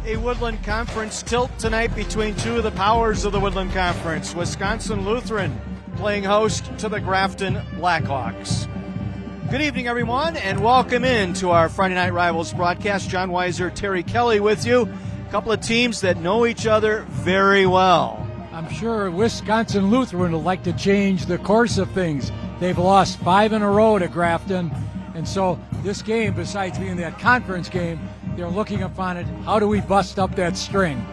A Woodland Conference tilt tonight between two of the powers of the Woodland Conference. Wisconsin Lutheran playing host to the Grafton Blackhawks. Good evening, everyone, and welcome in to our Friday Night Rivals broadcast. John Weiser, Terry Kelly with you. A couple of teams that know each other very well. I'm sure Wisconsin Lutheran would like to change the course of things. They've lost 5 in a row to Grafton, and so this game, besides being that conference game, they're looking upon it, how do we bust up that string?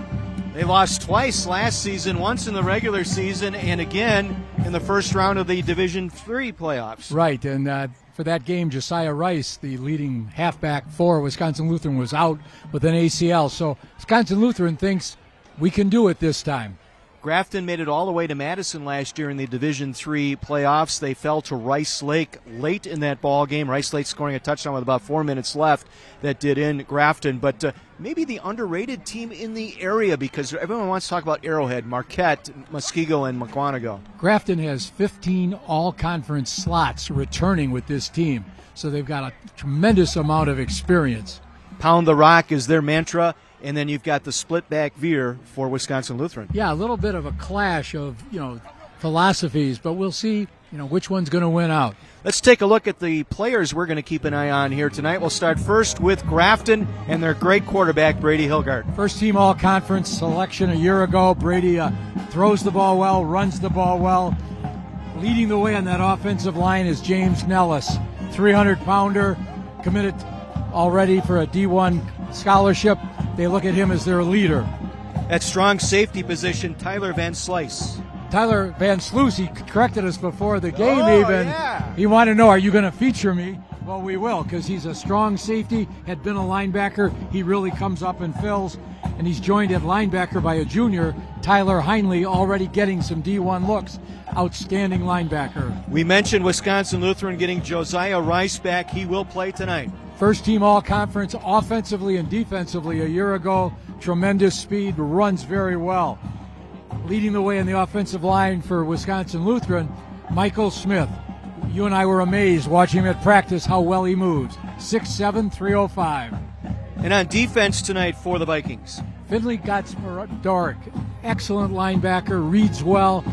They lost twice last season, once in the regular season and again in the first round of the Division III playoffs. Right, and for that game, Josiah Rice, the leading halfback for Wisconsin Lutheran, was out with an ACL. So Wisconsin Lutheran thinks we can do it this time. Grafton made it all the way to Madison last year in the Division III playoffs. They fell to Rice Lake late in that ball game. Rice Lake scoring a touchdown with about 4 minutes left that did in Grafton. But maybe the underrated team in the area, because everyone wants to talk about Arrowhead, Marquette, Muskego, and McWanago. Grafton has 15 all-conference slots returning with this team, so they've got a tremendous amount of experience. Pound the rock is their mantra. And then you've got the split back veer for Wisconsin Lutheran. Yeah, a little bit of a clash of, philosophies, but we'll see, which one's going to win out. Let's take a look at the players we're going to keep an eye on here tonight. We'll start first with Grafton and their great quarterback, Brady Hilgard. First team all-conference selection a year ago. Brady throws the ball well, runs the ball well. Leading the way on that offensive line is James Nellis, 300-pounder, committed already for a D1 scholarship. They look at him as their leader. At strong safety position, Tyler Van Sluis. Tyler Van Sluis, he corrected us before the game even. Yeah. He wanted to know, are you going to feature me? Well, we will, because he's a strong safety, had been a linebacker. He really comes up and fills, and he's joined at linebacker by a junior, Tyler Heinley, already getting some D1 looks. Outstanding linebacker. We mentioned Wisconsin Lutheran getting Josiah Rice back. He will play tonight. First team all-conference offensively and defensively a year ago. Tremendous speed, runs very well. Leading the way in the offensive line for Wisconsin Lutheran, Michael Smith. You and I were amazed watching him at practice how well he moves. 6'7", 305. And on defense tonight for the Vikings, Finley Doric, excellent linebacker, reads well,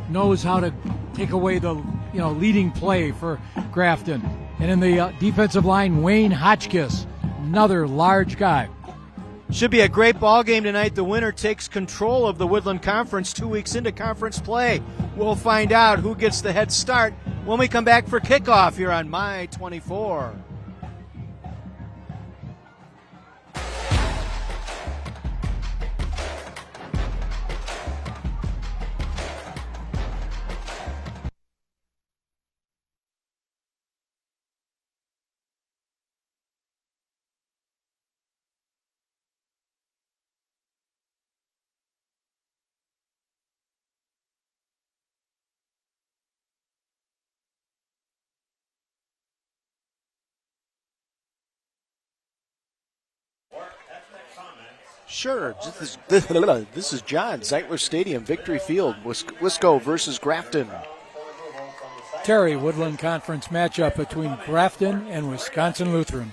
knows how to take away the leading play for Grafton. And in the defensive line, Wayne Hotchkiss, another large guy. Should be a great ball game tonight. The winner takes control of the Woodland Conference 2 weeks into conference play. We'll find out who gets the head start when we come back for kickoff here on My 24. Sure. This is John, Zeitler Stadium, Victory Field, Wisco versus Grafton. Terry, Woodland Conference matchup between Grafton and Wisconsin Lutheran.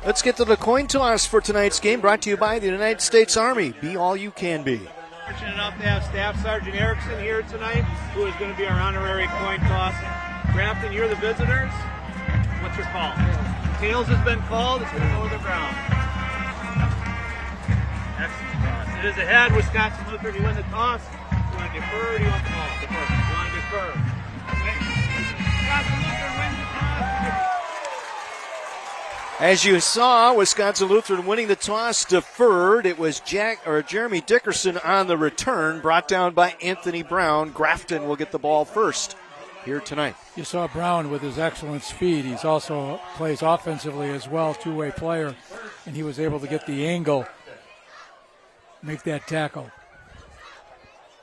Let's get to the coin toss for tonight's game, brought to you by the United States Army. Be all you can be. Fortunate enough to have Staff Sergeant Erickson here tonight, who is going to be our honorary coin toss. Grafton, you're the visitors. What's your call? Tails has been called. It's going to go to the ground. Excellent toss. It is ahead. Wisconsin Lutheran. You win the toss. You want to defer or do you want the ball? Defer. You want to defer. Okay. Wisconsin Lutheran wins the toss. As you saw, Wisconsin Lutheran winning the toss, deferred. It was Jeremy Dickerson on the return, brought down by Anthony Brown. Grafton will get the ball first here tonight. You saw Brown with his excellent speed. He's also plays offensively as well, two-way player, and he was able to get the angle, make that tackle.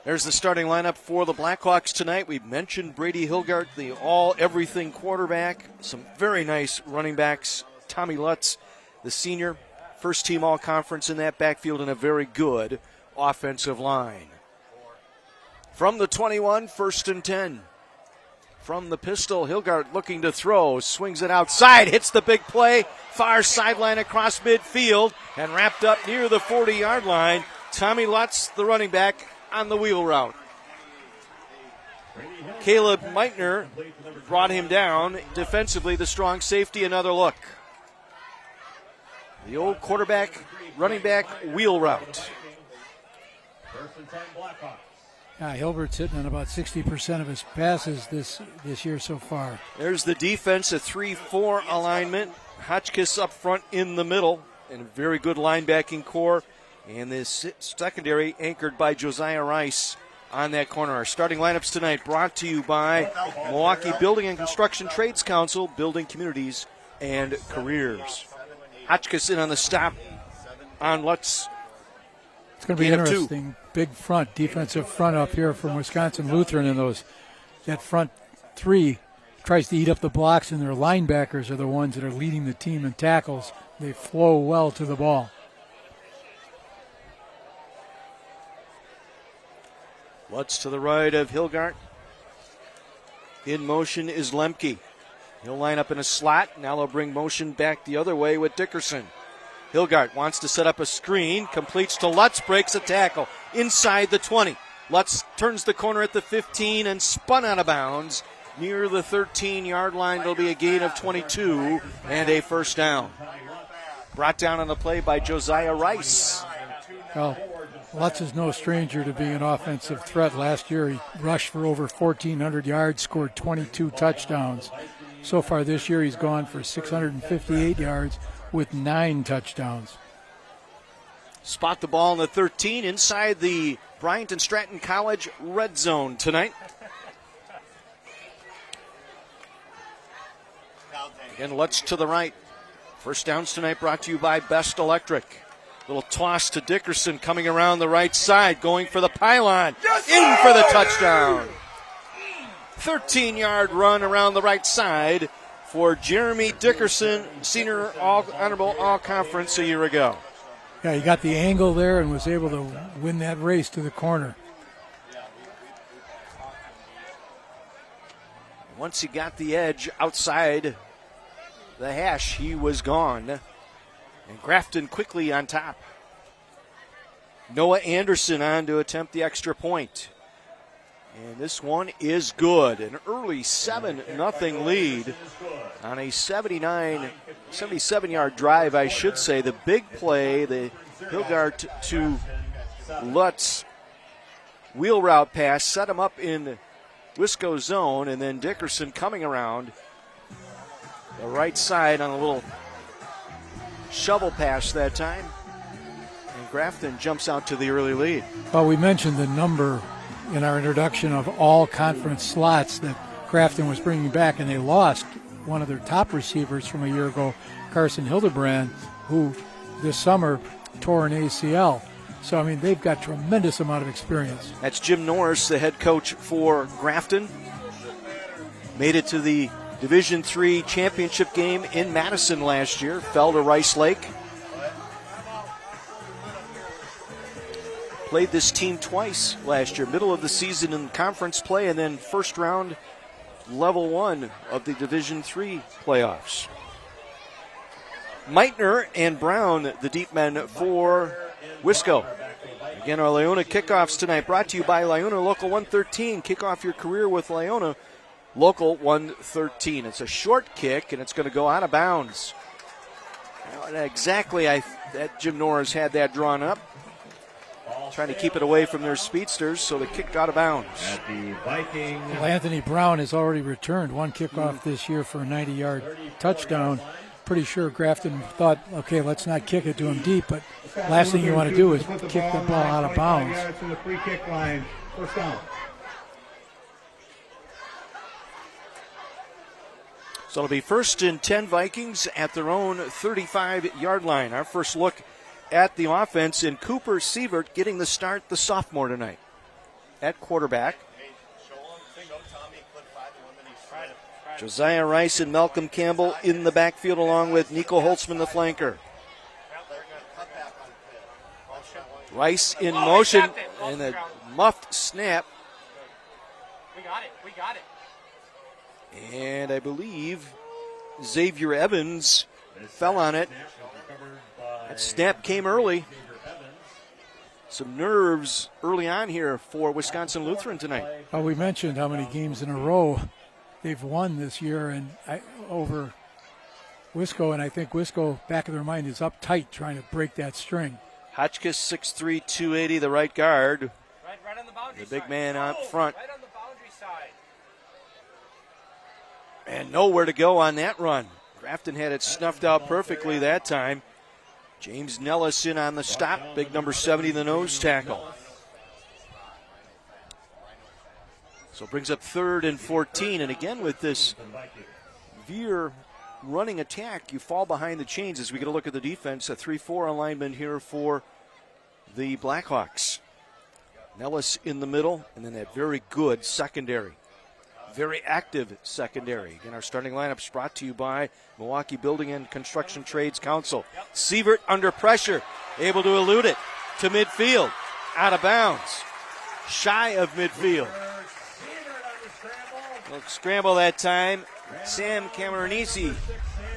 There's the starting lineup for the Blackhawks tonight. We mentioned Brady Hilgart, the all-everything quarterback. Some very nice running backs. Tommy Lutz, the senior, first-team all-conference in that backfield, and a very good offensive line. From the 21, 1st and 10. From the pistol, Hilgart looking to throw, swings it outside, hits the big play, far sideline across midfield, and wrapped up near the 40-yard line. Tommy Lutz, the running back, on the wheel route. Caleb Meitner brought him down. Defensively, the strong safety, another look. The old quarterback, running back, wheel route. Hilbert's hitting on about 60% of his passes this year so far. There's the defense, a 3-4 alignment. Hotchkiss up front in the middle, and a very good linebacking core. And this secondary anchored by Josiah Rice on that corner. Our starting lineups tonight brought to you by Milwaukee Building and Construction Trades Council, building communities and careers. Hotchkiss in on the stop on Lutz. It's going to be interesting. Big front, defensive front up here from Wisconsin Lutheran, and that front three tries to eat up the blocks, and their linebackers are the ones that are leading the team in tackles. They flow well to the ball. Lutz to the right of Hilgart. In motion is Lemke. He'll line up in a slot. Now they'll bring motion back the other way with Dickerson. Hilgart wants to set up a screen. Completes to Lutz. Breaks a tackle inside the 20. Lutz turns the corner at the 15 and spun out of bounds. Near the 13-yard line, there'll be a gain of 22 and a first down. Brought down on the play by Josiah Rice. Well, Lutz is no stranger to being an offensive threat. Last year he rushed for over 1,400 yards, scored 22 touchdowns. So far this year he's gone for 658 yards with 9 touchdowns. Spot the ball in the 13 inside the Bryant and Stratton College red zone tonight. Again, Lutz to the right. First downs tonight brought to you by Best Electric. Little toss to Dickerson coming around the right side, going for the pylon. In for the touchdown. 13-yard run around the right side for Jeremy Dickerson, senior honorable all-conference a year ago. Yeah, he got the angle there and was able to win that race to the corner. Once he got the edge outside the hash, he was gone. And Grafton quickly on top. Noah Anderson on to attempt the extra point. And this one is good. An early 7-0 lead on a 77-yard drive, I should say. The big play, the Hilgart to Lutz wheel route pass, set him up in Wisco zone, and then Dickerson coming around the right side on a little shovel pass that time. And Grafton jumps out to the early lead. Well, we mentioned the number in our introduction of all conference slots that Grafton was bringing back, and they lost one of their top receivers from a year ago, Carson Hildebrand, who this summer tore an ACL. So, I mean, they've got tremendous amount of experience. That's Jim Norris, the head coach for Grafton. Made it to the Division III championship game in Madison last year. Fell to Rice Lake. Played this team twice last year. Middle of the season in conference play, and then first round level 1 of the Division III playoffs. Meitner and Brown, the deep men for Wisco. Again, our Leona kickoffs tonight brought to you by Leona Local 113. Kick off your career with Leona Local 113. It's a short kick, and it's going to go out of bounds. Exactly, that Jim Norris had that drawn up. Trying to keep it away from their speedsters, so the kick out of bounds. At the Viking. Well, Anthony Brown has already returned one kickoff this year for a 90-yard touchdown. Pretty sure Grafton thought, okay, let's not kick it to him deep, but last thing you want to do is kick the ball out of bounds. To the free kick line. First down. So it'll be 1st and 10 Vikings at their own 35-yard line. Our first look at the offense, in Cooper Sievert getting the start, the sophomore tonight at quarterback. Josiah Rice and Malcolm Campbell in the backfield, along with Nico Holtzman, the flanker. Rice in motion, and a muffed snap. We got it. And I believe Xavier Evans fell on it. That snap came early. Some nerves early on here for Wisconsin Lutheran tonight. Well, we mentioned how many games in a row they've won this year and over Wisco, and I think Wisco, back of their mind, is uptight trying to break that string. Hotchkiss, 6'3", 280, the right guard. Right on the boundary The big side. man out front. Right on the boundary side. And nowhere to go on that run. Grafton had it snuffed out perfectly that time. James Nellis in on the stop. Big number 70, the nose tackle. So it brings up 3rd and 14. And again, with this veer running attack, you fall behind the chains as we get a look at the defense. A 3-4 alignment here for the Blackhawks. Nellis in the middle, and then that very good secondary. Very active secondary. Again, our starting lineup's brought to you by Milwaukee Building and Construction Trades Council. Sievert under pressure, able to elude it to midfield. Out of bounds. Shy of midfield. Well, scramble that time. Sam Cameronisi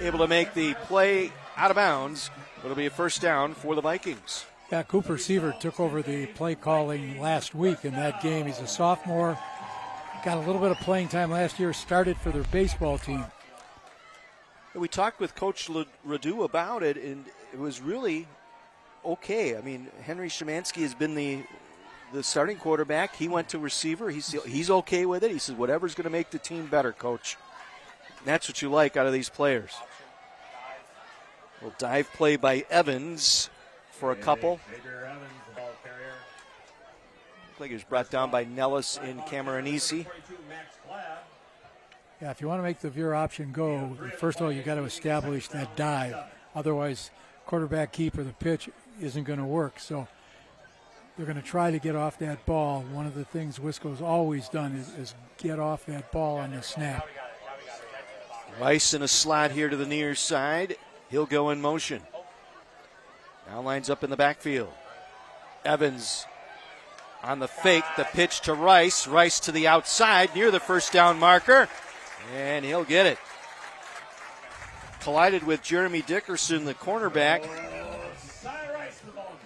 able to make the play out of bounds. It'll be a first down for the Vikings. Yeah, Cooper Sievert took over the play calling last week in that game. He's a sophomore. Got a little bit of playing time last year, started for their baseball team. We talked with Coach Radu about it, and it was really okay. I mean, Henry Szymanski has been the starting quarterback. He went to receiver. He's okay with it. He says, whatever's going to make the team better, Coach. And that's what you like out of these players. Little dive play by Evans for a couple. Like it was brought down by Nellis and Cameronisi. Yeah, if you want to make the veer option go, first of all, you got to establish that dive. Otherwise, quarterback keep or the pitch isn't going to work. So they're going to try to get off that ball. One of the things Wisco's always done is get off that ball on the snap. Rice in a slot here to the near side. He'll go in motion. Now lines up in the backfield. Evans on the fake, the pitch to Rice. Rice to the outside near the first down marker, and he'll get it. Collided with Jeremy Dickerson, the cornerback.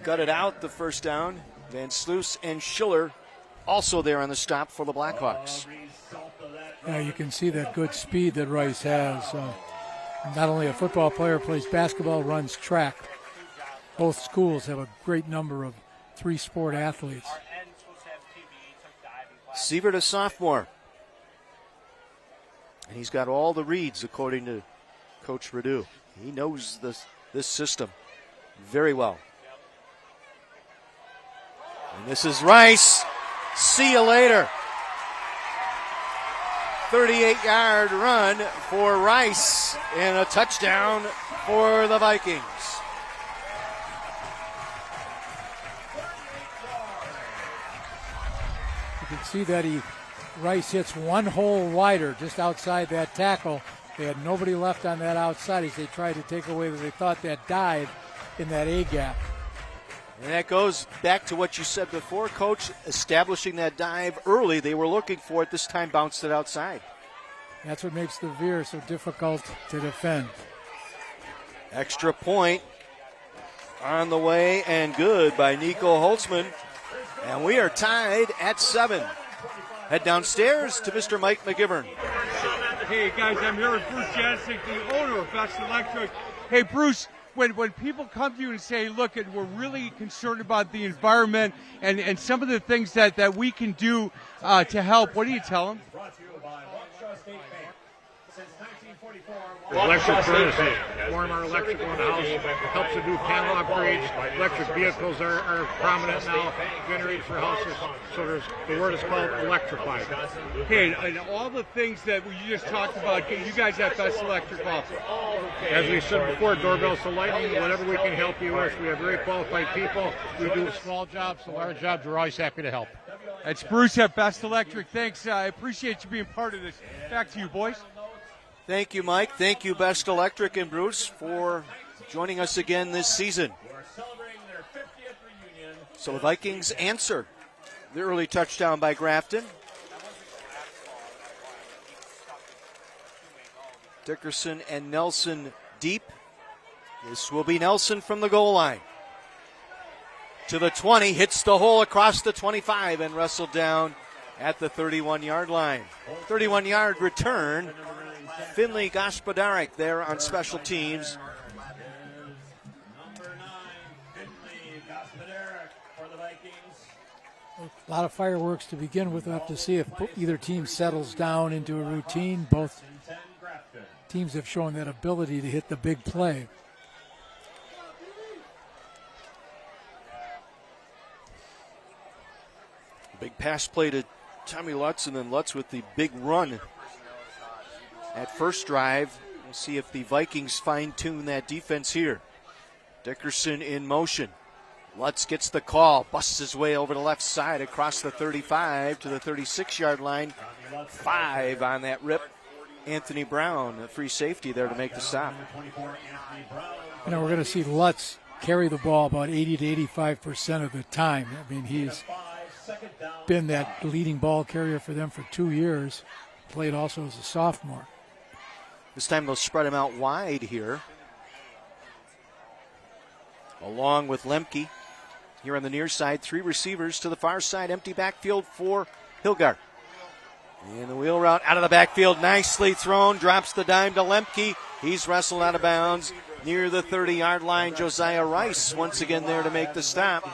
Gutted out the first down. Van Sluis and Schiller also there on the stop for the Blackhawks. Yeah, you can see that good speed that Rice has. Not only a football player, plays basketball, runs track. Both schools have a great number of three-sport athletes. Sievert, a sophomore. And he's got all the reads, according to Coach Radu. He knows this system very well. And this is Rice. See you later. 38-yard run for Rice and a touchdown for the Vikings. You can see that Rice hits one hole wider just outside that tackle. They had nobody left on that outside as they tried to take away what they thought that dive in that A gap. And that goes back to what you said before, Coach, establishing that dive early. They were looking for it. This time bounced it outside. That's what makes the veer so difficult to defend. Extra point on the way and good by Nico Holtzman. And we are tied at 7. Head downstairs to Mr. Mike McGivern. Hey guys, I'm here with Bruce Jancic, the owner of Best Electric. Hey Bruce, when people come to you and say, look, we're really concerned about the environment and some of the things that we can do to help, what do you tell them? Electric furnace, warm our electrical in the house, helps to do panel upgrades. Electric vehicles are prominent now, generators for houses. So the word is called electrified. Hey, and all the things that you just talked about, you guys at Best Electric offer. As we said before, doorbells to lightning, whatever we can help you with. We have very qualified people. We do small jobs to large jobs. We're always happy to help. That's Bruce at Best Electric. Thanks. I appreciate you being part of this. Back to you, boys. Thank you, Mike. Thank you, Best Electric and Bruce, for joining us again this season. So the Vikings answer the early touchdown by Grafton. Dickerson and Nelson deep. This will be Nelson from the goal line. To the 20, hits the hole across the 25 and wrestled down at the 31-yard line. 31-yard return. Finley Gospodarek there on special teams. A lot of fireworks to begin with. We'll have to see if either team settles down into a routine. Both teams have shown that ability to hit the big play. Big pass play to Tommy Lutz, and then Lutz with the big run at first drive. We'll see if the Vikings fine-tune that defense here. Dickerson in motion. Lutz gets the call, busts his way over the left side across the 35 to the 36-yard line. 5 on that rip. Anthony Brown, a free safety there to make the stop. You know, we're going to see Lutz carry the ball about 80 to 85% of the time. I mean, he's been that leading ball carrier for them for 2 years. Played also as a sophomore. This time they'll spread him out wide here. Along with Lemke. Here on the near side, 3 receivers to the far side. Empty backfield for Hilgard. And the wheel route out of the backfield. Nicely thrown. Drops the dime to Lemke. He's wrestled out of bounds near the 30-yard line. Josiah Rice once again there to make the stop.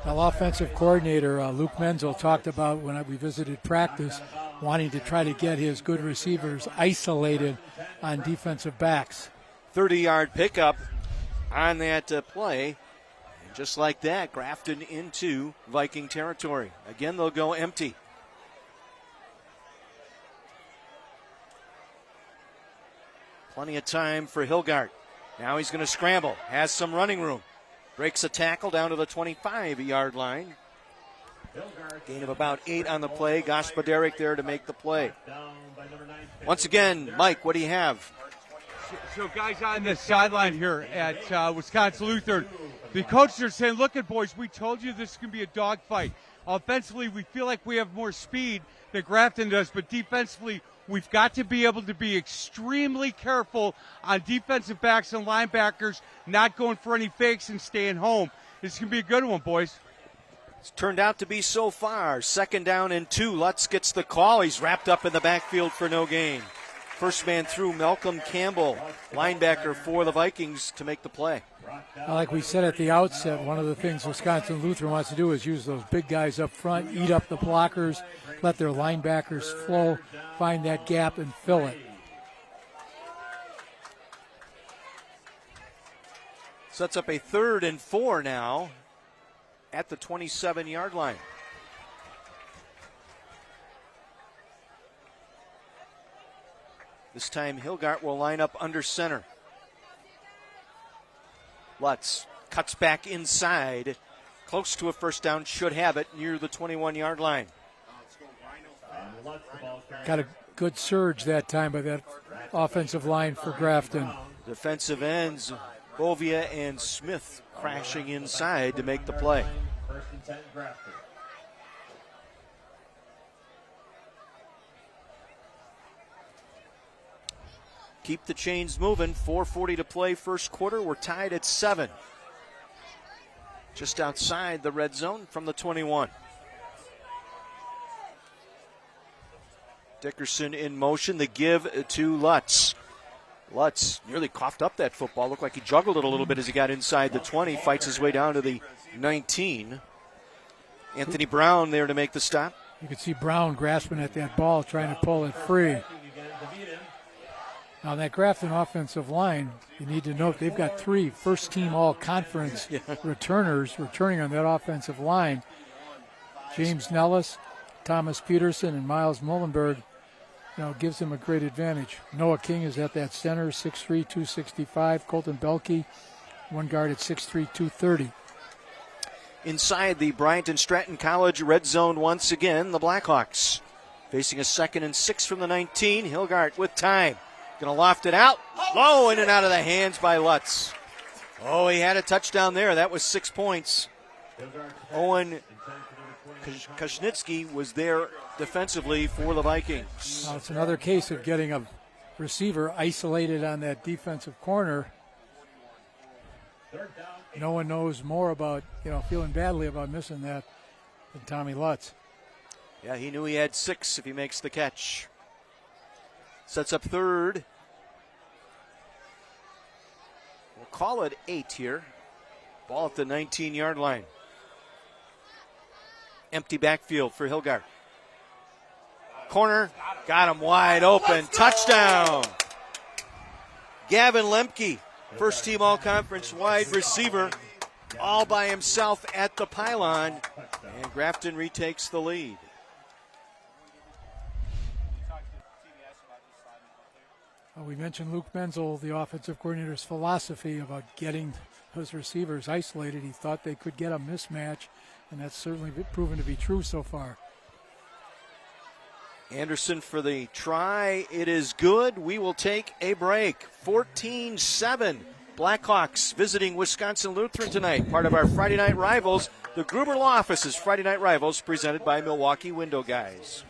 Well, offensive coordinator Luke Menzel talked about when we visited practice, wanting to try to get his good receivers isolated on defensive backs. 30-yard pickup on that play. And just like that, Grafton into Viking territory. Again, they'll go empty. Plenty of time for Hilgard. Now he's going to scramble. Has some running room. Breaks a tackle down to the 25-yard line. Gain of about 8 on the play. Gospodarek there to make the play. Once again, Mike, what do you have? So guys on the sideline here at Wisconsin Lutheran, the coaches are saying, look, boys, we told you this is going to be a dogfight. Offensively, we feel like we have more speed than Grafton does, but defensively, we've got to be able to be extremely careful on defensive backs and linebackers, not going for any fakes and staying home. This is going to be a good one, boys. It's turned out to be so far. 2nd down and 2. Lutz gets the call. He's wrapped up in the backfield for no gain. First man through, Malcolm Campbell, linebacker for the Vikings, to make the play. Like we said at the outset, one of the things Wisconsin Lutheran wants to do is use those big guys up front, eat up the blockers, let their linebackers flow, find that gap and fill it. Sets up a 3rd and 4 now at the 27-yard line. This time Hilgard will line up under center. Lutz cuts back inside. Close to a first down, should have it near the 21-yard line. Got a good surge that time by that offensive line for Grafton. Defensive ends, Bovia and Smith crashing inside to make the play. Keep the chains moving. 4:40 to play first quarter. We're tied at 7. Just outside the red zone from the 21. Dickerson in motion. The give to Lutz. Lutz nearly coughed up that football. Looked like he juggled it a little bit as he got inside the 20. Fights his way down to the 19. Anthony Brown there to make the stop. You can see Brown grasping at that ball, trying to pull it free. Now, that Grafton offensive line, you need to note they've got 3 first-team all-conference returners returning on that offensive line. James Nellis, Thomas Peterson, and Miles Mullenberg, gives them a great advantage. Noah King is at that center, 6'3", 265. Colton Belkey, one guard at 6'3", 230. Inside the Bryant and Stratton College red zone once again, the Blackhawks facing a 2nd and 6 from the 19. Hilgart with time. Going to loft it out. Low in and out of the hands by Lutz. Oh, he had a touchdown there. That was 6 points. Owen Kashnitsky was there defensively for the Vikings. Now, it's another case of getting a receiver isolated on that defensive corner. No one knows more about, feeling badly about missing that than Tommy Lutz. Yeah, he knew he had 6 if he makes the catch. Sets up 3rd. We'll call it 8 here. Ball at the 19-yard line. Empty backfield for Hilgard. Corner, got him wide open. Touchdown. Gavin Lemke, first-team all-conference wide receiver, all by himself at the pylon. And Grafton retakes the lead. We mentioned Luke Menzel, the offensive coordinator's philosophy about getting those receivers isolated. He thought they could get a mismatch, and that's certainly proven to be true so far. Anderson for the try. It is good. We will take a break. 14-7. Blackhawks visiting Wisconsin Lutheran tonight. Part of our Friday Night Rivals. The Gruber Law Office's Friday Night Rivals presented by Milwaukee Window Guys.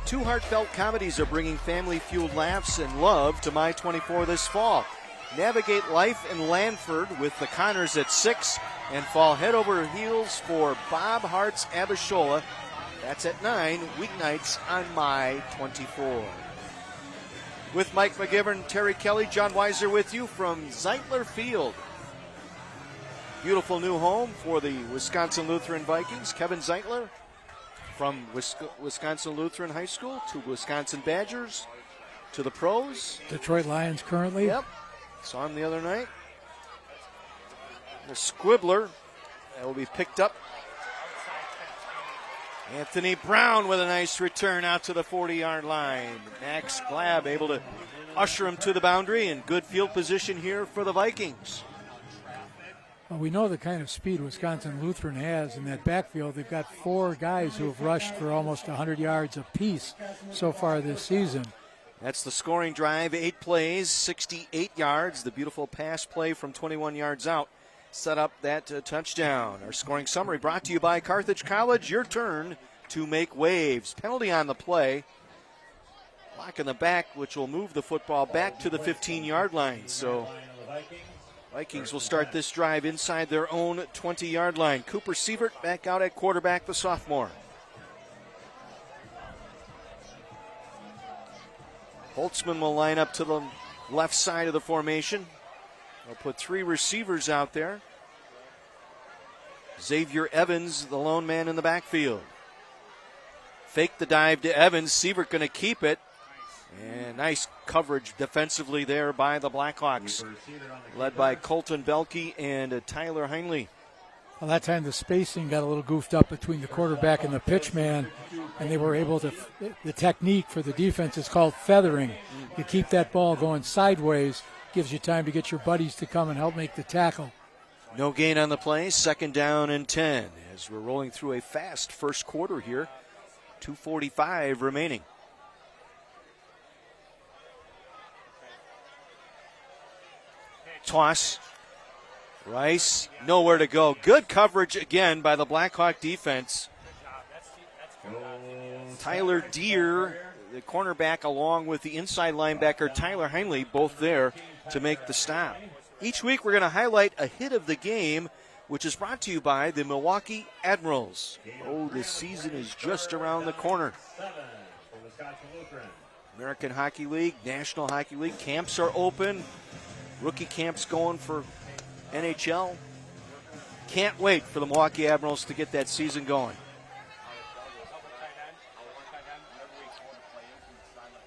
Two heartfelt comedies are bringing family-fueled laughs and love to My 24 this fall. Navigate life in Lanford with the Connors at 6 and fall head over heels for Bob Hart's Abishola. That's at 9, weeknights on My 24. With Mike McGivern, Terry Kelly, John Weiser with you from Zeitler Field. Beautiful new home for the Wisconsin Lutheran Vikings. Kevin Zeitler from Wisconsin Lutheran High School to Wisconsin Badgers to the pros. Detroit Lions currently. Yep. Saw him the other night. The squibbler that will be picked up. Anthony Brown with a nice return out to the 40-yard line. Max Glab able to usher him to the boundary, and good field position here for the Vikings. Well, we know the kind of speed Wisconsin Lutheran has in that backfield. They've got 4 guys who have rushed for almost 100 yards apiece so far this season. That's the scoring drive, 8 plays, 68 yards. The beautiful pass play from 21 yards out set up that touchdown. Our scoring summary brought to you by Carthage College. Your turn to make waves. Penalty on the play. Block in the back, which will move the football back to the 15-yard line. So Vikings will start this drive inside their own 20-yard line. Cooper Sievert back out at quarterback, the sophomore. Holtzman will line up to the left side of the formation. They'll put 3 receivers out there. Xavier Evans, the lone man in the backfield. Fake the dive to Evans. Sievert going to keep it. And nice coverage defensively there by the Blackhawks, led by Colton Belke and Tyler Heinle. Well, that time the spacing got a little goofed up between the quarterback and the pitch man, and they were able to, the technique for the defense is called feathering. You keep that ball going sideways, gives you time to get your buddies to come and help make the tackle. No gain on the play, 2nd down and 10 as we're rolling through a fast first quarter here. 2:45 remaining. Toss. Rice, nowhere to go. Good coverage again by the Blackhawk defense. Tyler Deere, the cornerback, along with the inside linebacker Tyler Heinle, both there to make the stop. Each week we're going to highlight a hit of the game, which is brought to you by the Milwaukee Admirals. Oh, the season is just around the corner. American Hockey League, National Hockey League, camps are open. Rookie camps going for NHL. Can't wait for the Milwaukee Admirals to get that season going.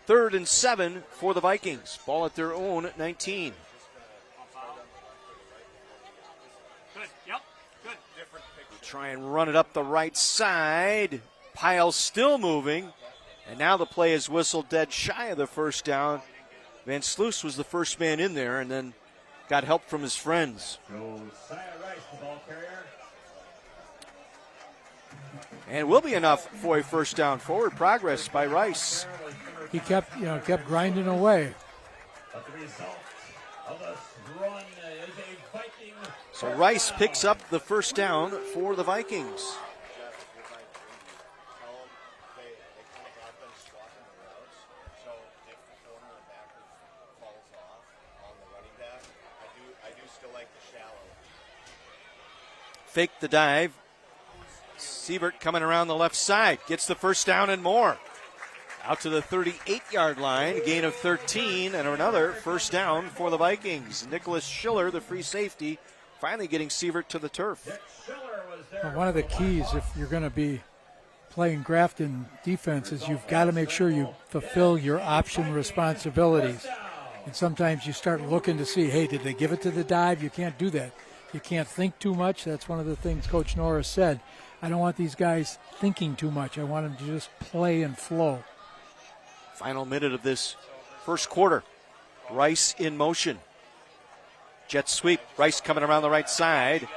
3rd and 7 for the Vikings. Ball at their own 19. Try and run it up the right side. Pyle still moving. And now the play is whistled dead shy of the first down. Van Sluis was the first man in there and then got help from his friends. And will be enough for a first down. Forward progress by Rice. He kept grinding away. So Rice picks up the first down for the Vikings. Fake the dive. Sievert coming around the left side. Gets the first down and more. Out to the 38-yard line. Gain of 13 and another first down for the Vikings. Nicholas Schiller, the free safety, finally getting Sievert to the turf. Well, one of the keys if you're going to be playing Grafton defense is you've got to make sure you fulfill your option responsibilities. And sometimes you start looking to see, hey, did they give it to the dive? You can't do that. You can't think too much. That's one of the things Coach Norris said. I don't want these guys thinking too much. I want them to just play and flow. Final minute of this first quarter. Rice in motion. Jet sweep. Rice coming around the right side.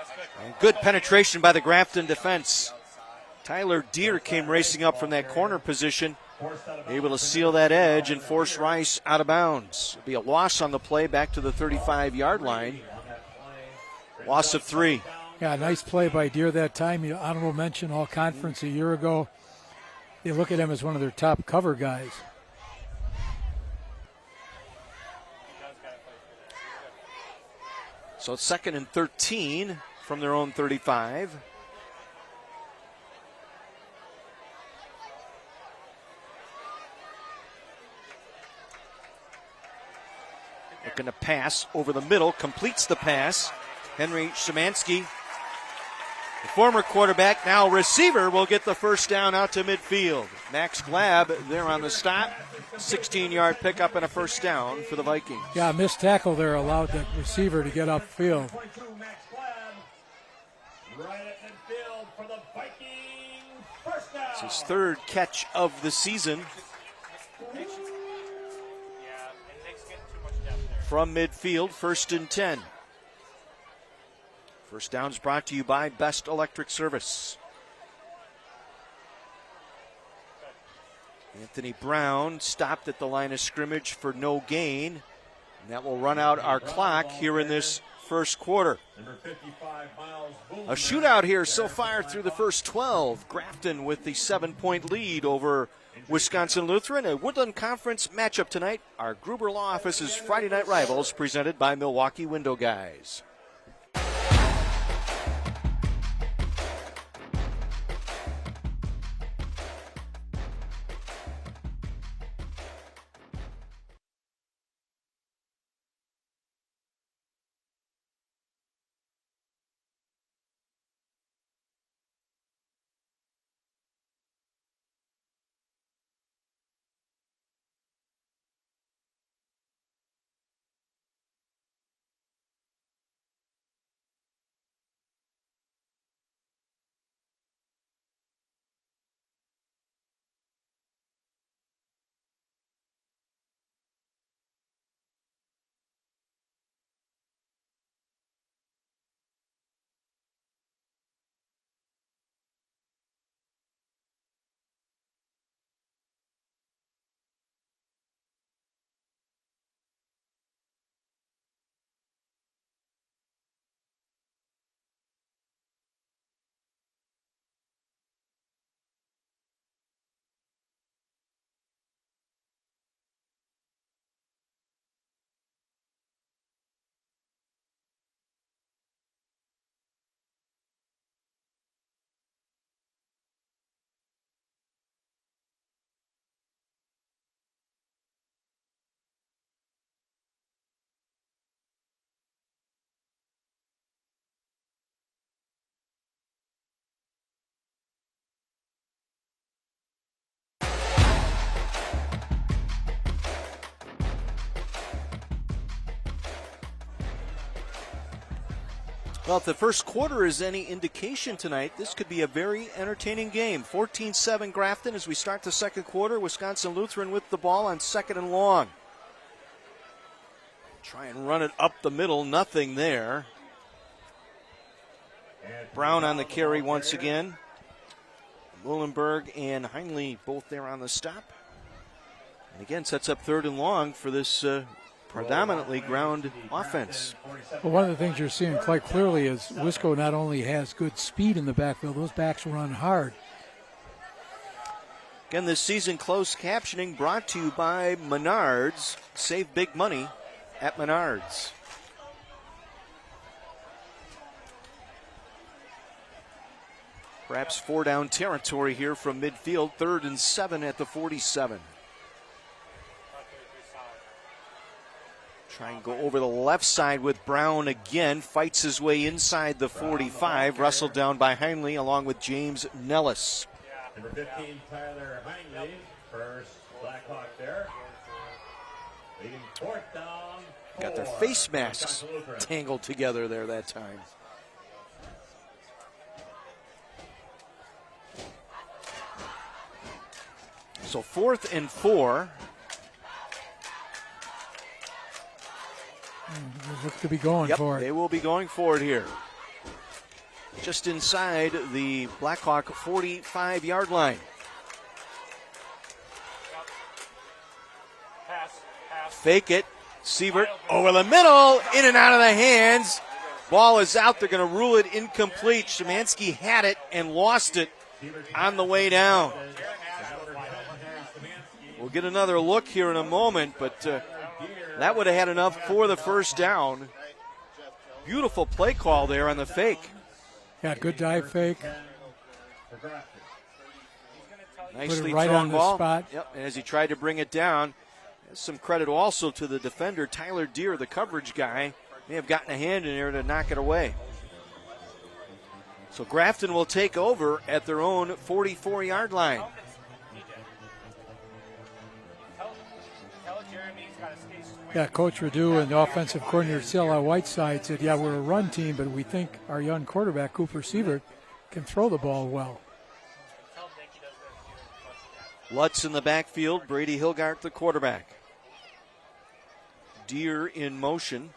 And good penetration by the Grafton defense. Tyler Deere came racing up from that corner position, able to seal that edge and force Rice out of bounds. It'll be a loss on the play back to the 35-yard line. Loss of 3. Yeah, nice play by Deere that time. Honorable mention all conference a year ago. They look at him as one of their top cover guys. So it's 2nd and 13 from their own 35. Looking to pass over the middle, completes the pass. Henry Szymanski, the former quarterback, now receiver, will get the first down out to midfield. Max Glab there on the stop. 16-yard pickup and a first down for the Vikings. Yeah, missed tackle there allowed the receiver to get upfield. It's his 3rd catch of the season. From midfield, 1st and 10. First down's brought to you by Best Electric Service. Anthony Brown stopped at the line of scrimmage for no gain. And that will run out our clock here in this first quarter. A shootout here so far through the first 12. Grafton with the 7-point lead over Wisconsin Lutheran. A Woodland Conference matchup tonight. Our Gruber Law Office's Friday Night Rivals presented by Milwaukee Window Guys. Well, if the first quarter is any indication tonight, this could be a very entertaining game. 14-7 Grafton as we start the second quarter. Wisconsin Lutheran with the ball on 2nd and long. Try and run it up the middle, nothing there. Brown on the carry once again. Muhlenberg and Heinle both there on the stop. And again, sets up 3rd and long for this predominantly ground offense. Well, one of the things you're seeing quite clearly is Wisco not only has good speed in the backfield, those backs run hard. Again, this season closed captioning brought to you by Menards. Save big money at Menards. Perhaps 4-down territory here from midfield. 3rd and 7 at the 47. Try and go over the left side with Brown again. Fights his way inside the 45. Wrestled down by Heinle along with James Nellis. Number 15, Tyler Heinle, first Blackhawk there. Leading 4th down. Got their face masks tangled together there that time. So 4th and 4. They look to be going for it. They will be going for it here. Just inside the Blackhawk 45-yard line. Fake it. Sievert over the middle, in and out of the hands. Ball is out. They're going to rule it incomplete. Szymanski had it and lost it on the way down. We'll get another look here in a moment, but that would have had enough for the first down. Beautiful play call there on the fake. Yeah, good dive fake. Nicely right thrown on the ball. spot. Yep, and as he tried to bring it down, some credit also to the defender, Tyler Deere, the coverage guy. May have gotten a hand in there to knock it away. So Grafton will take over at their own 44-yard line. Yeah, Coach Radu and the offensive coordinator, C.L.I. Whiteside, said, yeah, we're a run team, but we think our young quarterback, Cooper Sievert, can throw the ball well. Lutz in the backfield, Brady Hilgart the quarterback. Deere in motion.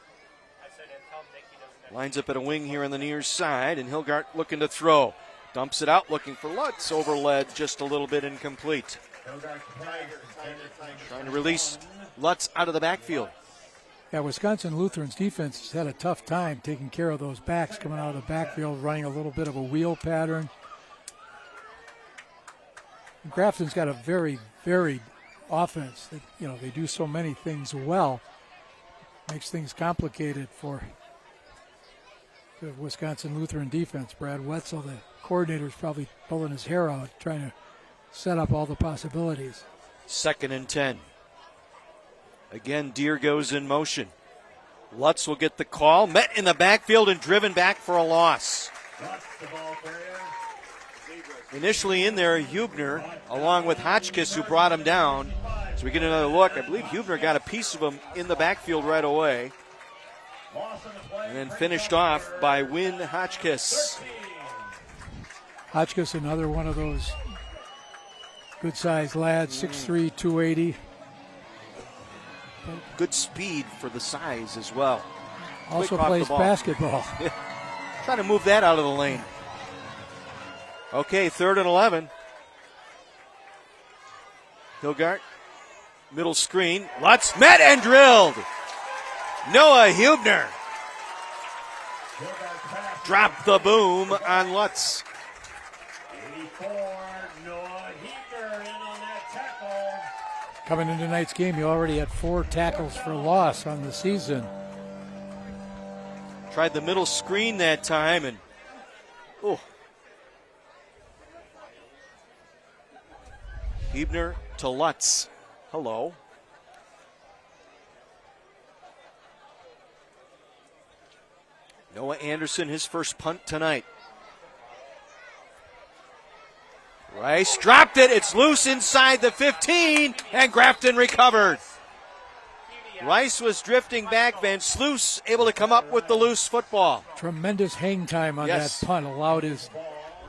Lines up at a wing here on the near side, and Hilgart looking to throw. Dumps it out, looking for Lutz, overled just a little bit incomplete. Trying to release Lutz out of the backfield. Yeah, Wisconsin Lutheran's defense has had a tough time taking care of those backs coming out of the backfield, running a little bit of a wheel pattern. Grafton's got a very varied offense. They do so many things well. Makes things complicated for the Wisconsin Lutheran defense. Brad Wetzel, the coordinator, is probably pulling his hair out trying to set up all the possibilities. 2nd and 10. Again, Deere goes in motion. Lutz will get the call. Met in the backfield and driven back for a loss. Initially in there, Hubner, along with Hotchkiss, who brought him down. So we get another look. I believe Hubner got a piece of him in the backfield right away. And then finished off by Wynn Hotchkiss. Hotchkiss, another one of those good-sized lads, 6'3", 280. Good speed for the size as well. Also plays basketball. Trying to move that out of the lane. Okay, 3rd and 11. Hilgart, middle screen. Lutz met and drilled. Noah Hubner dropped the boom on Lutz. 84, Noah Hubner in on that tackle. Coming into tonight's game, you already had 4 tackles for loss on the season. Tried the middle screen that time, and Hubner to Lutz. Hello. Noah Anderson, his first punt tonight. Rice dropped it. It's loose inside the 15, and Grafton recovered. Rice was drifting back. Van Sluis able to come up with the loose football. Tremendous hang time on Yes. that punt. Allowed his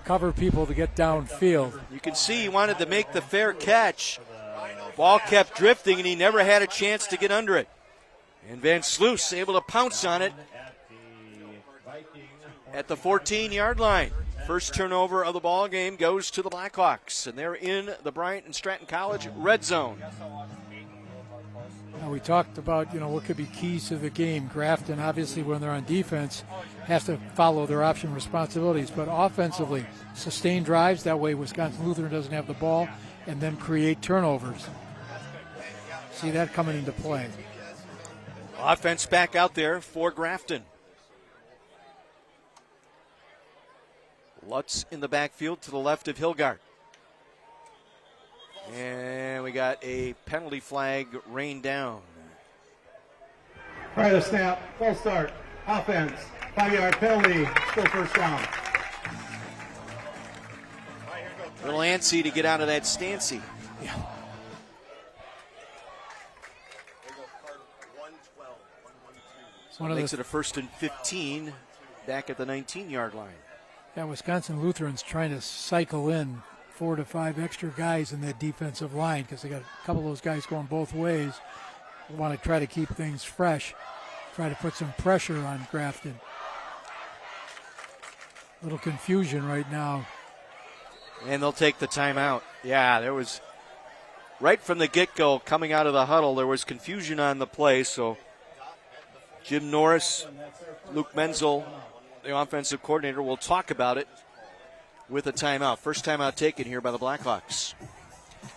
cover people to get downfield. You can see he wanted to make the fair catch. Ball kept drifting, and he never had a chance to get under it. And Van Sluis able to pounce on it at the 14-yard line. First turnover of the ball game goes to the Blackhawks, and they're in the Bryant and Stratton College red zone. Now we talked about, what could be keys to the game. Grafton, obviously, when they're on defense, has to follow their option responsibilities. But offensively, sustain drives. That way Wisconsin Lutheran doesn't have the ball, and then create turnovers. See that coming into play. Offense back out there for Grafton. Lutz in the backfield to the left of Hilgard. And we got a penalty flag rained down. Prior to snap, full start, offense, 5-yard penalty, still first down. A little antsy to get out of that stancy. Yeah. So it makes it a 1st and 15 back at the 19-yard line. Yeah, Wisconsin Lutheran's trying to cycle in 4 to 5 extra guys in that defensive line because they got a couple of those guys going both ways. They want to try to keep things fresh, try to put some pressure on Grafton. Little confusion right now. And they'll take the timeout. Yeah, there was, right from the get-go, coming out of the huddle, there was confusion on the play, so Jim Norris, Luke Menzel, the offensive coordinator, will talk about it with a timeout. First timeout taken here by the Blackhawks.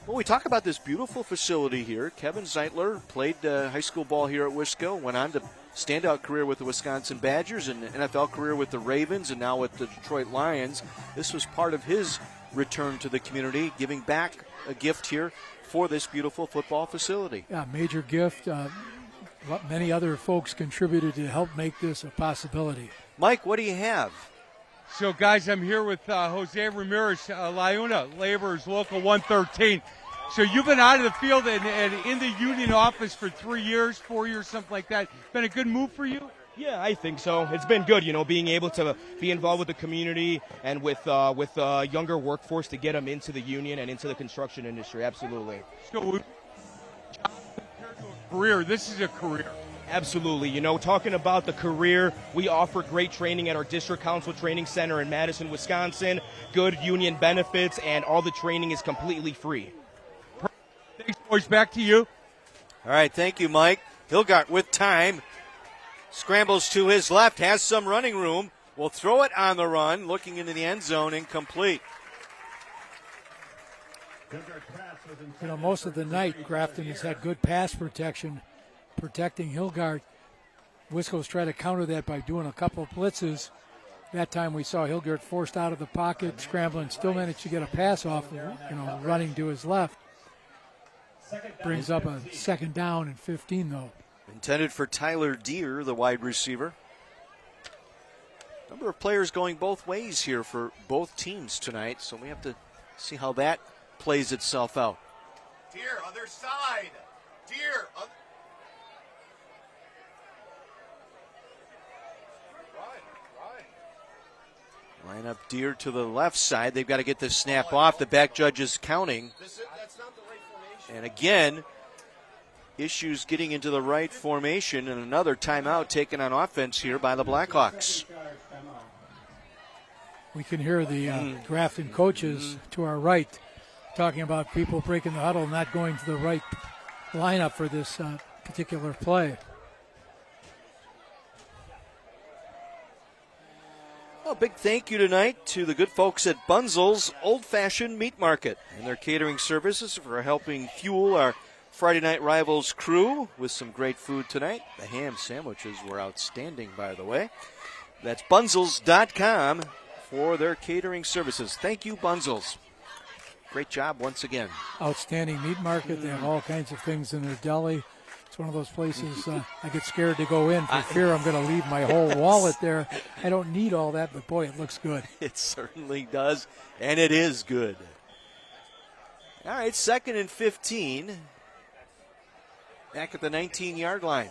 Well, we talk about this beautiful facility here. Kevin Zeitler played high school ball here at Wisco, went on to standout career with the Wisconsin Badgers and NFL career with the Ravens and now with the Detroit Lions. This was part of his return to the community, giving back a gift here for this beautiful football facility. Yeah, major gift. Many other folks contributed to help make this a possibility. Mike, what do you have? So, guys, I'm here with Jose Ramirez, Liuna Laborers, Local 113. So you've been out of the field and in the union office for 3 years, 4 years, something like that. Been a good move for you? Yeah, I think so. It's been good, being able to be involved with the community and with younger workforce to get them into the union and into the construction industry. Absolutely. So, career. This is a career. Absolutely. Talking about the career, we offer great training at our District Council Training Center in Madison, Wisconsin. Good union benefits, and all the training is completely free. Thanks, boys. Back to you. All right, thank you, Mike. Hilgart with time. Scrambles to his left, has some running room. Will throw it on the run, looking into the end zone, incomplete. Most of the night, Grafton has had good pass protection, protecting Hilgard. Wisco's tried to counter that by doing a couple of blitzes. That time we saw Hilgard forced out of the pocket, scrambling, still managed to get a pass off, running to his left. Brings up a 2nd down and 15, though. Intended for Tyler Deere, the wide receiver. Number of players going both ways here for both teams tonight, so we have to see how that plays itself out. Deere, other side. Deere. Line up Deere to the left side. They've got to get this snap off. The back judge is counting. That's not the right formation. And again, issues getting into the right formation, and another timeout taken on offense here by the Blackhawks. We can hear the Grafton coaches to our right talking about people breaking the huddle, not going to the right lineup for this particular play. Well, big thank you tonight to the good folks at Bunzel's Old Fashioned Meat Market and their catering services for helping fuel our Friday Night Rivals crew with some great food tonight. The ham sandwiches were outstanding, by the way. That's bunzels.com for their catering services. Thank you, Bunzel's. Great job once again. Outstanding meat market. They have all kinds of things in their deli. It's one of those places I get scared to go in for fear I'm going to leave my whole wallet there. I don't need all that, but boy, it looks good. It certainly does, and it is good. All right, 2nd and 15. back at the 19-yard line.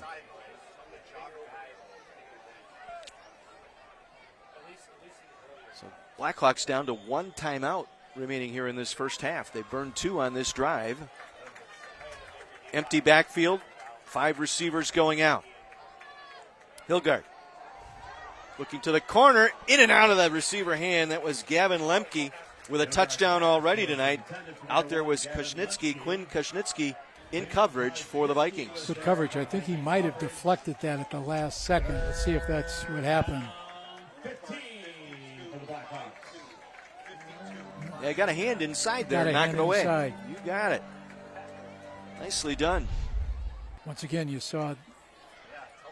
So Blackhawks down to one timeout remaining here in this first half. They burned 2 on this drive. Empty backfield, 5 receivers going out. Hilgard looking to the corner, in and out of the receiver hand. That was Gavin Lemke with a touchdown already tonight. Out there was Quinn Kushnitsky in coverage for the Vikings. Good coverage. I think he might have deflected that at the last second. Let's see if that's what happened. Yeah, got a hand inside there, knock it away. Inside. You got it. Nicely done. Once again, you saw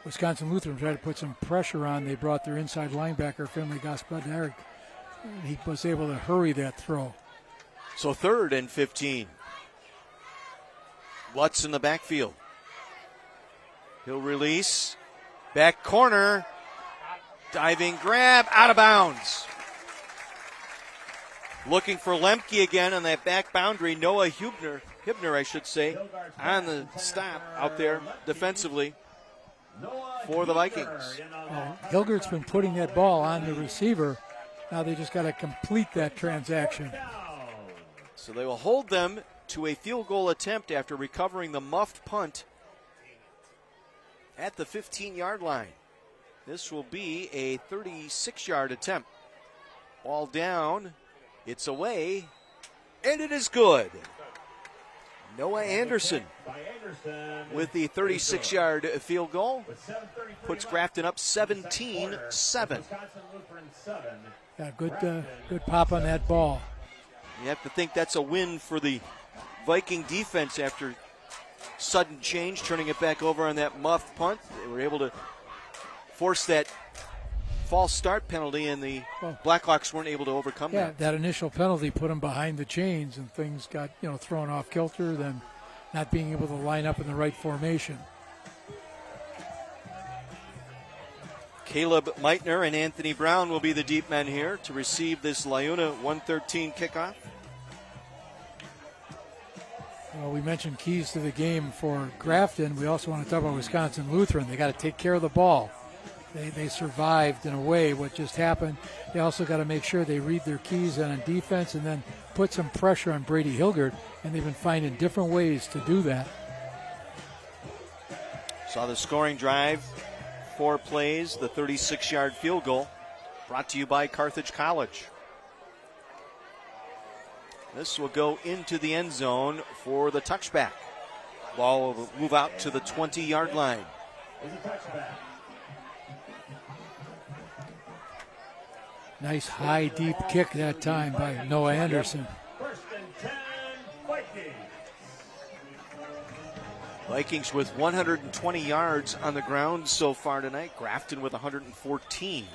Wisconsin Lutheran try to put some pressure on. They brought their inside linebacker, Finley Gospodarek. He was able to hurry that throw. So 3rd and 15. Lutz in the backfield. He'll release. Back corner. Diving grab. Out of bounds. Looking for Lemke again on that back boundary. Noah Hibner, I should say, on the stop out there defensively for the Vikings. Well, Hilgert's been putting that ball on the receiver. Now they just got to complete that transaction. So they will hold them to a field goal attempt after recovering the muffed punt at the 15-yard line. This will be a 36-yard attempt. Ball down. It's away, and it is good. Noah Anderson with the 36-yard field goal puts Grafton up 17-7. Yeah, good pop on that ball. You have to think that's a win for the Viking defense after sudden change, turning it back over on that muffed punt. They were able to force that false start penalty, and the Blackhawks weren't able to overcome that. Yeah, that initial penalty put them behind the chains, and things got thrown off kilter, then not being able to line up in the right formation. Caleb Meitner and Anthony Brown will be the deep men here to receive this Liuna 113 kickoff. Well, we mentioned keys to the game for Grafton. We also want to talk about Wisconsin Lutheran. They got to take care of the ball. They survived in a way what just happened. They also got to make sure they read their keys on defense and then put some pressure on Brady Hilgert, and they've been finding different ways to do that. Saw the scoring drive, 4 plays, the 36-yard field goal, brought to you by Carthage College. This will go into the end zone for the touchback. Ball will move out to the 20-yard line. Nice high, deep kick that time by Noah Anderson. Vikings with 120 yards on the ground so far tonight. Grafton with 114.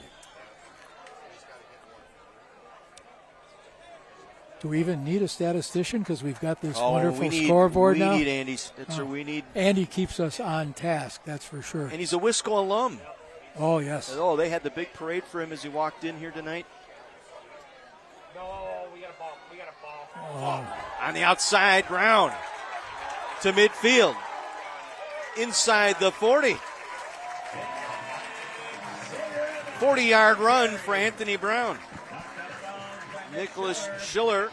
Do we even need a statistician? Because we've got this wonderful scoreboard now. We need Andy's. Andy keeps us on task, that's for sure. And he's a Wisco alum. Oh, yes. Oh, they had the big parade for him as he walked in here tonight. No, we got a ball. We got a ball. Oh. On the outside, Brown to midfield. Inside the 40. 40-yard run for Anthony Brown. Nicholas Schiller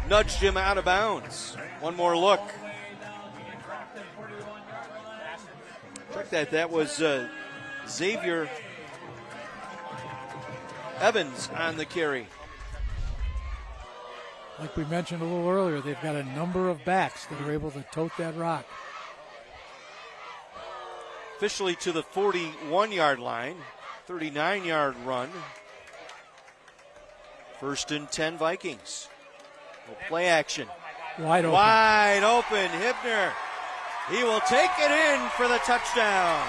nudged him out of bounds. One more look. Check that. That was Xavier Evans on the carry. Like we mentioned a little earlier, they've got a number of backs that are able to tote that rock. Officially to the 41-yard line, 39-yard run. 1st and 10 Vikings. Play action. Wide open. Wide open. Hibner. He will take it in for the touchdown.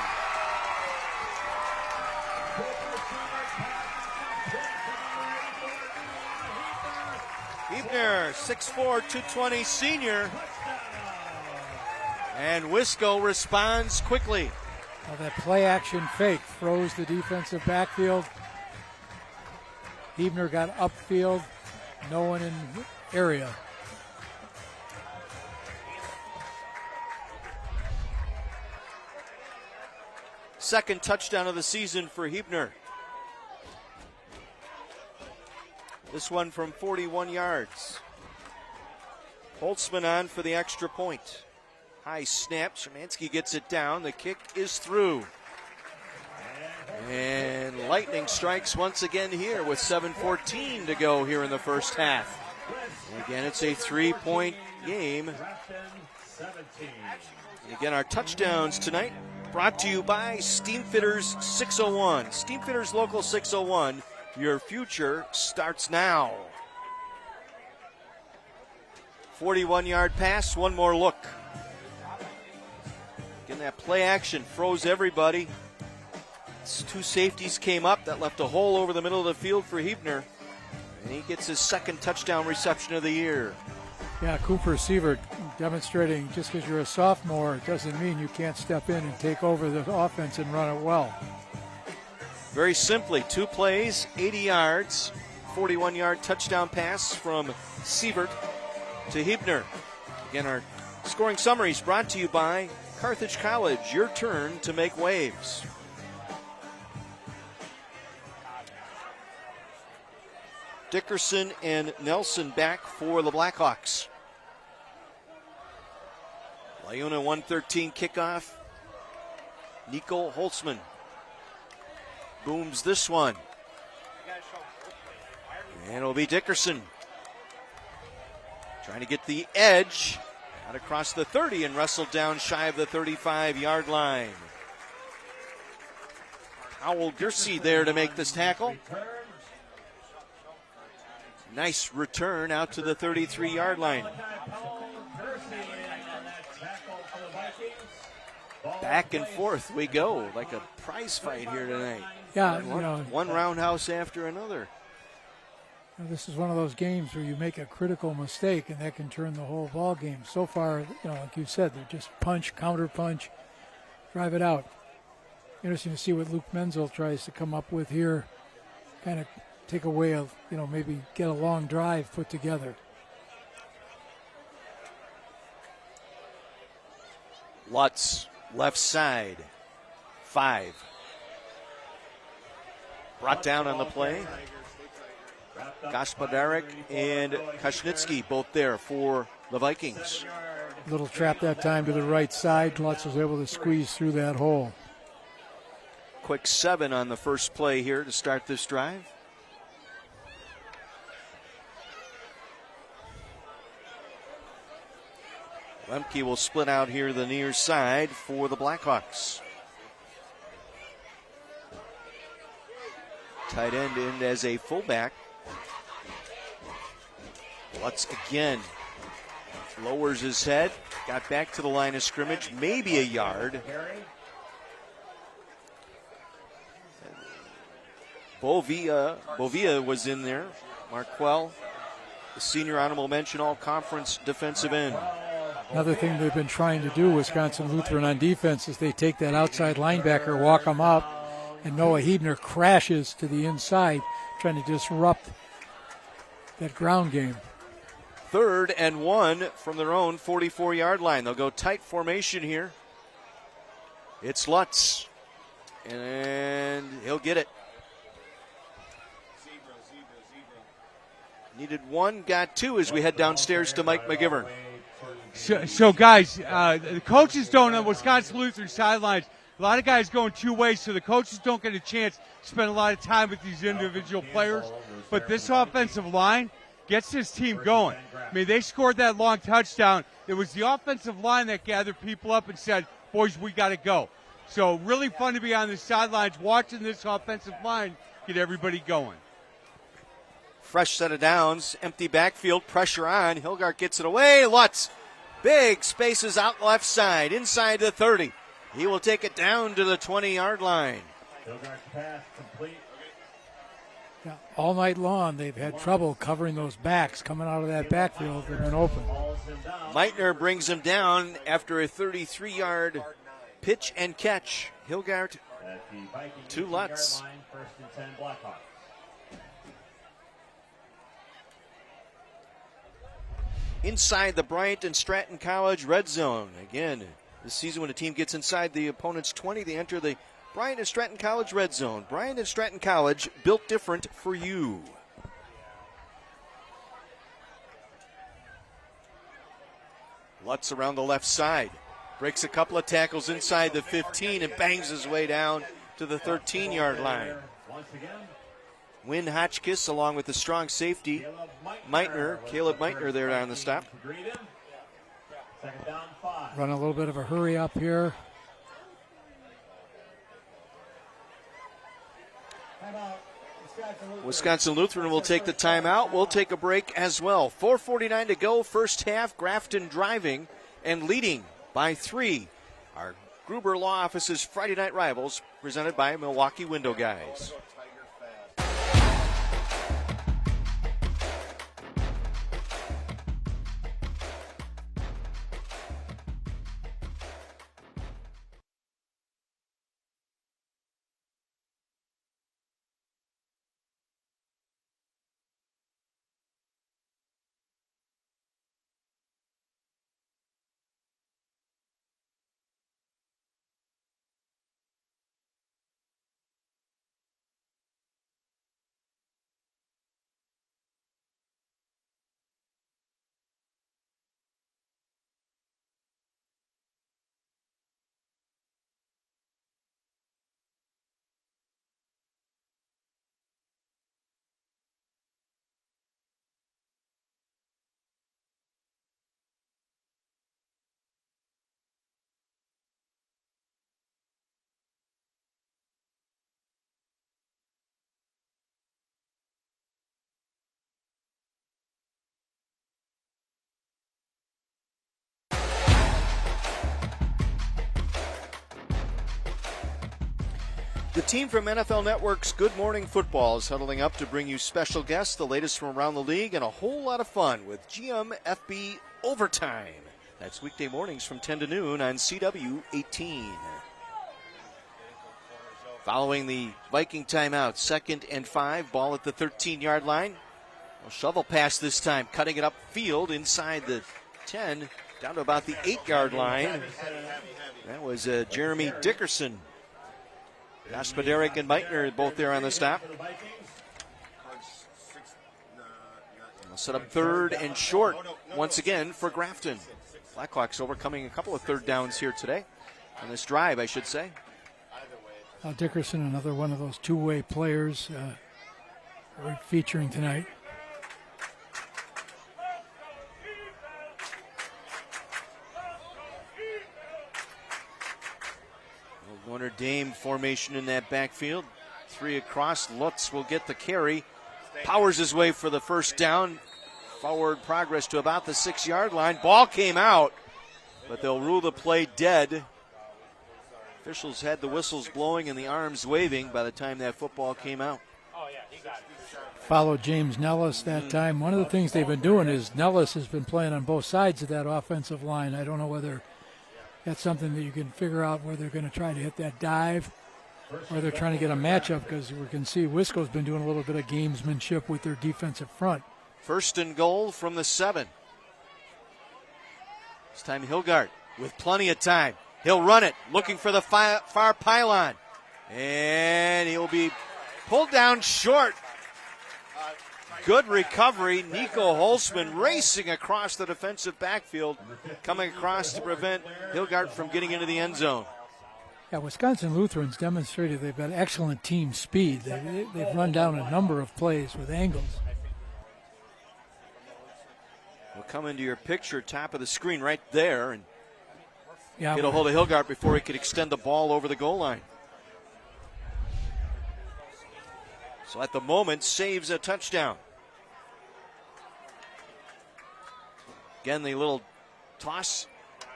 Hibner, 6'4", 220 senior. And Wisco responds quickly. Well, that play action fake froze the defensive backfield. Hibner got upfield. No one in area. Second touchdown of the season for Hebner. This one from 41 yards. Holtzman on for the extra point. High snap. Szymanski gets it down. The kick is through. And Lightning strikes once again here with 7:14 to go here in the first half. And again, it's a 3-point game. And again, our touchdowns tonight brought to you by Steamfitters 601. Steamfitters Local 601. Your future starts now. 41-yard pass, one more look. Again, that play action froze everybody. Two safeties came up. That left a hole over the middle of the field for Hebner. And he gets his second touchdown reception of the year. Yeah, Cooper Sievert demonstrating just because you're a sophomore, it doesn't mean you can't step in and take over the offense and run it well. Very simply, 2 plays, 80 yards, 41-yard touchdown pass from Sievert to Hebner. Again, our scoring summaries brought to you by Carthage College. Your turn to make waves. Dickerson and Nelson back for the Blackhawks. Lyuna 113 kickoff. Nico Holtzman booms this one. And it'll be Dickerson trying to get the edge out across the 30 and wrestled down shy of the 35-yard line. Powell Gersey there to make this tackle. Nice return out to the 33-yard line. Back and forth we go, like a prize fight here tonight. Yeah, one roundhouse after another. This is one of those games where you make a critical mistake and that can turn the whole ball game. So far, like you said, they just punch, counter punch, drive it out. Interesting to see what Luke Menzel tries to come up with here. Kind of take away of, maybe get a long drive put together. Lutz, left side, 5. Brought down on the play. Gospodarek and Kashnitsky both there for the Vikings. Little trap that time to the right side. Lutz was able to squeeze through that hole. Quick 7 on the first play here to start this drive. Lemke will split out here the near side for the Blackhawks. Tight end in as a fullback. Lutz again lowers his head, got back to the line of scrimmage, maybe a yard. Bovia was in there. Marquell, the senior honorable mention all-conference defensive end. Another thing they've been trying to do, Wisconsin Lutheran on defense, is they take that outside linebacker, walk him up, and Noah Hebner crashes to the inside, trying to disrupt that ground game. 3rd and 1 from their own 44-yard line. They'll go tight formation here. It's Lutz, and he'll get it. Needed 1, got 2 as we head downstairs to Mike McGivern. So guys, the coaches don't on Wisconsin Lutheran sidelines. A lot of guys going 2 ways, so the coaches don't get a chance to spend a lot of time with these individual players. But this offensive line gets this team going. I mean, they scored that long touchdown. It was the offensive line that gathered people up and said, boys, we got to go. So really fun to be on the sidelines watching this offensive line get everybody going. Fresh set of downs, empty backfield, pressure on. Hilgart gets it away. Lutz, big spaces out left side, inside the 30. He will take it down to the 20-yard line. Hilgart's pass complete. Yeah, all night long, they've had trouble covering those backs coming out of that backfield. They've been open. Meitner brings him down after a 33-yard pitch and catch. Hilgart to Lutz. Inside the Bryant and Stratton College red zone. Again, this season when a team gets inside the opponent's 20, they enter the Bryant and Stratton College Red Zone. Bryant and Stratton College, built different for you. Lutz around the left side. Breaks a couple of tackles inside the 15 and bangs his way down to the 13-yard line. Wynn Hotchkiss along with the strong safety, Caleb Meitner there on the stop. Run a little bit of a hurry up here. Wisconsin Lutheran will take the timeout. We'll take a break as well. 4:49 to go, first half. Grafton driving and leading by 3. Our Gruber Law Office's Friday Night Rivals, presented by Milwaukee Window Guys. The team from NFL Network's Good Morning Football is huddling up to bring you special guests, the latest from around the league, and a whole lot of fun with GMFB Overtime. That's weekday mornings from 10 to noon on CW 18. Following the Viking timeout, 2nd and 5, ball at the 13-yard line. A shovel pass this time, cutting it upfield inside the 10, down to about the 8-yard line. That was Jeremy Dickerson. Gaspoderic and Meitner both there on the stop. We'll set up 3rd and short once again for Grafton. Blackhawks overcoming a couple of third downs here today. On this drive, I should say. Dickerson, another one of those two-way players we're featuring tonight. Notre Dame formation in that backfield. 3 across. Lutz will get the carry. Powers his way for the first down. Forward progress to about the 6-yard line. Ball came out, but they'll rule the play dead. Officials had the whistles blowing and the arms waving by the time that football came out. Followed James Nellis that time. One of the things they've been doing is Nellis has been playing on both sides of that offensive line. I don't know whether that's something that you can figure out where they're going to try to hit that dive or they're trying to get a matchup, because we can see Wisco's been doing a little bit of gamesmanship with their defensive front. 1st and goal from the 7. This time Hilgard with plenty of time. He'll run it, looking for the far pylon. And he'll be pulled down short. Good recovery. Nico Holzman racing across the defensive backfield, coming across to prevent Hilgard from getting into the end zone. Yeah, Wisconsin Lutherans demonstrated they've got excellent team speed. They've run down a number of plays with angles. We'll come into your picture, top of the screen right there, and get a hold of Hilgard before he could extend the ball over the goal line. So at the moment, saves a touchdown. Again, the little toss.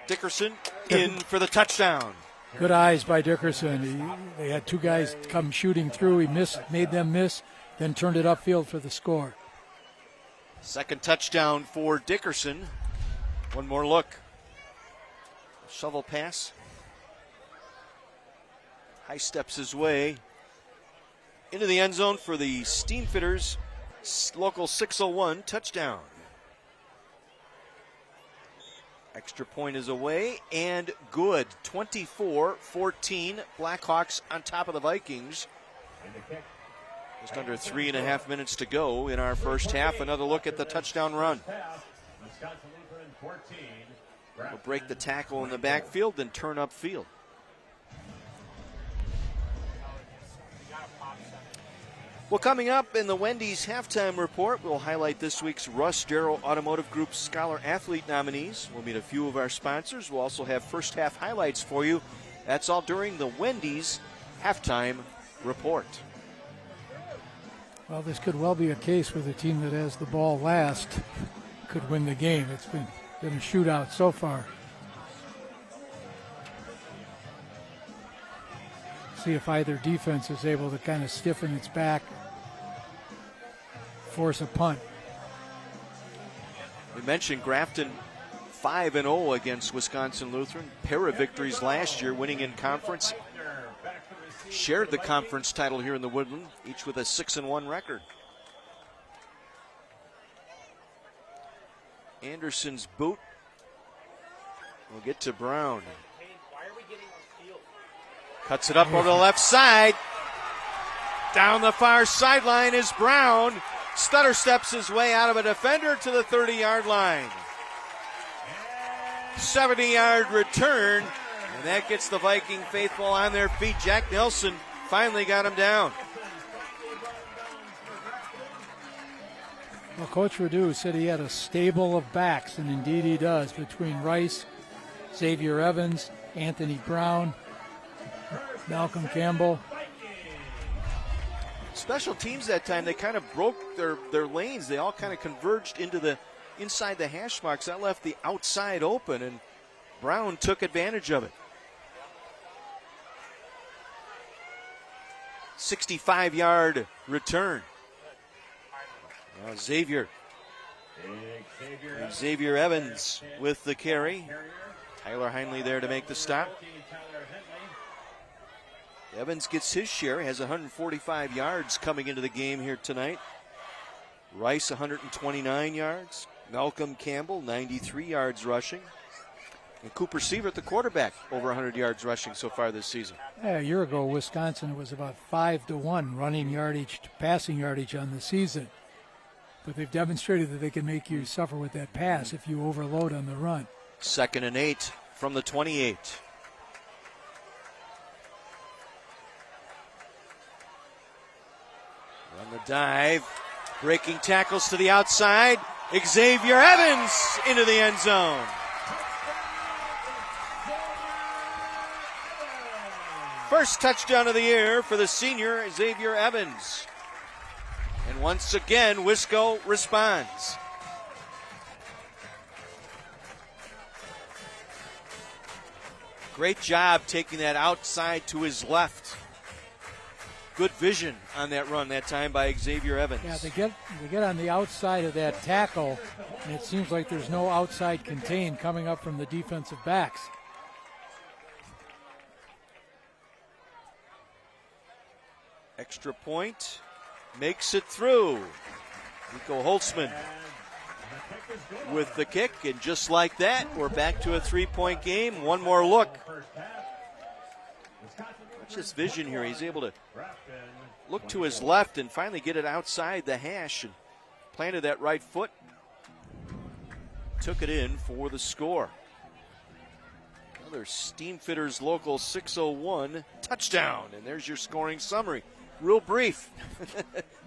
Dickerson in for the touchdown. Good eyes by Dickerson. They had 2 guys come shooting through. He made them miss, then turned it upfield for the score. 2nd touchdown for Dickerson. One more look. Shovel pass. High steps his way into the end zone for the Steamfitters local 601 touchdown. Extra point is away and good. 24-14. Blackhawks on top of the Vikings. Just under 3.5 minutes to go in our first half. Another look at the touchdown run. We'll break the tackle in the backfield, then turn upfield. Well, coming up in the Wendy's halftime report, we'll highlight this week's Russ Darrow Automotive Group Scholar Athlete nominees. We'll meet a few of our sponsors. We'll also have first half highlights for you. That's all during the Wendy's halftime report. Well, this could well be a case where the team that has the ball last could win the game. It's been a shootout so far. See if either defense is able to kind of stiffen its back, force a punt. We mentioned Grafton 5-0 against Wisconsin Lutheran. Pair of victories last year, winning in conference. Shared the conference title here in the Woodland, each with a 6-1 record. Anderson's boot will get to Brown. Cuts it up over the left side. Down the far sideline is Brown. Stutter steps his way out of a defender to the 30-yard line. 70-yard return, and that gets the Viking faithful on their feet. Jack Nelson finally got him down. Well, Coach Radu said he had a stable of backs, and indeed he does, between Rice, Xavier Evans, Anthony Brown, Malcolm Campbell. Special teams that time, they kind of broke their lanes. They all kind of converged into the inside the hash marks. That left the outside open, and Brown took advantage of it. 65-yard return. Now Xavier Evans with the carry. Tyler Heinley there to make the stop. Evans gets his share, has 145 yards coming into the game here tonight. Rice 129 yards. Malcolm Campbell 93 yards rushing. And Cooper Sievert, the quarterback, over 100 yards rushing so far this season. Yeah, a year ago, Wisconsin was about 5-1 running yardage to passing yardage on the season. But they've demonstrated that they can make you suffer with that pass if you overload on the run. 2nd and 8 from the 28. On the dive, breaking tackles to the outside. Xavier Evans into the end zone. First touchdown of the year for the senior Xavier Evans. And once again, Wisco responds. Great job taking that outside to his left. Good vision on that run that time by Xavier Evans. Yeah, they get on the outside of that tackle, and it seems like there's no outside contain coming up from the defensive backs. Extra point, makes it through. Nico Holtzman with the kick, and just like that, we're back to a 3-point game. One more look. Watch this vision here. He's able to look to his left and finally get it outside the hash and planted that right foot. Took it in for the score. Another Steamfitters Local 601 touchdown. And there's your scoring summary. Real brief.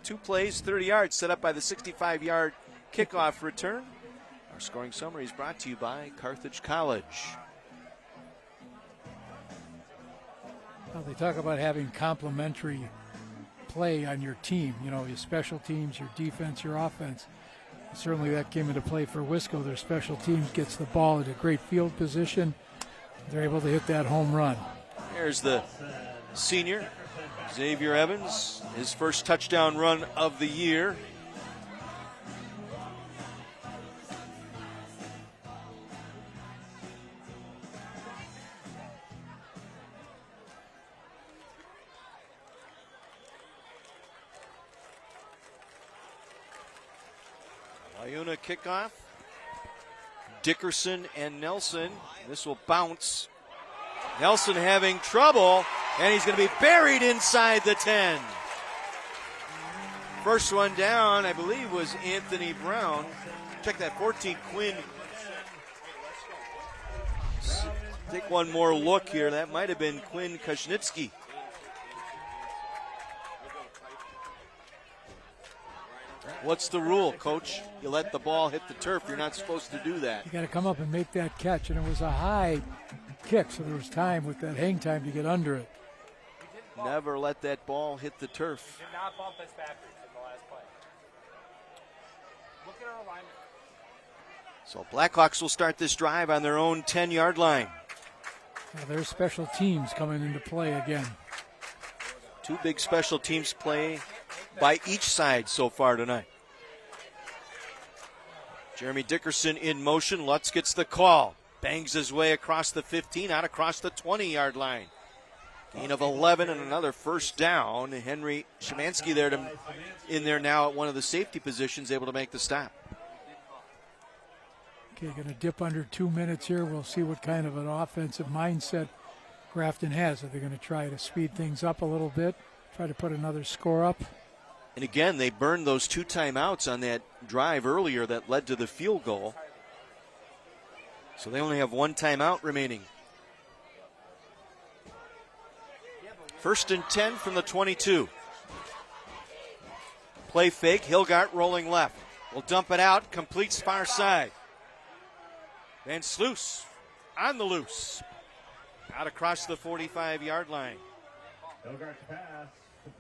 2 plays, 30 yards set up by the 65-yard kickoff return. Our scoring summary is brought to you by Carthage College. Well, they talk about having complementary play on your team, you know, your special teams, your defense, your offense. Certainly that came into play for Wisco. Their special teams gets the ball at a great field position. They're able to hit that home run. There's the senior, Xavier Evans, his first touchdown run of the year. Iona kickoff. Dickerson and Nelson. This will bounce. Nelson having trouble, and he's going to be buried inside the 10. First one down, I believe, was Anthony Brown. Check that, 14, Quinn. Take one more look here. That might have been Quinn Kushnitsky. What's the rule, Coach? You let the ball hit the turf. You're not supposed to do that. You got to come up and make that catch, and it was a high kick, so there was time with that hang time to get under it. Never let that ball hit the turf. Did not bump us backwards in the last play. Look at our alignment. So Blackhawks will start this drive on their own 10-yard line. Well, there's special teams coming into play again. Two big special teams play by each side so far tonight. Jeremy Dickerson in motion. Lutz gets the call. Bangs his way across the 15, out across the 20-yard line. Gain of 11 and another first down. Henry Szymanski in there now at one of the safety positions, able to make the stop. Okay, going to dip under 2 minutes here. We'll see what kind of an offensive mindset Grafton has. Are they going to try to speed things up a little bit, try to put another score up? And again, they burned those 2 timeouts on that drive earlier that led to the field goal. So they only have 1 timeout remaining. First and 10 from the 22. Play fake, Hilgart rolling left. Will dump it out, completes far side. Van Sluis on the loose. Out across the 45-yard line.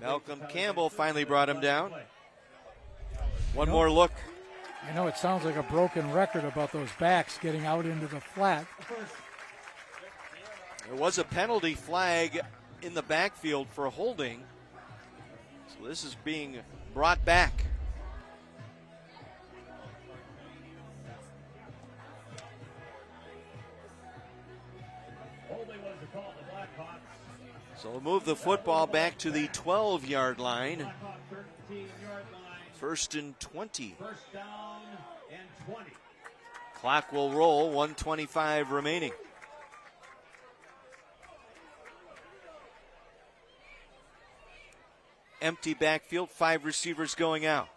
Malcolm Campbell finally brought him down. One more look. I know it sounds like a broken record about those backs getting out into the flat. There was a penalty flag in the backfield for holding. So this is being brought back. So we'll move the football back to the 12-yard line. First and 20. First down and 20. Clock will roll, 1:25 remaining. Empty backfield, 5 receivers going out.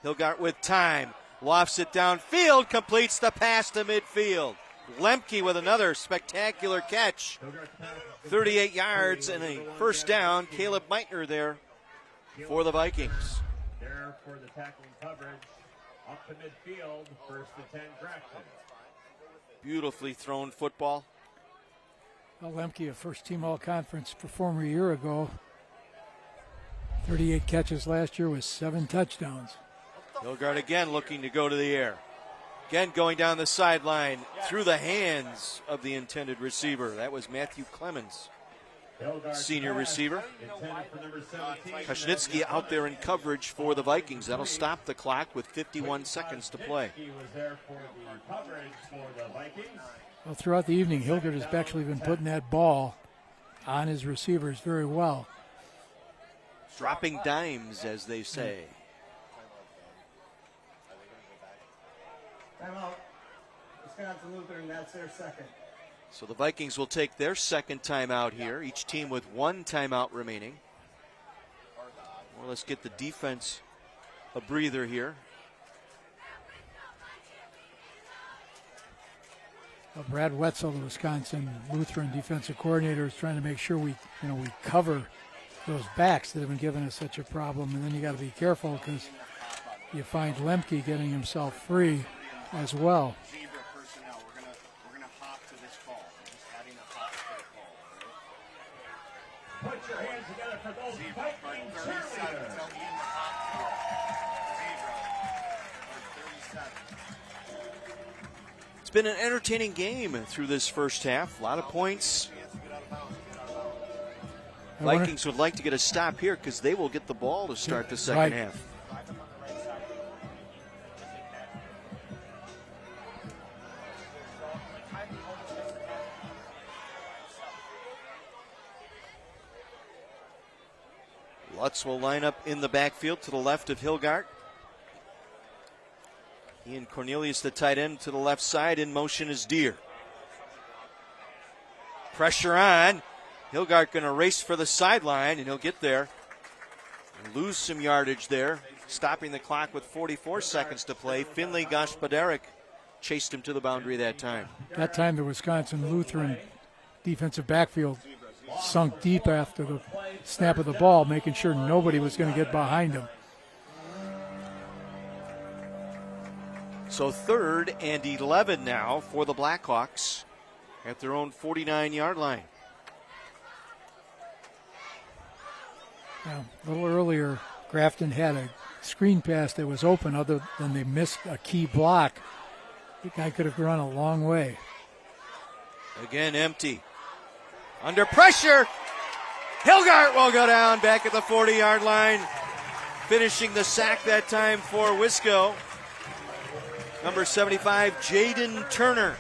Hilgart with time, lofts it downfield, completes the pass to midfield. Lemke with another spectacular catch. 38 yards and a first down. Caleb Meitner there for the Vikings. There for the tackling coverage. Up to midfield. First and 10, Grafton. Beautifully thrown football. Well, Lemke, a first-team all-conference performer a year ago. 38 catches last year with 7 touchdowns. Hilgart again looking to go to the air. Again going down the sideline through the hands of the intended receiver. That was Matthew Clemens, senior receiver. Kushnitsky out there in coverage for the Vikings. That'll stop the clock with 51 seconds to play. Well, throughout the evening, Hilgart has actually been putting that ball on his receivers very well. Dropping dimes, as they say. Timeout. Wisconsin Lutheran, that's their second. So the Vikings will take their second timeout here, each team with 1 timeout remaining. Well, let's get the defense a breather here. Well, Brad Wetzel, the Wisconsin Lutheran defensive coordinator, is trying to make sure we cover those backs that have been giving us such a problem. And then you got to be careful because you find Lemke getting himself free as well. We're gonna hop to this call. Just adding a hop to the call. Put your hands together for those Viking cheerleaders. It's been an entertaining game through this first half. A lot of points. Vikings would like to get a stop here because they will get the ball to start the second half. Lutz will line up in the backfield to the left of Hilgart. Ian Cornelius, the tight end, to the left side. In motion is Deere. Pressure on. Hilgart going to race for the sideline, and he'll get there. Lose some yardage there. Stopping the clock with 44 seconds to play. Finley Gospodarek chased him to the boundary that time. That time the Wisconsin Lutheran defensive backfield sunk deep after the snap of the ball, making sure nobody was going to get behind him. So 3rd and 11 now for the Blackhawks at their own 49-yard line. Now, a little earlier, Grafton had a screen pass that was open, other than they missed a key block. The guy could have run a long way. Again, empty. Under pressure. Hilgart will go down back at the 40-yard line. Finishing the sack that time for Wisco. Number 75, Jaden Turner.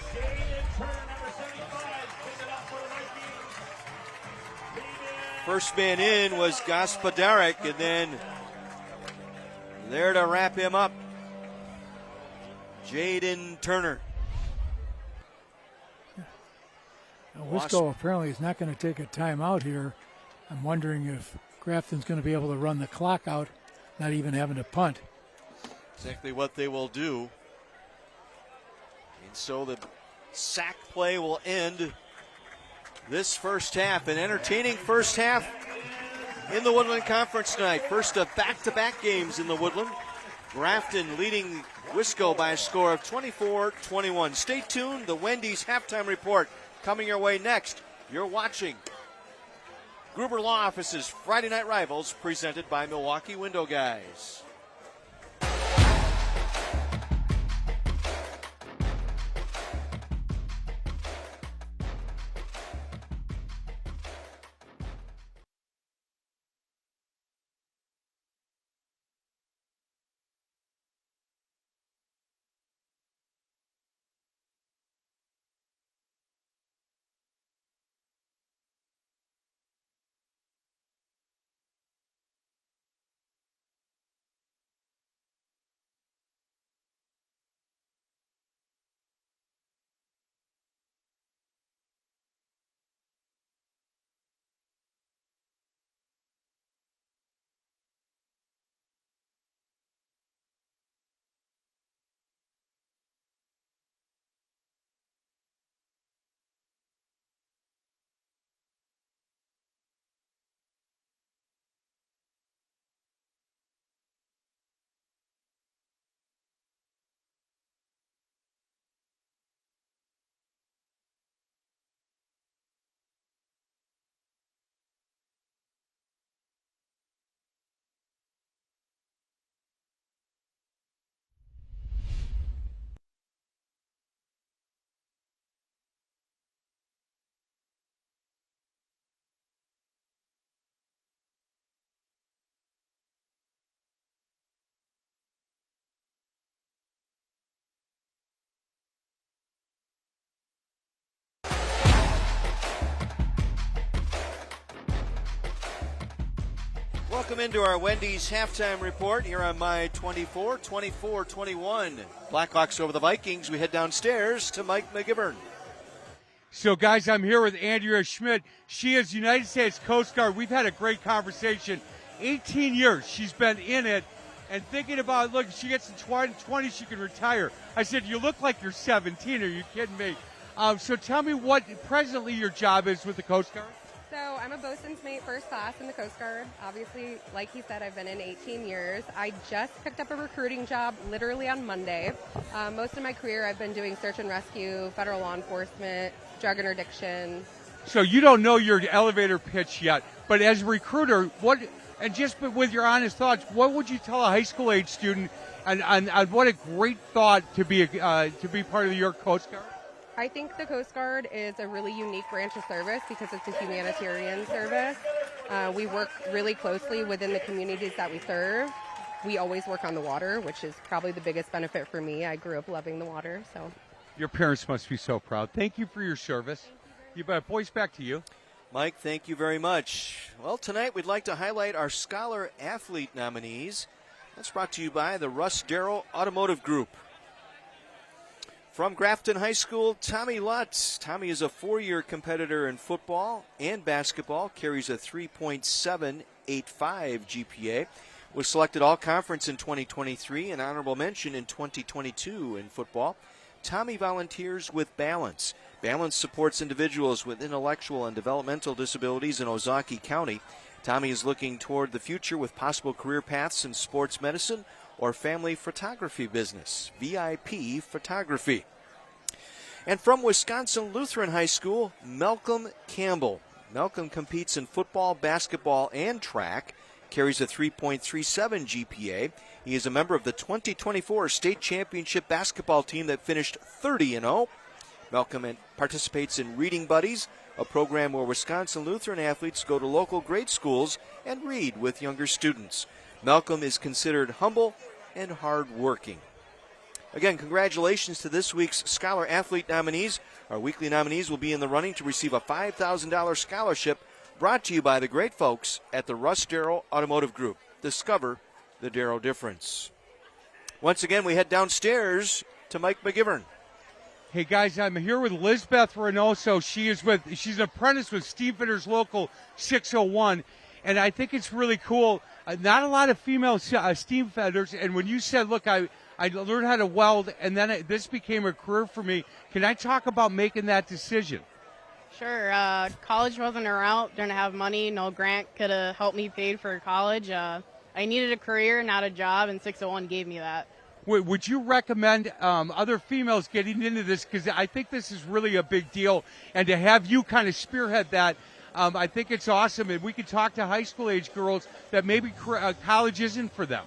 First man in was Gospodarek, and then there to wrap him up, Jaden Turner. Now, Wisco apparently is not going to take a timeout here. I'm wondering if Grafton's going to be able to run the clock out, not even having to punt. Exactly what they will do. And so the sack play will end this first half. An entertaining first half in the Woodland Conference tonight. First of back-to-back games in the Woodland. Grafton leading Wisco by a score of 24-21. Stay tuned. The Wendy's halftime report coming your way next. You're watching Gruber Law Office's Friday Night Rivals, presented by Milwaukee Window Guys. Welcome into our Wendy's halftime report here on My 24, 24-21. Blackhawks over the Vikings. We head downstairs to Mike McGivern. So, guys, I'm here with Andrea Schmidt. She is United States Coast Guard. We've had a great conversation. 18 years she's been in it, and thinking about, look, if she gets to 20, she can retire. I said, you look like you're 17. Are you kidding me? So tell me what presently your job is with the Coast Guard. So I'm a bosun's mate first class in the Coast Guard. Obviously, like he said, I've been in 18 years. I just picked up a recruiting job literally on Monday. Most of my career I've been doing search and rescue, federal law enforcement, drug interdiction. So you don't know your elevator pitch yet, but as a recruiter, and just with your honest thoughts, what would you tell a high school age student, and what a great thought to be part of your Coast Guard? I think the Coast Guard is a really unique branch of service because it's a humanitarian service. We work really closely within the communities that we serve. We always work on the water, which is probably the biggest benefit for me. I grew up loving the water. So, your parents must be so proud. Thank you for your service. You bet. Boys, back to you. Mike, thank you very much. Well, tonight we'd like to highlight our Scholar Athlete nominees. That's brought to you by the Russ Darrow Automotive Group. From Grafton High School, Tommy Lutz. Tommy is a 4-year competitor in football and basketball, carries a 3.785 GPA, was selected all-conference in 2023 and honorable mention in 2022 in football. Tommy volunteers with Balance. Balance supports individuals with intellectual and developmental disabilities in Ozaukee County. Tommy is looking toward the future with possible career paths in sports medicine or family photography business, VIP Photography. And from Wisconsin Lutheran High School, Malcolm Campbell. Malcolm competes in football, basketball, and track, carries a 3.37 GPA. He is a member of the 2024 state championship basketball team that finished 30-0. Malcolm participates in Reading Buddies, a program where Wisconsin Lutheran athletes go to local grade schools and read with younger students. Malcolm is considered humble and hard-working. Again, congratulations to this week's Scholar Athlete nominees. Our weekly nominees will be in the running to receive a $5,000 scholarship brought to you by the great folks at the Russ Darrow Automotive Group. Discover the Darrow difference. Once again, we head downstairs to Mike McGivern. Hey guys, I'm here with Lizbeth Reynoso. She's an apprentice with Steamfitters Local 601, and I think it's really cool. Not a lot of female steam fitters, and when you said, look, I learned how to weld, and then this became a career for me. Can I talk about making that decision? Sure. College wasn't around, didn't have money, no grant could have helped me pay for college. I needed a career, not a job, and 601 gave me that. Would you recommend other females getting into this? Because I think this is really a big deal, and to have you kind of spearhead that, I think it's awesome, and we can talk to high school age girls that maybe college isn't for them.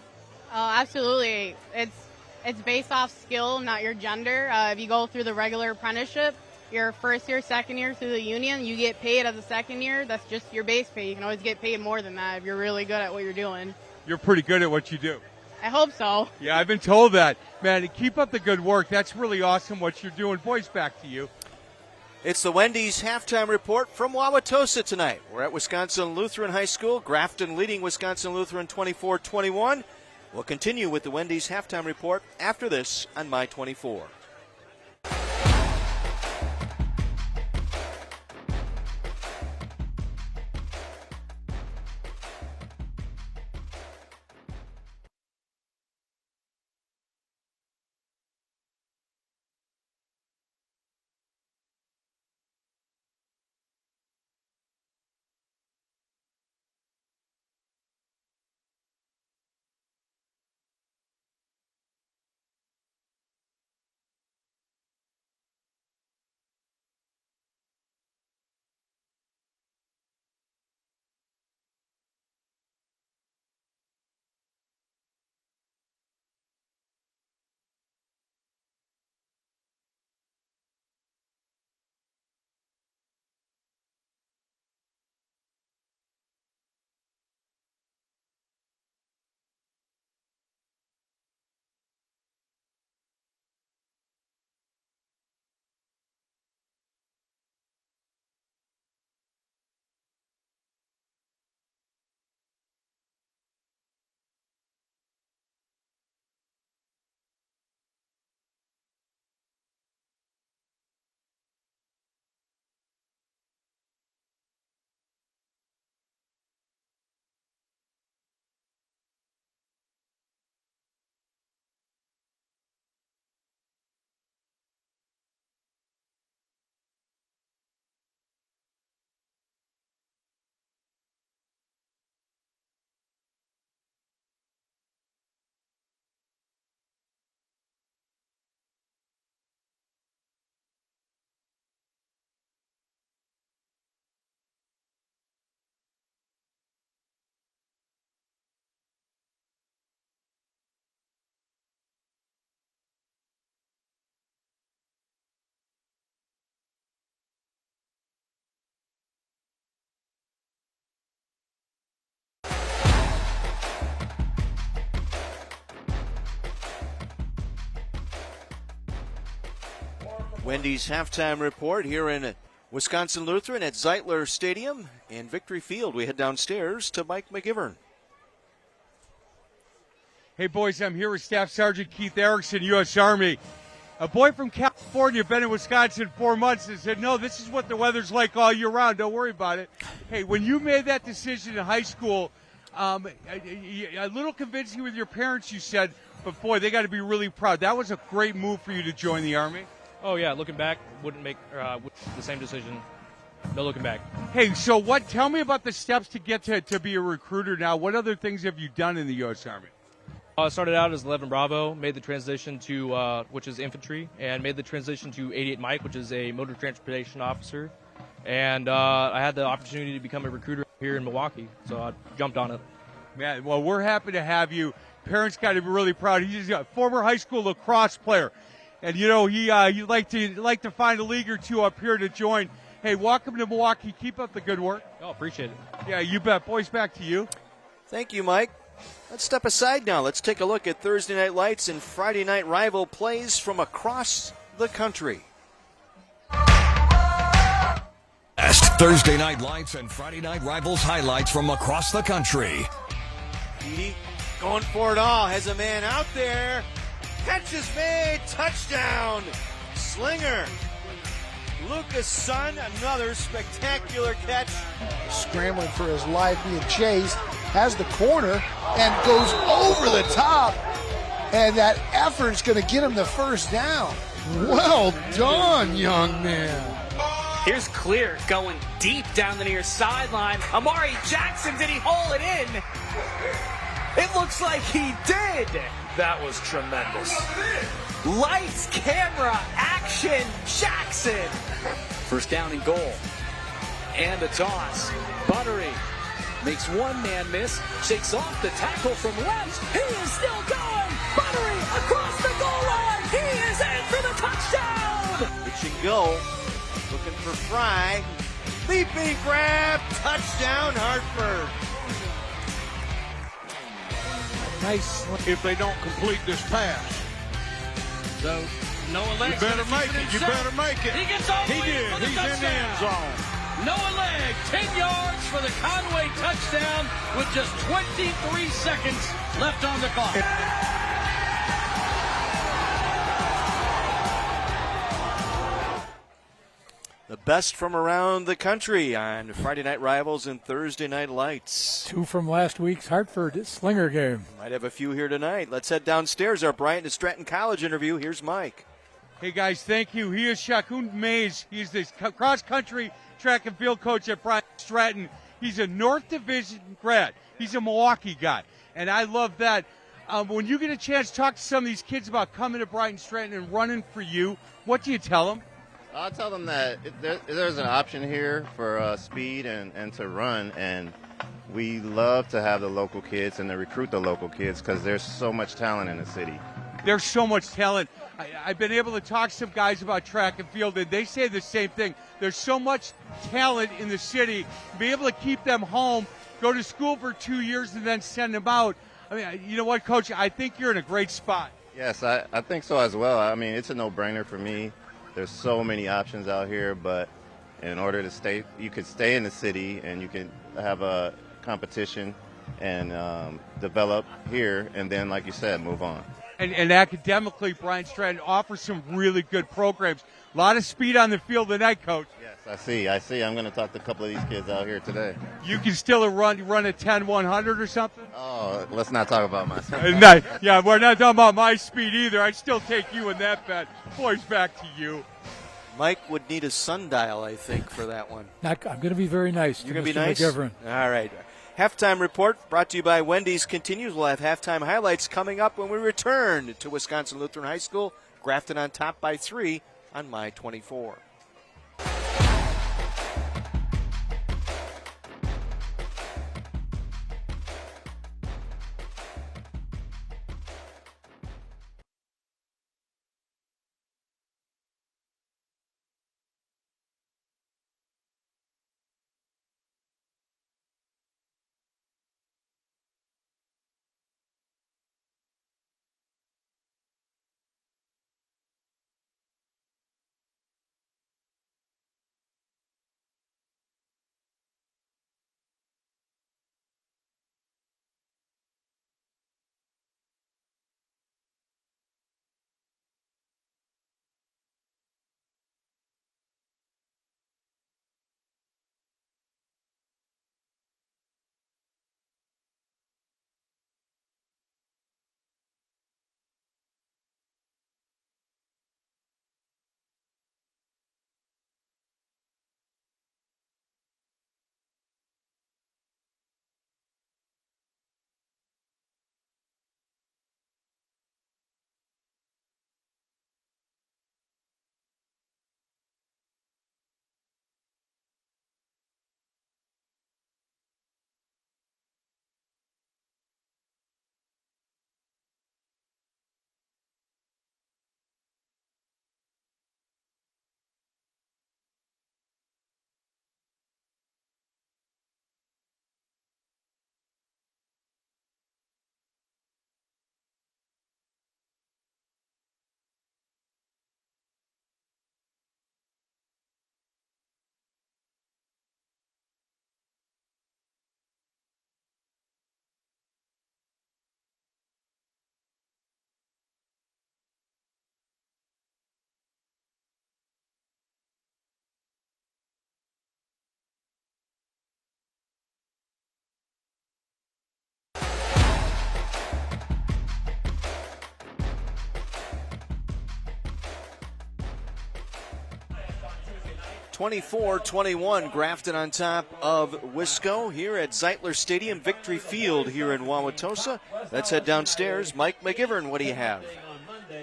Oh, absolutely. It's based off skill, not your gender. If you go through the regular apprenticeship, your first year, second year through the union, you get paid as a second year. That's just your base pay. You can always get paid more than that if you're really good at what you're doing. You're pretty good at what you do. I hope so. Yeah, I've been told that. Man, keep up the good work. That's really awesome what you're doing. Boys, back to you. It's the Wendy's halftime report from Wauwatosa tonight. We're at Wisconsin Lutheran High School. Grafton leading Wisconsin Lutheran 24-21. We'll continue with the Wendy's halftime report after this on My 24. Wendy's halftime report here in Wisconsin Lutheran at Zeitler Stadium in Victory Field. We head downstairs to Mike McGivern. Hey, boys, I'm here with Staff Sergeant Keith Erickson, U.S. Army. A boy from California, been in Wisconsin 4 months, and said, no, this is what the weather's like all year round. Don't worry about it. Hey, when you made that decision in high school, a little convincing with your parents, you said, but boy, they got to be really proud. That was a great move for you to join the Army. Oh, yeah, looking back, wouldn't make the same decision. No looking back. Hey, so tell me about the steps to get to be a recruiter now. What other things have you done in the U.S. Army? I started out as 11 Bravo, made the transition to, which is infantry, and made the transition to 88 Mike, which is a motor transportation officer. And I had the opportunity to become a recruiter here in Milwaukee, so I jumped on it. Man, well, we're happy to have you. Parents got to be really proud. He's a former high school lacrosse player, and you know you'd like to find a league or two up here to join. Hey, welcome to Milwaukee. Keep up the good work. Oh, appreciate it. Yeah, you bet. Boys, back to you. Thank you, Mike. Let's step aside now. Let's take a look at Thursday Night Lights and Friday Night Rival plays from across the country. Thursday Night Lights and Friday Night Rivals highlights from across the country. Edie going for it all. Has a man out there. Catch is made. Touchdown. Slinger. Lucas Sun, another spectacular catch. Scrambling for his life, being chased, has the corner, and goes over the top. And that effort is going to get him the first down. Well done, young man. Here's Clear going deep down the near sideline. Amari Jackson, did he haul it in? It looks like he did. That was tremendous. Lights, camera, action, Jackson. First down and goal. And a toss. Buttery makes one man miss, shakes off the tackle from left. He is still going. Buttery across the goal line. He is in for the touchdown. It should go. Looking for Fry. Leaping grab. Touchdown, Hartford. Nice. If they don't complete this pass. So Noah Legg. You better make it. You better make it. He gets all the way did. for the He's touchdown. in the end zone. Noah Legg, 10 yards for the Conway touchdown with just 23 seconds left on the clock. The best from around the country on Friday Night Rivals and Thursday Night Lights. Two from last week's Hartford Slinger game. Might have a few here tonight. Let's head downstairs. Our Bryant and Stratton College interview. Here's Mike. Hey, guys, thank you. He is Shakun Mays. He's the cross-country track and field coach at Bryant Stratton. He's a North Division grad. He's a Milwaukee guy, and I love that. When you get a chance to talk to some of these kids about coming to Bryant Stratton and running for you, what do you tell them? I'll tell them that there's an option here for speed and to run, and we love to have the local kids and to recruit the local kids because there's so much talent in the city. There's so much talent. I've been able to talk to some guys about track and field, and they say the same thing. There's so much talent in the city. Be able to keep them home, go to school for 2 years, and then send them out. I mean, you know what, Coach? I think you're in a great spot. Yes, I think so as well. I mean, it's a no-brainer for me. There's so many options out here, but in order to stay, you could stay in the city and you can have a competition and develop here, and then, like you said, move on. And academically, Bryant Stratton offers some really good programs. A lot of speed on the field tonight, Coach. Yes, I see. I'm going to talk to a couple of these kids out here today. You can still run a 10-100 or something? Oh, let's not talk about my speed. Yeah, we're not talking about my speed either. I'd still take you in that bet. Boys, back to you. Mike would need a sundial, I think, for that one. I'm going to be very nice. You're going to be Mr. nice? McGivern. All right. Halftime report brought to you by Wendy's continues. We'll have halftime highlights coming up when we return to Wisconsin Lutheran High School. Grafton on top by 3 on My 24. 24-21, Grafton on top of Wisco here at Zeitler Stadium, Victory Field here in Wauwatosa. Let's head downstairs. Mike McGivern, what do you have?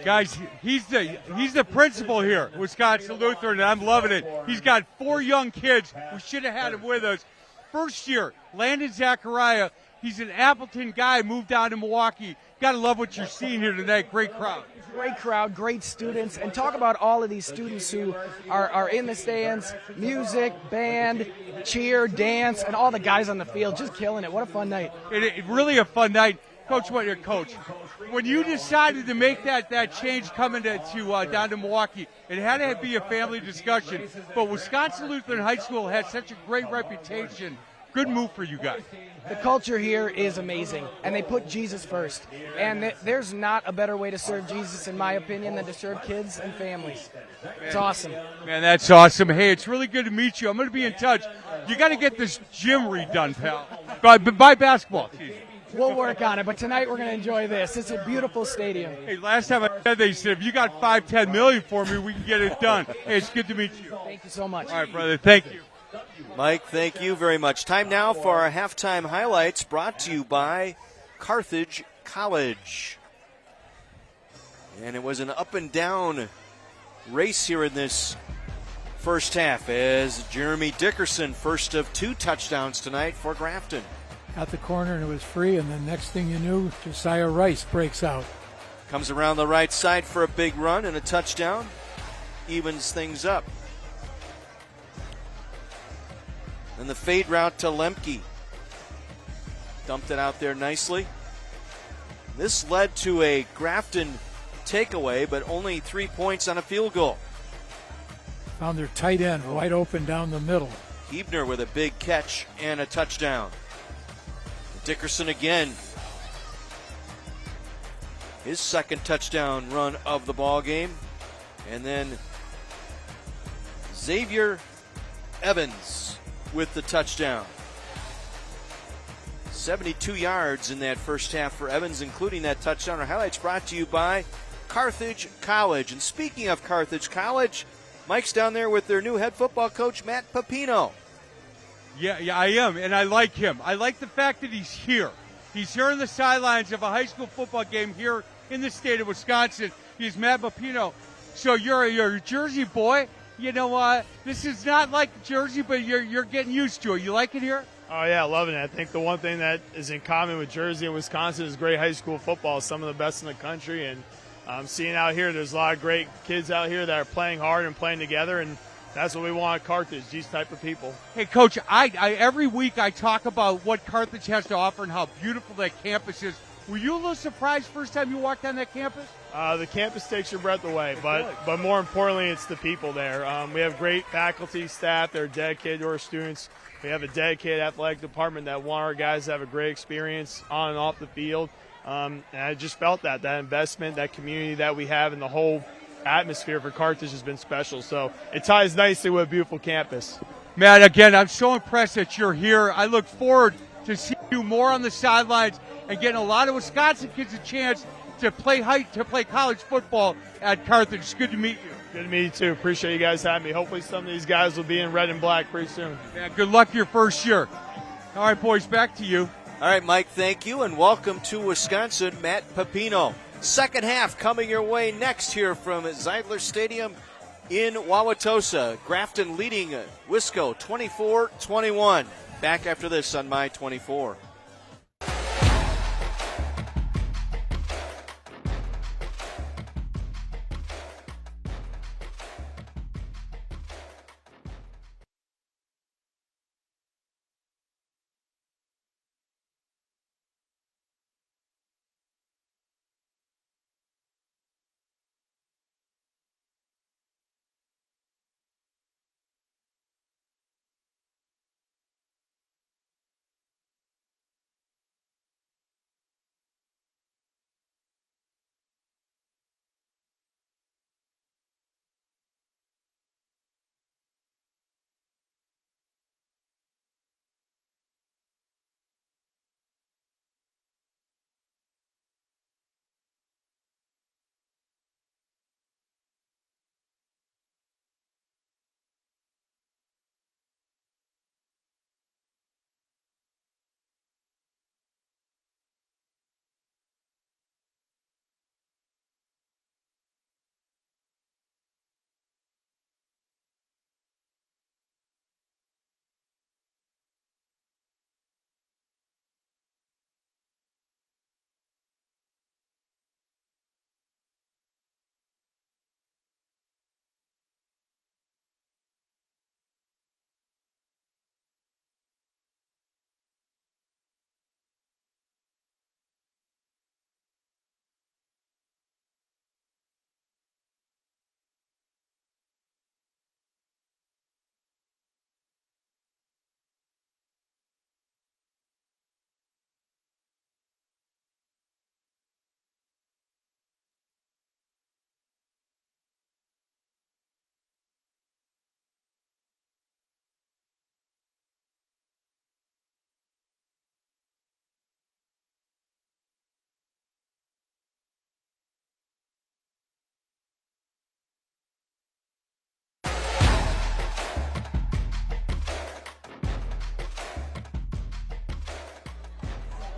Guys, he's the principal here, Wisconsin Lutheran, and I'm loving it. He's got 4 young kids. We should have had him with us. First year, Landon Zachariah. He's an Appleton guy, moved down to Milwaukee. Got to love what you're seeing here tonight. Great crowd. Great crowd, great students, and talk about all of these students who are in the stands, music, band, cheer, dance, and all the guys on the field just killing it. What a fun night. It really a fun night. Coach, when you decided to make that change coming to down to Milwaukee, it had to be a family discussion. But Wisconsin Lutheran High School has such a great reputation. Good move for you guys. The culture here is amazing, and they put Jesus first. And there's not a better way to serve Jesus, in my opinion, than to serve kids and families. It's awesome. Man, that's awesome. Hey, it's really good to meet you. I'm going to be in touch. You got to get this gym redone, pal. By basketball season. We'll work on it, but tonight we're going to enjoy this. It's a beautiful stadium. Hey, last time I said, they said, if you got $5-10 million for me, we can get it done. Hey, it's good to meet you. Thank you so much. All right, brother. Thank you. Mike, thank you very much. Time now for our halftime highlights brought to you by Carthage College. And it was an up and down race here in this first half as Jeremy Dickerson, first of 2 touchdowns tonight for Grafton. Got the corner and it was free, and then next thing you knew, Josiah Rice breaks out. Comes around the right side for a big run and a touchdown. Evens things up. And the fade route to Lemke. Dumped it out there nicely. This led to a Grafton takeaway, but only 3 points on a field goal. Found their tight end wide open down the middle. Hebner with a big catch and a touchdown. Dickerson again. His second touchdown run of the ball game. And then Xavier Evans with the touchdown. 72 yards in that first half for Evans, including that touchdown. Our highlights brought to you by Carthage College. And speaking of Carthage College, Mike's down there with their new head football coach, Matt Pepino. Yeah, I am, and I like him. I like the fact that he's here. He's here on the sidelines of a high school football game here in the state of Wisconsin. He's Matt Pepino. So you're a Jersey boy. You know, this is not like Jersey, but you're getting used to it. You like it here? Oh, yeah, loving it. I think the one thing that is in common with Jersey and Wisconsin is great high school football, some of the best in the country. And seeing out here, there's a lot of great kids out here that are playing hard and playing together, and that's what we want at Carthage, these type of people. Hey, Coach, I every week I talk about what Carthage has to offer and how beautiful that campus is. Were you a little surprised first time you walked on that campus? The campus takes your breath away, but more importantly, it's the people there. We have great faculty, staff. They're dedicated to our students. We have a dedicated athletic department that want our guys to have a great experience on and off the field. And I just felt that investment, that community that we have, and the whole atmosphere for Carthage has been special. So it ties nicely with a beautiful campus. Matt, again, I'm so impressed that you're here. I look forward to seeing you more on the sidelines and getting a lot of Wisconsin kids a chance to play college football at Carthage. It's good to meet you. Good to meet you, too. Appreciate you guys having me. Hopefully some of these guys will be in red and black pretty soon. Yeah, good luck your first year. All right, boys, back to you. All right, Mike, thank you, and welcome to Wisconsin, Matt Pepino. Second half coming your way next here from Zeidler Stadium in Wauwatosa. Grafton leading Wisco 24-21. Back after this on My 24.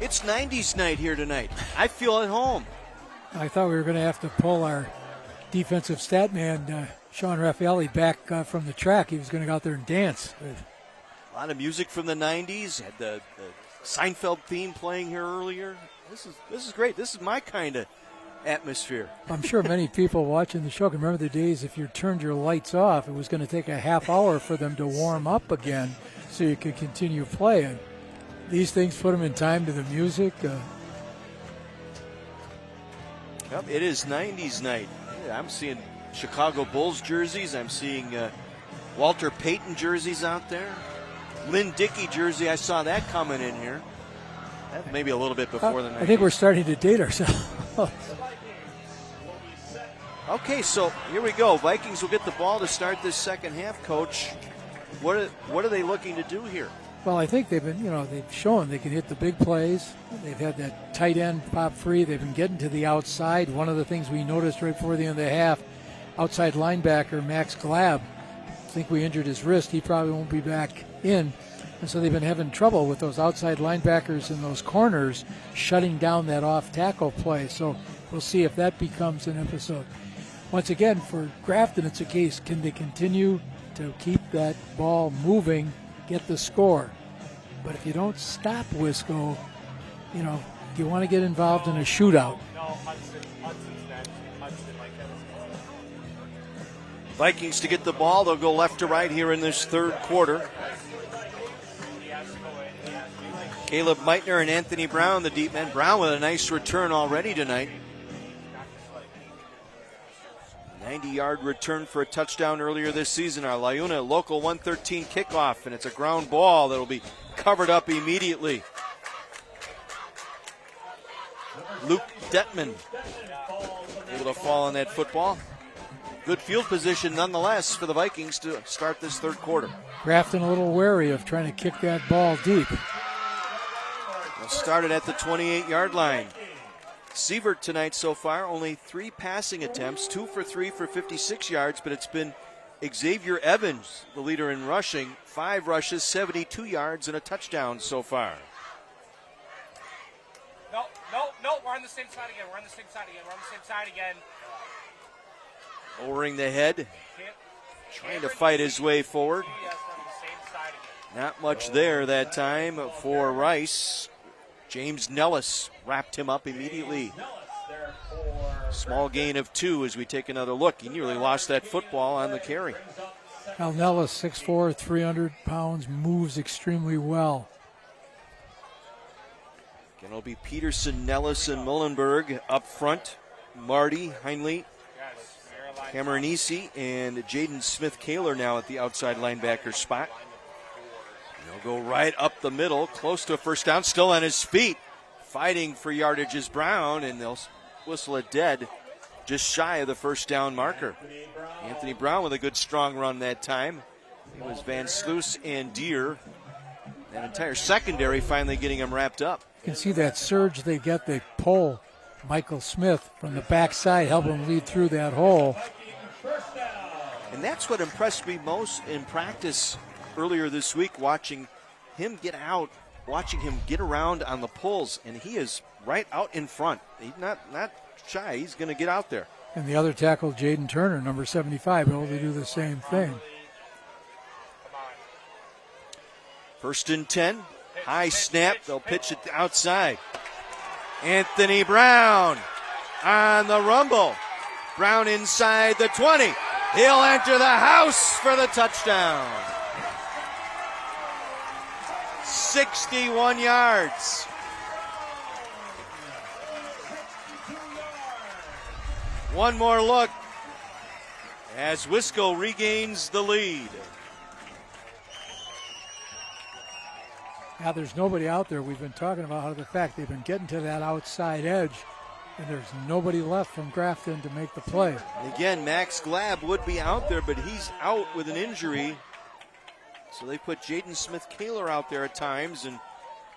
It's 90s night here tonight. I feel at home. I thought we were going to have to pull our defensive stat man, Sean Raffaelli, back from the track. He was going to go out there and dance. A lot of music from the 90s. Had the Seinfeld theme playing here earlier. This is great. This is my kind of atmosphere. I'm sure many people watching the show can remember the days if you turned your lights off, it was going to take a half hour for them to warm up again so you could continue playing. These things put them in time to the music. Yep, it is 90s night. Yeah, I'm seeing Chicago Bulls jerseys. I'm seeing Walter Payton jerseys out there. Lynn Dickey jersey, I saw that coming in here. That maybe a little bit before the 90s. I think we're starting to date ourselves. Okay, so here we go. Vikings will get the ball to start this second half, Coach. What are they looking to do here? Well, I think they've been, they've shown they can hit the big plays. They've had that tight end pop free. They've been getting to the outside. One of the things we noticed right before the end of the half, outside linebacker Max Glab, I think we injured his wrist. He probably won't be back in. And so they've been having trouble with those outside linebackers and those corners shutting down that off tackle play. So we'll see if that becomes an episode. Once again, for Grafton, it's a case, can they continue to keep that ball moving, get the score? But if you don't stop Wisco, you want to get involved in a shootout. Vikings to get the ball. They'll go left to right here in this third quarter. Caleb Meitner and Anthony Brown, the deep men. Brown with a nice return already tonight. 90-yard return for a touchdown earlier this season. Our Liuna local 113 kickoff, and it's a ground ball that will be covered up immediately. Luke Detman able to fall on that football. Good field position nonetheless for the Vikings to start this third quarter. Grafton a little wary of trying to kick that ball deep. They'll start it at the 28-yard line. Sievert tonight so far, only 3 passing attempts, 2 for 3 for 56 yards, but it's been Xavier Evans, the leader in rushing, 5 rushes, 72 yards, and a touchdown so far. No, we're on the same side again. Lowering the head, trying to fight his way forward. Not much there that time for Rice. James Nellis wrapped him up immediately. Small gain of 2 as we take another look. He nearly lost that football on the carry. Now Nellis, 6'4", 300 pounds, moves extremely well. Again, it'll be Peterson, Nellis, and Mullenberg up front. Marty, Heinle, Cameronese, and Jaden Smith-Kaler now at the outside linebacker spot. They'll go right up the middle, close to a first down, still on his feet. Fighting for yardage is Brown, and they'll whistle it dead just shy of the first down marker. Anthony Brown with a good strong run that time. It was Van Sluis and Deere. That entire secondary finally getting him wrapped up. You can see that surge they get. They pull Michael Smith from the backside, help him lead through that hole. And that's what impressed me most in practice earlier this week, watching him get out, watching him get around on the pulls, and he is right out in front. He's not shy. He's going to get out there. And the other tackle, Jaden Turner, number 75, able to do the same thing. 1st and 10. High snap. They'll pitch it outside. Anthony Brown on the rumble. Brown inside the 20. He'll enter the house for the touchdown. 61 yards. One more look as Wisco regains the lead. Now there's nobody out there. We've been talking about how the fact they've been getting to that outside edge, and there's nobody left from Grafton to make the play. Again, Max Glab would be out there, but he's out with an injury. So they put Jaden Smith-Kaler out there at times, and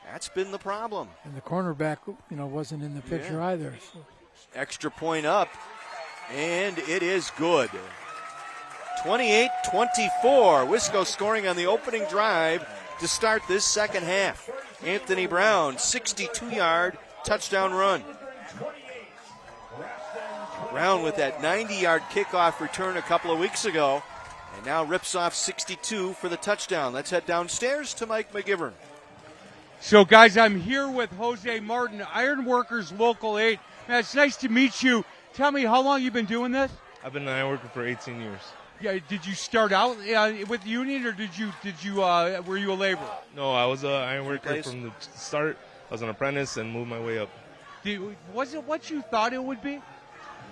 that's been the problem. And the cornerback, wasn't in the picture either. So. Extra point up, and it is good. 28-24. Wisco scoring on the opening drive to start this second half. Anthony Brown, 62-yard touchdown run. Brown with that 90-yard kickoff return a couple of weeks ago, and now rips off 62 for the touchdown. Let's head downstairs to Mike McGivern. So, guys, I'm here with Jose Martin, Ironworkers Local 8. Man, it's nice to meet you. Tell me, how long you've been doing this? I've been an ironworker for 18 years. Yeah, did you start out with the union, or were you a laborer? No, I was an ironworker from the start. I was an apprentice and moved my way up. Was it what you thought it would be?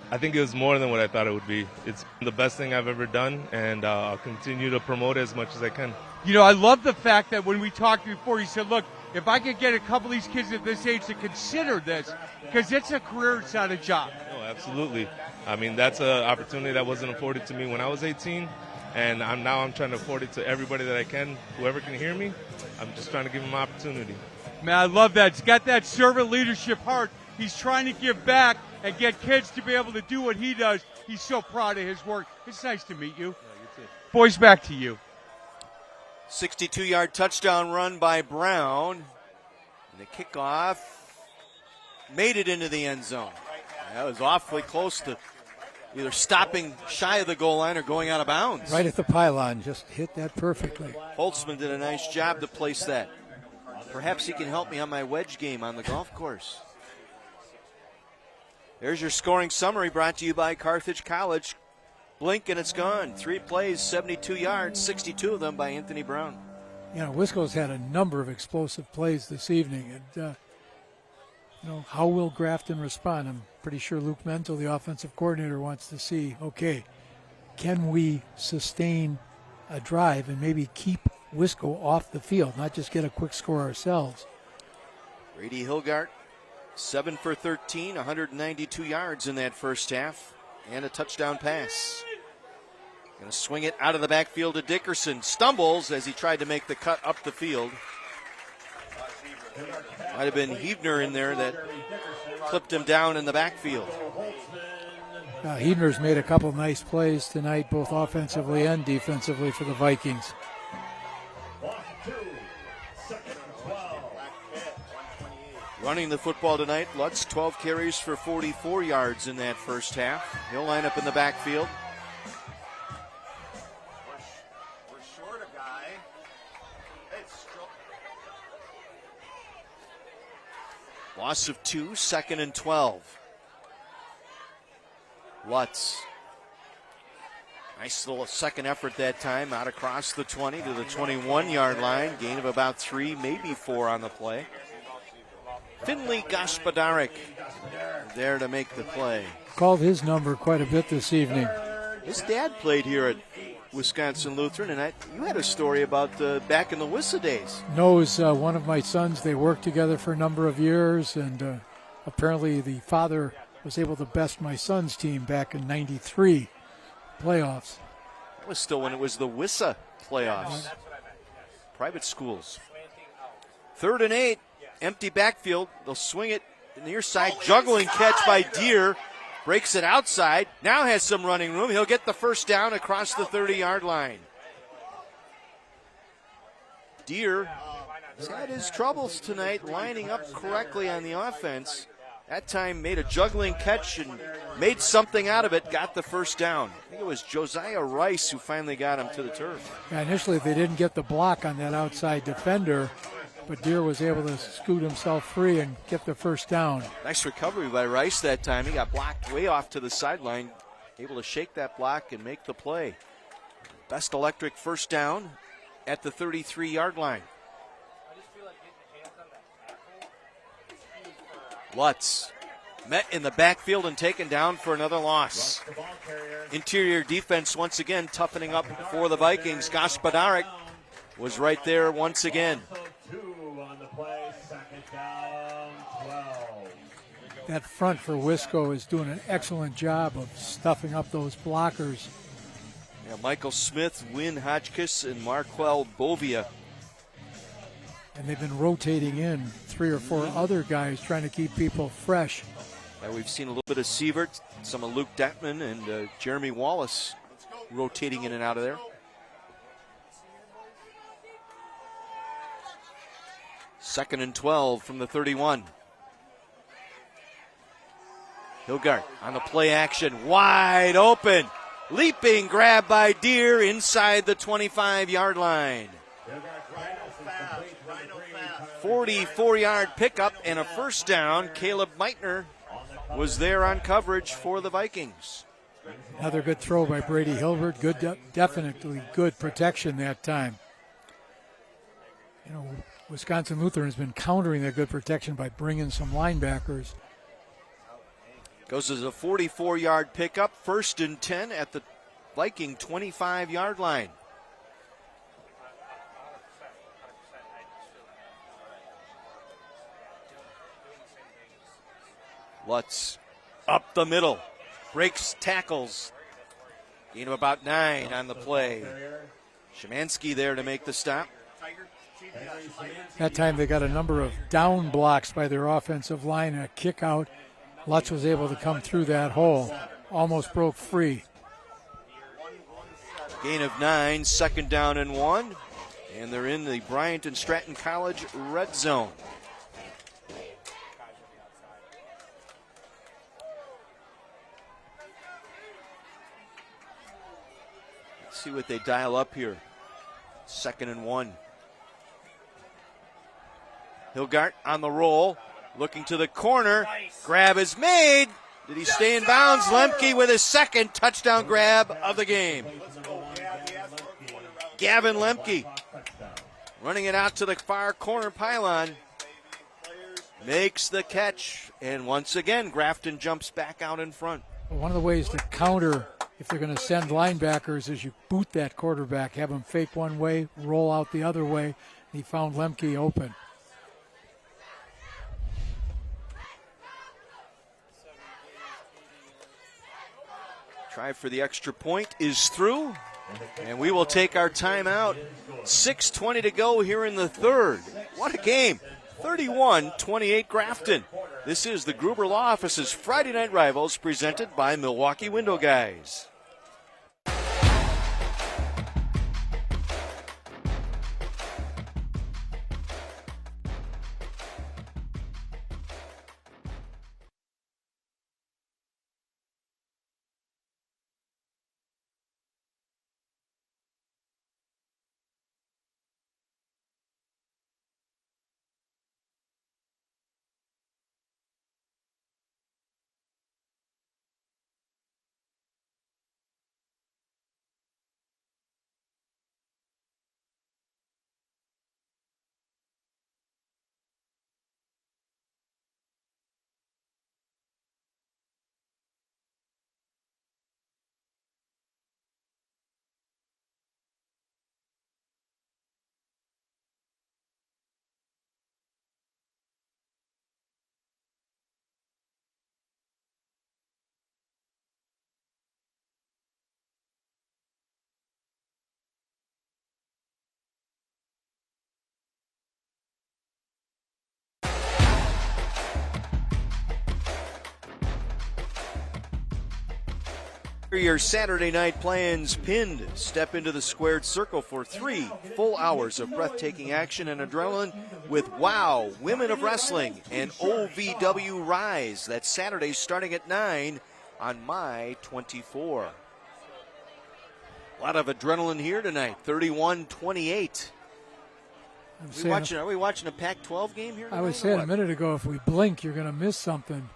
I think it was more than what I thought it would be. It's the best thing I've ever done, and I'll continue to promote it as much as I can. You know, I love the fact that when we talked before, you said, look, if I could get a couple of these kids at this age to consider this, because it's a career, it's not a job. No, absolutely. I mean, that's an opportunity that wasn't afforded to me when I was 18, and I'm trying to afford it to everybody that I can. Whoever can hear me, I'm just trying to give them an opportunity. Man, I love that. He's got that servant leadership heart. He's trying to give back and get kids to be able to do what he does. He's so proud of his work. It's nice to meet you. Yeah, you too. Boys, back to you. 62-yard touchdown run by Brown. And the kickoff made it into the end zone. That was awfully close to either stopping shy of the goal line or going out of bounds. Right at the pylon, just hit that perfectly. Holtzman did a nice job to place that. Perhaps he can help me on my wedge game on the golf course. There's your scoring summary brought to you by Carthage College. Blink and it's gone. 3 plays, 72 yards, 62 of them by Anthony Brown. You know, Wisco's had a number of explosive plays this evening. And, how will Grafton respond? I'm pretty sure Luke Mental, the offensive coordinator, wants to see, okay, can we sustain a drive and maybe keep Wisco off the field, not just get a quick score ourselves. Brady Hilgart, 7 for 13, 192 yards in that first half, and a touchdown pass. Going to swing it out of the backfield to Dickerson. Stumbles as he tried to make the cut up the field. Might have been Heebner in there that clipped him down in the backfield. Heebner's made a couple nice plays tonight, both offensively and defensively for the Vikings. Running the football tonight, Lutz 12 carries for 44 yards in that first half. He'll line up in the backfield. We're short a guy. Loss of 2, 2nd and 12. Lutz. Nice little second effort that time, out across the 20 to the 21-yard line. Gain of about 3, maybe 4 on the play. Finley Gospodarek there to make the play. Called his number quite a bit this evening. His dad played here at Wisconsin Lutheran, and you had a story about back in the WISA days. Knows one of my sons. They worked together for a number of years, and apparently the father was able to best my son's team back in '93 playoffs. That was still when it was the WISA playoffs. Private schools. 3rd and 8. Empty backfield. They'll swing it near side. Juggling catch by Deere. Breaks it outside. Now has some running room. He'll get the first down across the 30-yard line. Deere has had his troubles tonight lining up correctly on the offense. That time made a juggling catch and made something out of it. Got the first down. I think it was Josiah Rice who finally got him to the turf. Yeah, initially they didn't get the block on that outside defender, but Deere was able to scoot himself free and get the first down. Nice recovery by Rice that time. He got blocked way off to the sideline, able to shake that block and make the play. Best Electric first down at the 33-yard line. Lutz met in the backfield and taken down for another loss. Interior defense once again toughening up for the Vikings. Gospodarek was right there once again. That front for Wisco is doing an excellent job of stuffing up those blockers. Yeah, Michael Smith, Wynn Hotchkiss, and Marquel Bovia. And they've been rotating in 3 or 4 other guys trying to keep people fresh. Yeah, we've seen a little bit of Sievert, some of Luke Detman, and Jeremy Wallace rotating in and out of there. 2nd and 12 from the 31. Hilgart on the play action, wide open. Leaping grab by Deere inside the 25-yard line. 44-yard pickup and a first down. Caleb Meitner was there on coverage for the Vikings. Another good throw by Brady Hilbert. Good, definitely good protection that time. You know, Wisconsin Lutheran has been countering that good protection by bringing some linebackers. Goes as a 44-yard pickup, 1st and 10 at the Viking 25-yard line. Lutz up the middle, breaks tackles. Gain of about 9 on the play. Szymanski there to make the stop. That time they got a number of down blocks by their offensive line and a kick out. Lutz was able to come through that hole. Almost broke free. Gain of 9, 2nd down and 1. And they're in the Bryant and Stratton College red zone. Let's see what they dial up here. 2nd and 1. Hilgart on the roll. Looking to the corner. Grab is made. Did he stay in bounds? Lemke with his 2nd touchdown grab of the game. Gavin Lemke running it out to the far corner pylon. Makes the catch. And once again, Grafton jumps back out in front. One of the ways to counter if they're going to send linebackers is you boot that quarterback. Have him fake one way, roll out the other way. He found Lemke open. Try for the extra point is through, and we will take our timeout. 6:20 to go here in the 3rd. What a game. 31-28 Grafton. This is the Gruber Law Office's Friday Night Rivals presented by Milwaukee Window Guys. Your Saturday night plans pinned. Step into the squared circle for 3 full hours of breathtaking action and adrenaline with WOW Women of Wrestling and OVW Rise. That's Saturday starting at 9 on My 24. A lot of adrenaline here tonight. 31-28. Are we watching a Pac-12 game here tonight? I was saying a minute ago, if we blink, you're going to miss something.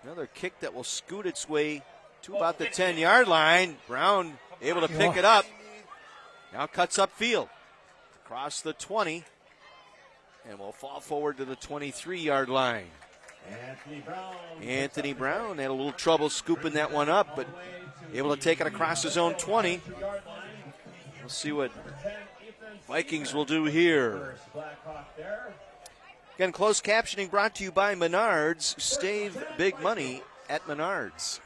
Another kick that will scoot its way to about the 10-yard line. Brown able to pick it up. Now cuts upfield. Across the 20. And will fall forward to the 23-yard line. Anthony Brown had a little trouble scooping that one up, but able to take it across his own 20. We'll see what Vikings will do here. Again, closed captioning brought to you by Menards. Save big money at Menards.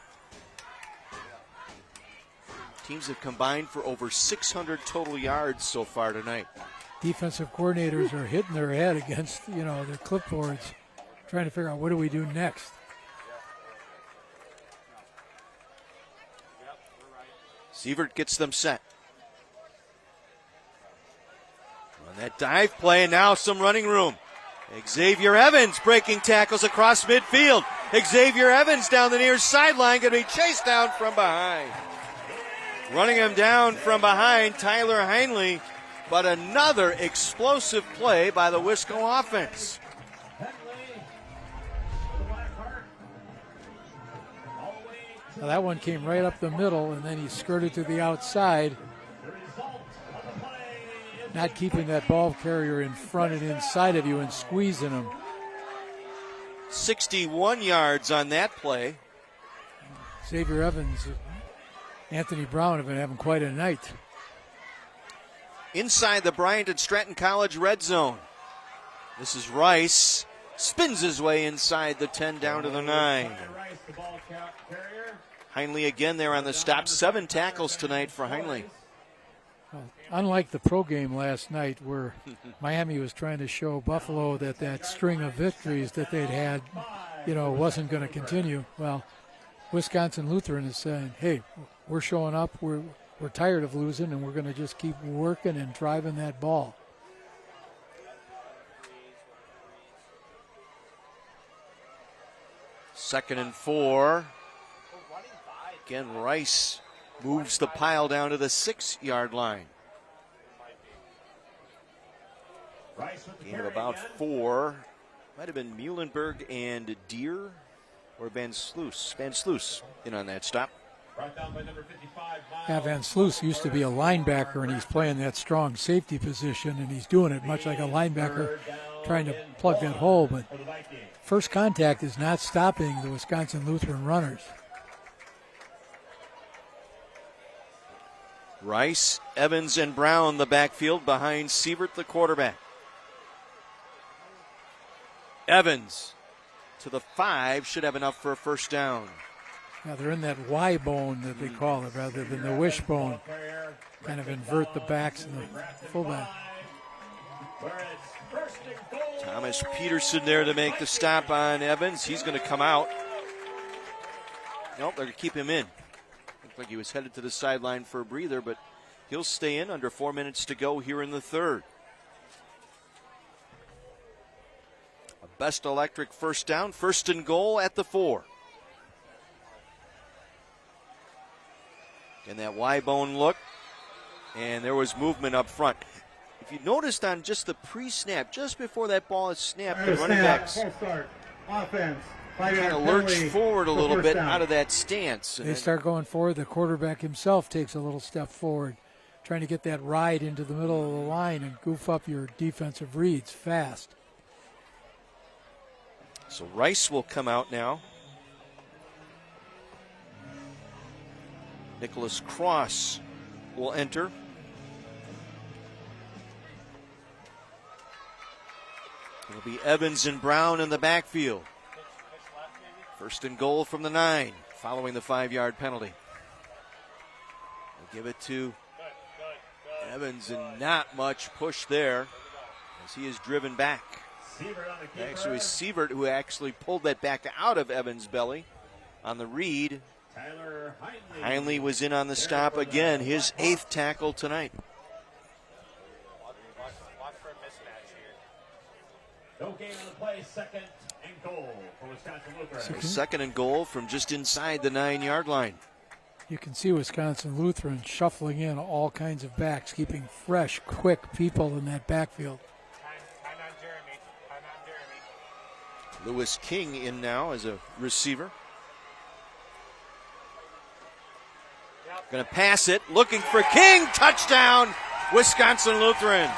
Teams have combined for over 600 total yards so far tonight. Defensive coordinators are hitting their head against, their clipboards, trying to figure out what do we do next. Sievert gets them set. On that dive play, and now some running room. Xavier Evans breaking tackles across midfield. Xavier Evans down the near sideline, going to be chased down from behind. Running him down from behind, Tyler Heinley, but another explosive play by the Wisco offense. Now that one came right up the middle, and then he skirted to the outside, not keeping that ball carrier in front and inside of you and squeezing him. 61 yards on that play. Xavier Evans, Anthony Brown have been having quite a night. Inside the Bryant and Stratton College red zone. This is Rice. Spins his way inside the 10 down to the 9. Heinley again there on the stop. 7 tackles tonight for Heinley. Well, unlike the pro game last night where Miami was trying to show Buffalo that string of victories that they'd had, wasn't going to continue. Well, Wisconsin Lutheran is saying, hey, we're showing up. We're tired of losing, and we're going to just keep working and driving that ball. Second and 4. Again, Rice moves the pile down to the 6-yard line. Gain of about 4. Might have been Muhlenberg and Deere or Van Sluis. Van Sluis in on that stop. Yeah, Van Sluis used to be a linebacker, and he's playing that strong safety position, and he's doing it much like a linebacker trying to plug that hole. But first contact is not stopping the Wisconsin Lutheran runners. Rice, Evans, and Brown the backfield behind Sievert, the quarterback. Evans to the 5, should have enough for a first down. Yeah, they're in that Y bone that they call it rather than the wishbone. Kind of invert the backs and the fullback. Thomas Peterson there to make the stop on Evans. He's going to come out. Nope, they're going to keep him in. Looked like he was headed to the sideline for a breather, but he'll stay in. Under 4 minutes to go here in the third. A Best Electric first down, first and goal at the 4. And that Y-bone look, and there was movement up front. If you noticed on just the pre-snap, just before that ball is snapped, the running backs offense. kind of lurch forward a little bit out of that stance. They start going forward. The quarterback himself takes a little step forward, trying to get that ride into the middle of the line and goof up your defensive reads fast. So Rice will come out now. Nicholas Cross will enter. It'll be Evans and Brown in the backfield. First and goal from the 9, following the 5-yard penalty. They'll give it to Evans, and not much push there as he is driven back. Actually, it was Sievert who actually pulled that back out of Evans' belly on the read. Heinley was in on the stop again, his 8th tackle tonight. No gain on the play, second and goal for Wisconsin Lutheran. Second and goal from just inside the 9-yard line. You can see Wisconsin Lutheran shuffling in all kinds of backs, keeping fresh, quick people in that backfield. Time on Jeremy. Time on Jeremy. Lewis King in now as a receiver. Going to pass it, looking for King. Touchdown, Wisconsin Lutheran.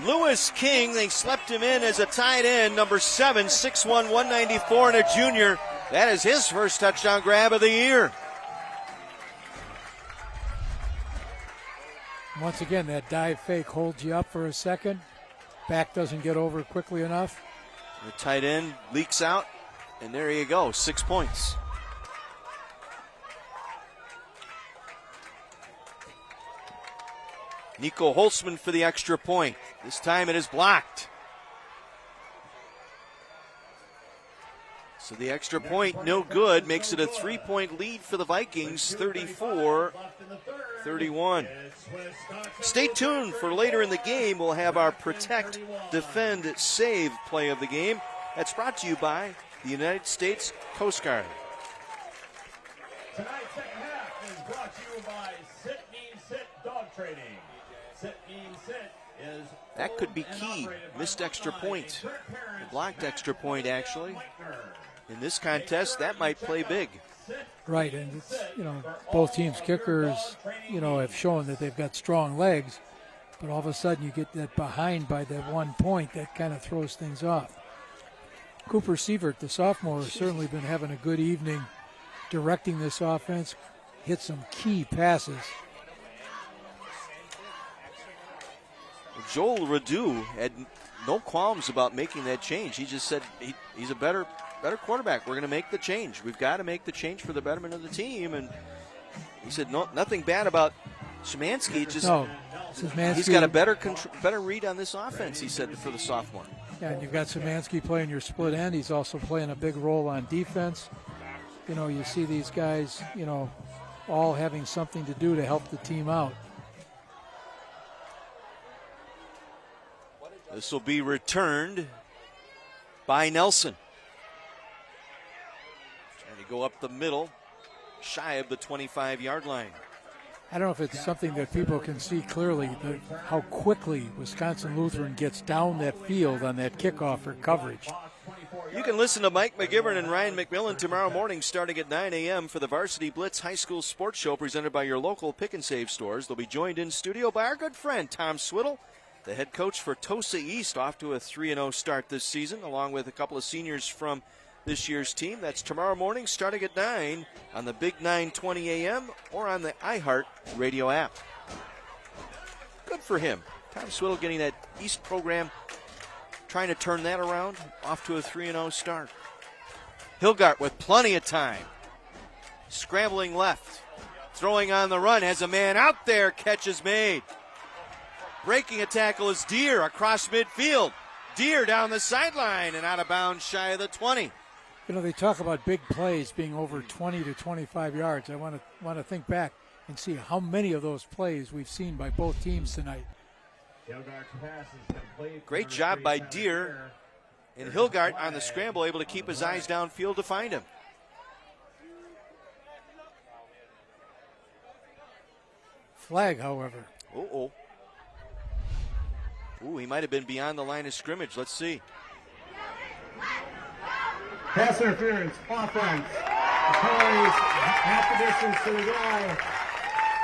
Lewis King, they slept him in as a tight end, number 7, 6'1", 194, and a junior. That is his first touchdown grab of the year. Once again, that dive fake holds you up for a second. Back doesn't get over quickly enough. The tight end leaks out, and there you go, 6 points. Nico Holtzman for the extra point. This time it is blocked. So the extra point, no good, makes it a 3-point lead for the Vikings, 34 31. Stay tuned for later in the game. We'll have our protect, defend, save play of the game. That's brought to you by the United States Coast Guard. Tonight's second half is brought to you by Sit Means Sit Dog Training. Sit Means Sit is That could be key. Missed extra point. Blocked extra point, actually. In this contest, that might play big. Right, and it's, both teams' kickers, have shown that they've got strong legs, but all of a sudden you get that behind by that 1 point that kind of throws things off. Cooper Sievert, the sophomore, has certainly been having a good evening directing this offense, hit some key passes. Joel Radu had no qualms about making that change. He just said he's a better quarterback. We're going to make the change. We've got to make the change for the betterment of the team. And he said nothing bad about Szymanski. He's got a better read on this offense, he said, for the sophomore. Yeah, and you've got Szymanski playing your split end. He's also playing a big role on defense. You see these guys, all having something to do to help the team out. This will be returned by Nelson. Trying to go up the middle, shy of the 25-yard line. I don't know if it's something that people can see clearly, how quickly Wisconsin Lutheran gets down that field on that kickoff for coverage. You can listen to Mike McGivern and Ryan McMillan tomorrow morning starting at 9 a.m. for the Varsity Blitz High School Sports Show presented by your local Pick and Save stores. They'll be joined in studio by our good friend Tom Swiddle, the head coach for Tosa East, off to a 3-0 start this season, along with a couple of seniors from this year's team. That's tomorrow morning starting at 9 on the Big 920 a.m. or on the iHeart radio app. Good for him. Tom Swiddle getting that East program, trying to turn that around, off to a 3-0 start. Hilgart with plenty of time. Scrambling left. Throwing on the run, has a man out there, catch is made. Breaking a tackle is Deere across midfield. Deere down the sideline and out of bounds shy of the 20. They talk about big plays being over 20 to 25 yards. I want to think back and see how many of those plays we've seen by both teams tonight. Great job by Deere. And Hilgart on the scramble, able to keep his eyes downfield to find him. Flag, however. Ooh, he might have been beyond the line of scrimmage. Let's see. Pass interference, offense. Carries half the distance to the goal.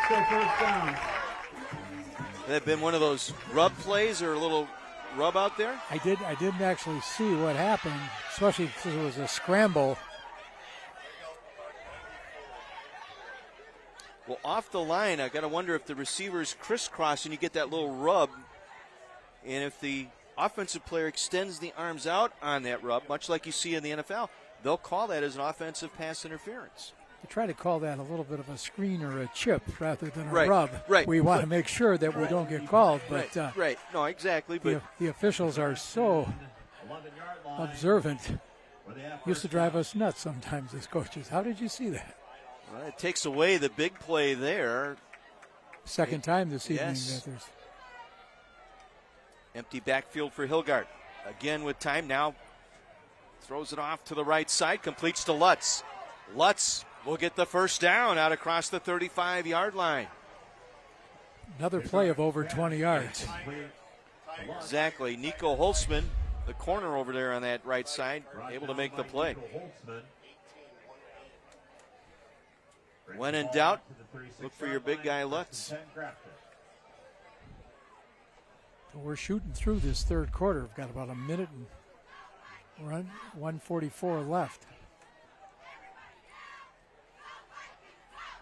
Still first down. That have been one of those rub plays or a little rub out there? I didn't actually see what happened, especially because it was a scramble. Well, off the line, I got to wonder if the receivers crisscross and you get that little rub. And if the offensive player extends the arms out on that rub, much like you see in the NFL, they'll call that as an offensive pass interference. They try to call that a little bit of a screen or a chip rather than a Right, rub. right. We want to make sure that we don't get called. But right. No, exactly. But the officials are so observant. Used to drive us nuts sometimes as coaches. How did you see that? Well, it takes away the big play there. Second time this evening Yes. that there's Empty backfield for Hilgart. Again with time now. Throws it off to the right side. Completes to Lutz. Lutz will get the first down out across the 35-yard line. another play of over 20 yards. Exactly. Nico Holtzman, the corner over there on that right side, able to make the play. When in doubt, look for your big guy Lutz. We're shooting through this third quarter. We've got about a minute and we're on 1:44 left.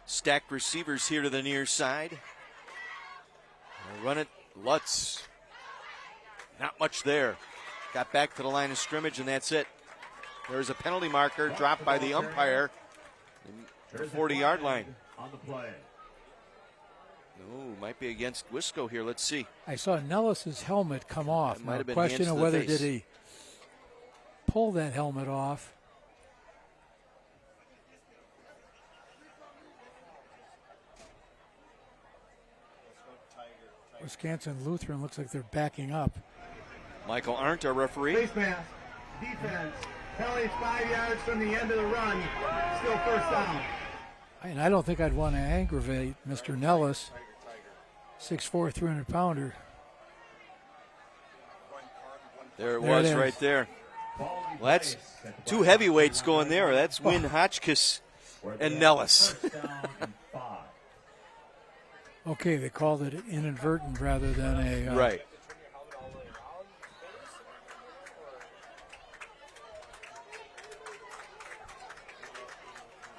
Stacked receivers here to the near side. They'll run it. Lutz. Not much there. Got back to the line of scrimmage, and that's it. There's a penalty marker dropped by the umpire at the 40-yard line. On the play. Ooh, might be against Wisco here. Let's see. I saw Nellis's helmet come off. That might have been question hands of to the whether face. did he pull that helmet off. Wisconsin Lutheran looks like they're backing up. Michael Arndt, our referee. Face mask, defense. Penalty 5 yards from the end of the run. Still first down. And I don't think I'd want to aggravate Mr. Nellis, 6'4", 300-pounder. There it was right there. Well, that's two heavyweights going there. That's Wynn Hotchkiss and Nellis. Okay, they called it inadvertent rather than a... Right.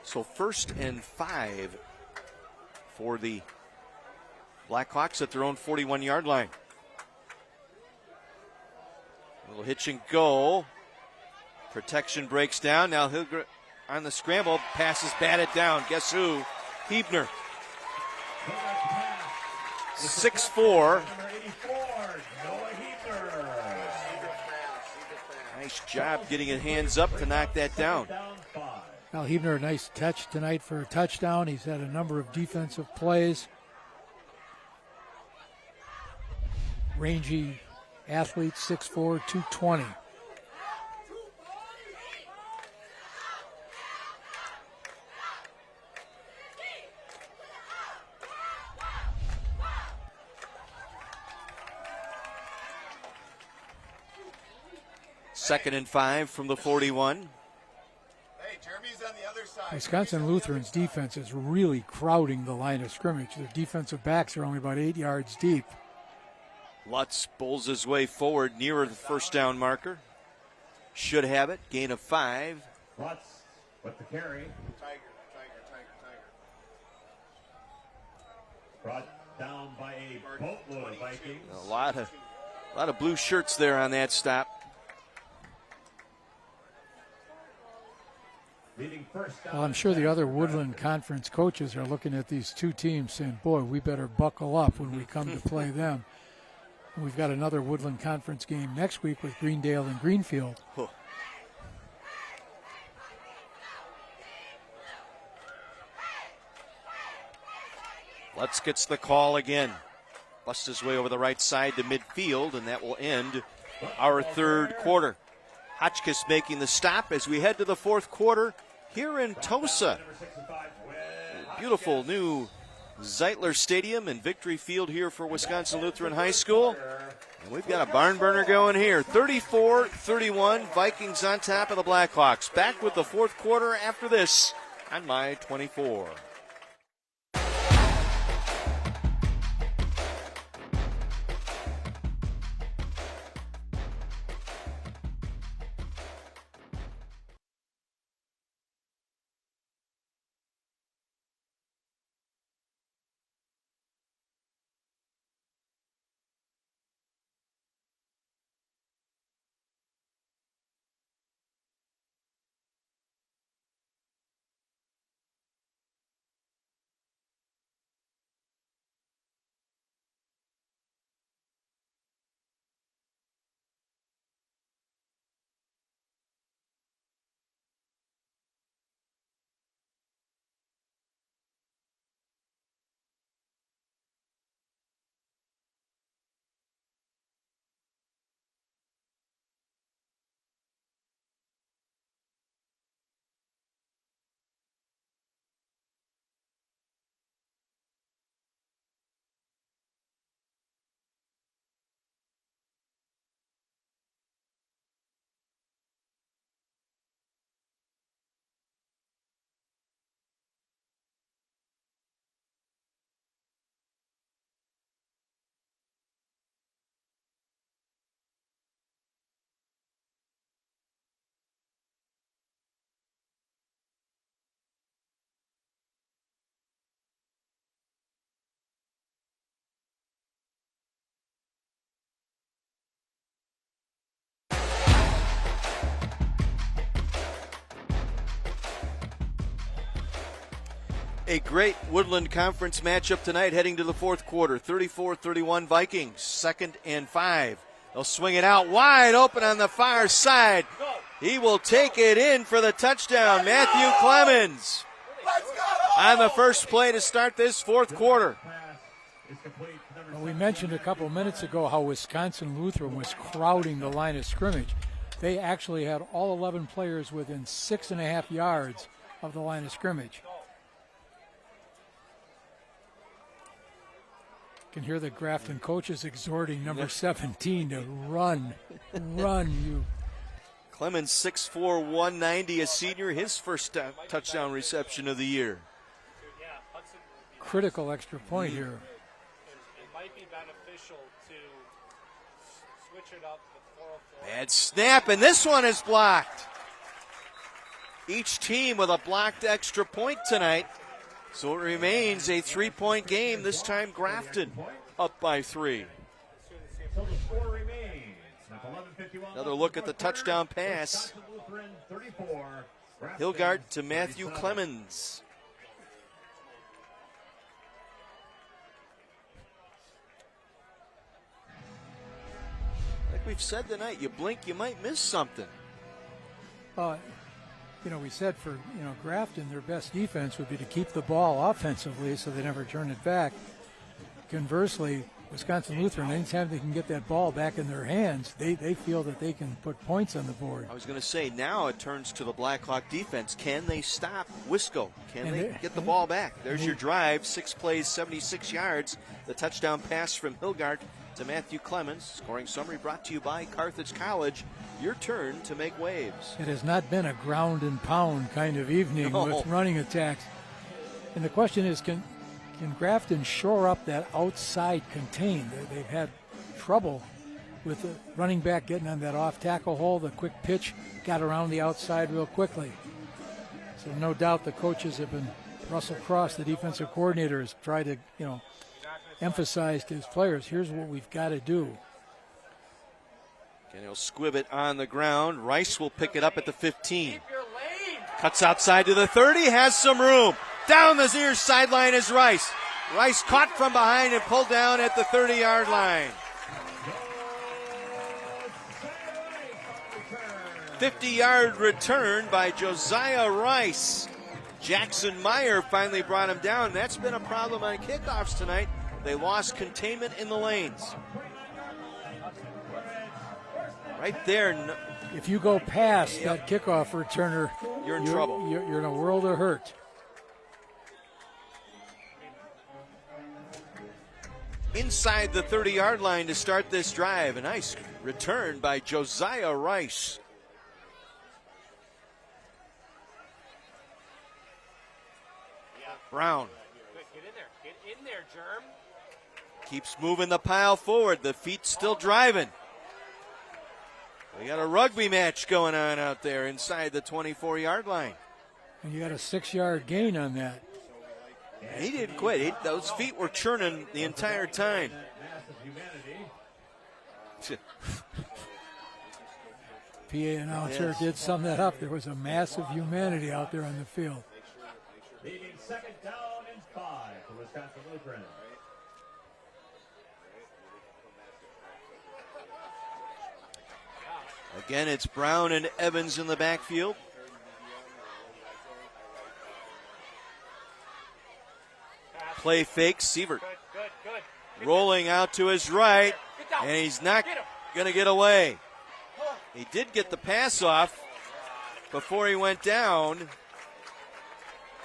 So 1st and 5 for the Blackhawks at their own 41-yard line. A little hitch and go. Protection breaks down. Now Hilger on the scramble. Passes batted down. Guess who? Hebner. 6'4". Nice job getting his hands up to knock that down. Well, Hebner, a nice catch tonight for a touchdown. He's had a number of defensive plays. Rangy athlete, 6'4", 220. Second and 5 from the 41. Wisconsin Lutheran's defense is really crowding the line of scrimmage. Their defensive backs are only about 8 yards deep. Lutz bowls his way forward nearer the first down marker. Should have it. Gain of 5. Lutz with the carry. Tiger. Brought down by a boatload of Vikings. A lot of blue shirts there on that stop. Well, I'm sure the other Woodland Conference coaches are looking at these two teams saying, boy, we better buckle up when we come to play them. We've got another Woodland Conference game next week with Greendale and Greenfield. Huh. Lutz gets the call again. Busts his way over the right side to midfield, and that will end our third quarter. Hotchkiss making the stop as we head to the fourth quarter here in Tosa. Beautiful new Zeitler Stadium and Victory Field here for Wisconsin Lutheran High School. And we've got a barn burner going here. 34-31, Vikings on top of the Blackhawks. Back with the fourth quarter after this on My 24. A great Woodland Conference matchup tonight heading to the fourth quarter. 34-31 Vikings, 2nd and 5. They'll swing it out wide open on the far side. He will take it in for the touchdown. Matthew Clemens on the first play to start this fourth quarter. Well, we mentioned a couple minutes ago how Wisconsin Lutheran was crowding the line of scrimmage. They actually had all 11 players within 6.5 yards of the line of scrimmage. You can hear the Grafton coaches exhorting number 17 to run, you. Clemens, 6'4", 190, a senior, his first touchdown reception of the year. Critical extra point here. It might be beneficial to switch it up with 404. Bad snap, and this one is blocked. Each team with a blocked extra point tonight. So it remains a 3-point game, this time Grafton up by 3. So the score remains. Another look at the touchdown pass. 34, Hilgard to Matthew Clemens. Like we've said tonight, you blink, you might miss something. We said for Grafton, their best defense would be to keep the ball offensively so they never turn it back. Conversely, Wisconsin Lutheran, anytime they can get that ball back in their hands, they feel that they can put points on the board. I was going to say, now it turns to the Blackhawk defense. Can they stop Wisco? Can they get the ball back? There's your drive, 6 plays, 76 yards. The touchdown pass from Hilgard to Matthew Clemens. Scoring summary brought to you by Carthage College. Your turn to make waves. It has not been a ground and pound kind of evening with running attacks. And the question is, can Grafton shore up that outside contain? They've had trouble with the running back getting on that off tackle hole. The quick pitch got around the outside real quickly. So no doubt the coaches have been, Russell Cross, the defensive coordinator, has tried to, emphasize to his players, here's what we've got to do. And he'll squib it on the ground. Rice will pick it up at the 15. Cuts outside to the 30, has some room. Down the near sideline is Rice. Rice caught from behind and pulled down at the 30-yard line. 50-yard return by Josiah Rice. Jackson Meyer finally brought him down. That's been a problem on kickoffs tonight. They lost containment in the lanes. Right there. If you go past that kickoff returner, you're in trouble. You're in a world of hurt. Inside the 30-yard line to start this drive. A nice return by Josiah Rice. Brown. Get in there, Germ. Keeps moving the pile forward. The feet still driving. We got a rugby match going on out there inside the 24-yard line. And you got a 6-yard gain on that. He didn't quit. Those feet were churning the entire time. PA announcer did sum that up. There was a massive humanity out there on the field. Leaving second down and 5 for Wisconsin Lutheran. Again, it's Brown and Evans in the backfield. Play fake, Sievert rolling out to his right, and he's not going to get away. He did get the pass off before he went down,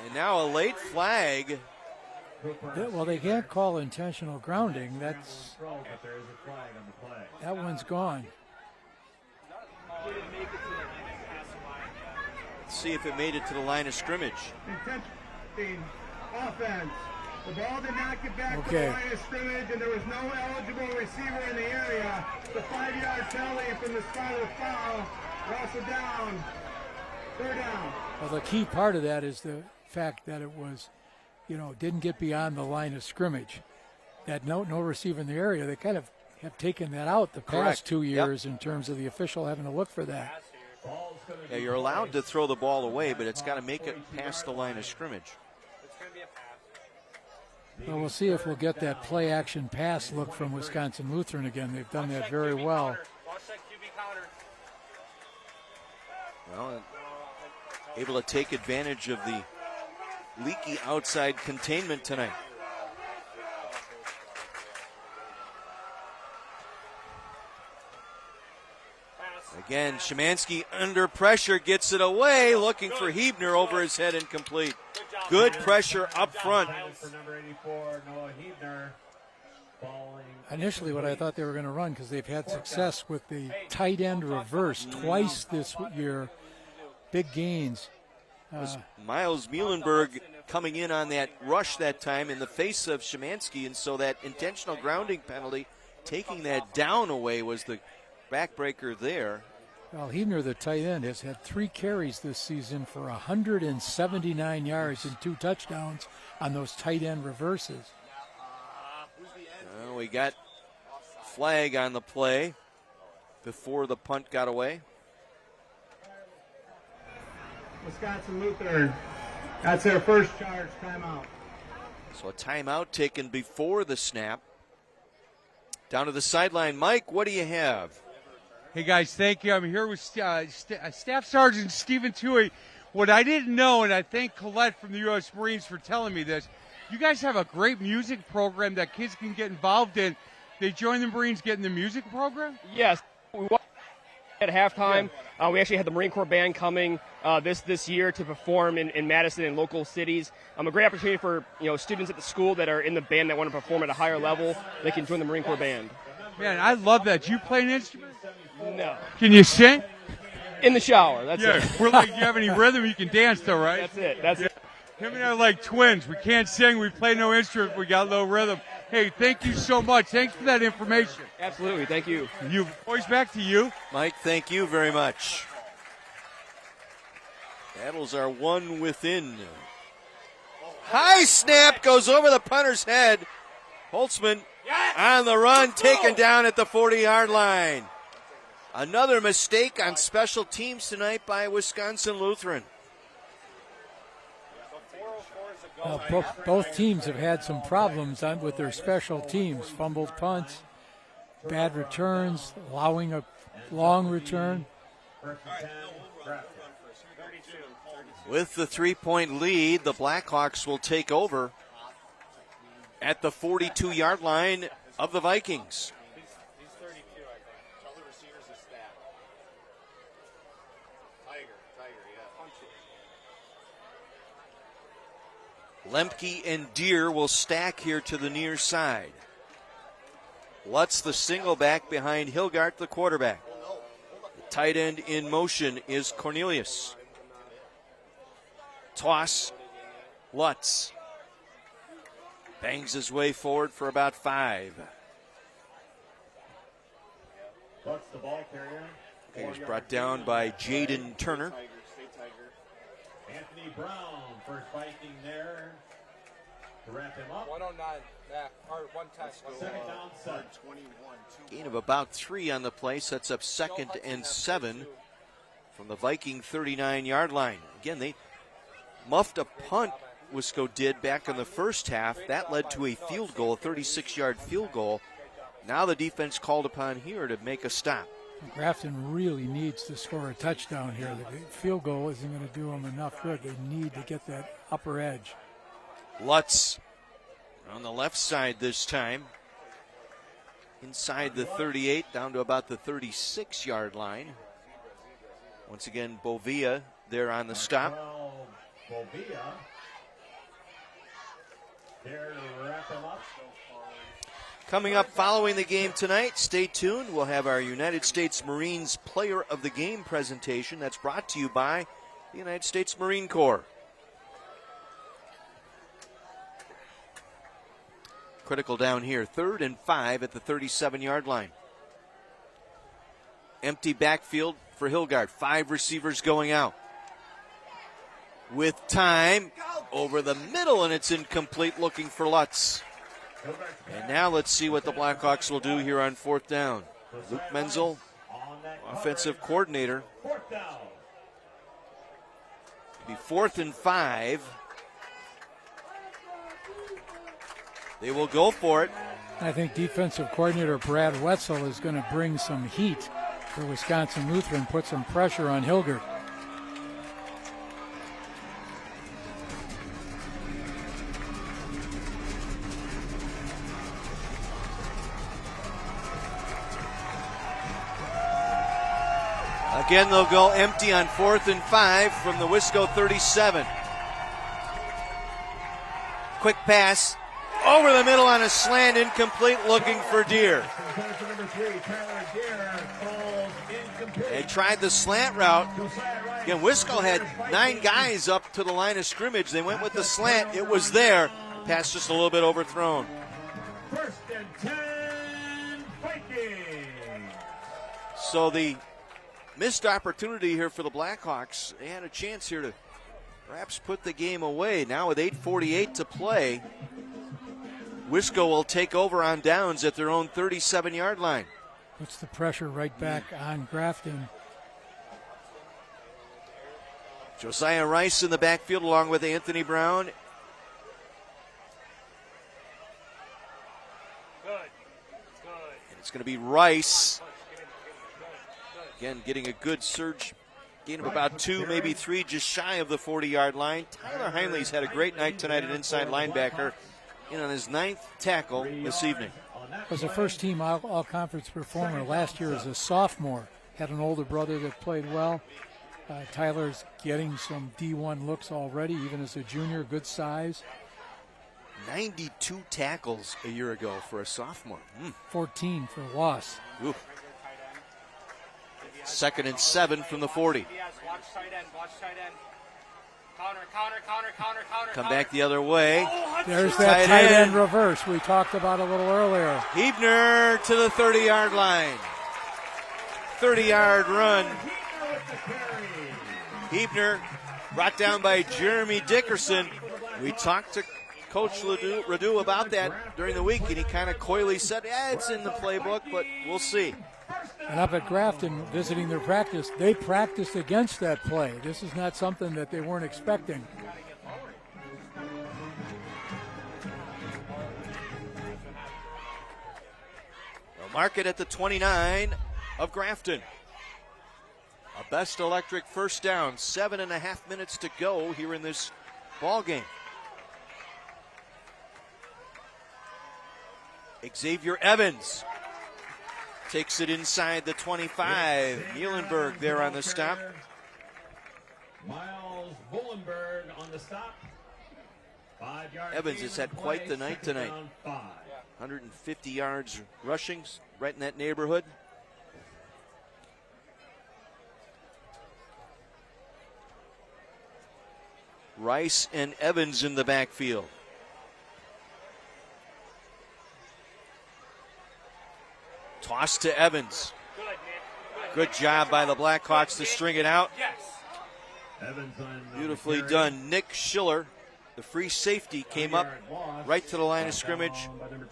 and now a late flag. Well, they can't call intentional grounding. That one's gone. Let's see if it made it to the line of scrimmage. Offense. The ball did not get back to the line of scrimmage, and there was no eligible receiver in the area. The 5-yard penalty from the spot of the foul. Russell down. 3rd down. Well, the key part of that is the fact that it was, didn't get beyond the line of scrimmage. That no receiver in the area. They kind of have taken that out the past 2 years in terms of the official having to look for that. Yeah, you're allowed to throw the ball away, but it's got to make it past the line of scrimmage. Well, we'll see if we'll get that play-action pass look from Wisconsin Lutheran again. They've done that very well. Well, able to take advantage of the leaky outside containment tonight. Again, Szymanski under pressure, gets it away, looking for Hebner over his head, incomplete. Good pressure up front. Initially, what I thought they were going to run, because they've had success with the tight end reverse twice this year, big gains. Was Miles Muhlenberg coming in on that rush that time in the face of Szymanski, and so that intentional grounding penalty, taking that down away, was the backbreaker there. Well, Hebner, the tight end, has had 3 carries this season for 179 yards and 2 touchdowns on those tight end reverses. We got flag on the play before the punt got away. Wisconsin Lutheran, that's their first charge, timeout. So a timeout taken before the snap. Down to the sideline. Mike, what do you have? Hey, guys, thank you. I'm here with Staff Sergeant Stephen Toohey. What I didn't know, and I thank Colette from the U.S. Marines for telling me this, you guys have a great music program that kids can get involved in. They join the Marines, get in the music program? Yes. We at halftime, we actually had the Marine Corps Band coming this year to perform in Madison and local cities. A great opportunity for students at the school that are in the band that want to perform at a higher level. They can join the Marine Corps Band. Man, I love that. Do you play an instrument? No. Can you sing? In the shower. That's it. We're like, you have any rhythm? You can dance, though, right? That's it. That's it. Him and I are like twins. We can't sing. We play no instrument. We got no rhythm. Hey, thank you so much. Thanks for that information. Absolutely. Thank you. You boys, back to you. Mike, thank you very much. Battles are one within. High snap goes over the punter's head. Holtzman on the run, taken down at the 40-yard line. Another mistake on special teams tonight by Wisconsin Lutheran. Both teams have had some problems with their special teams. Fumbled punts, bad returns, allowing a long return. With the 3-point lead, the Blackhawks will take over at the 42-yard line of the Vikings. Lemke and Deere will stack here to the near side. Lutz the single back behind Hilgart, the quarterback. The tight end in motion is Cornelius. Toss, Lutz. Bangs his way forward for about 5. Lutz the ball carrier. He's brought down by Jaden Turner. Anthony Brown, first Viking there to wrap him up. 109, one tackle. Second down, 7. Gain of about 3 on the play, sets up 2nd and 7 from the Viking 39-yard line. Again, they muffed a punt, Wisco did back in the first half. That led to a field goal, a 36-yard field goal. Now the defense called upon here to make a stop. Grafton really needs to score a touchdown here. The field goal isn't going to do them enough good. They need to get that upper edge. Lutz on the left side this time. Inside the 38, down to about the 36-yard line. Once again, Bovia there on the stop. Bovia there to wrap him up. Coming up following the game tonight, stay tuned. We'll have our United States Marines Player of the Game presentation. That's brought to you by the United States Marine Corps. Critical down here, 3rd and 5 at the 37-yard line. Empty backfield for Hilgard. 5 receivers going out. With time, over the middle, and it's incomplete, looking for Lutz. And now let's see what the Blackhawks will do here on 4th down. Luke Menzel, offensive coordinator. It'll be 4th and 5. They will go for it. I think defensive coordinator Brad Wetzel is going to bring some heat for Wisconsin Lutheran, put some pressure on Hilgert. Again, they'll go empty on 4th and 5 from the Wisco 37. Quick pass over the middle on a slant, incomplete, looking for Deere. They tried the slant route. Again, Wisco had 9 guys up to the line of scrimmage. They went with the slant. It was there. Pass just a little bit overthrown. 1st and 10, Vikings. So the missed opportunity here for the Blackhawks. They had a chance here to perhaps put the game away. Now with 8:48 to play, Wisco will take over on downs at their own 37-yard line. Puts the pressure right back on Grafton. Josiah Rice in the backfield along with Anthony Brown. And it's going to be Rice. Again, getting a good surge. Gain of about 2, maybe 3, just shy of the 40-yard line. Tyler Heinley's had a great night tonight at inside linebacker, in on his 9th tackle this evening. Was a first-team all-conference performer last year as a sophomore. Had an older brother that played well. Tyler's getting some D1 looks already, even as a junior, good size. 92 tackles a year ago for a sophomore. 14 for loss. Ooh. 2nd and 7 from the 40. Come back the other way. There's that tight end reverse we talked about a little earlier. Hebner to the 30-yard line. 30-yard run. Hebner brought down by Jeremy Dickerson. We talked to Coach Radu about that during the week, and he kind of coyly said, yeah, it's in the playbook, but we'll see. And up at Grafton, visiting their practice, they practiced against that play. This is not something that they weren't expecting. They'll mark it at the 29 of Grafton. A Best Electric first down, 7.5 minutes to go here in this ball game. Xavier Evans takes it inside the 25. Muhlenberg there on the stop. Miles Bullenberg on the stop. 5 yards. Evans has had quite the night tonight. 150 yards rushing, right in that neighborhood. Rice and Evans in the backfield. Toss to Evans. Good job by the Blackhawks to string it out. Beautifully done. Nick Schiller, the free safety, came up right to the line of scrimmage,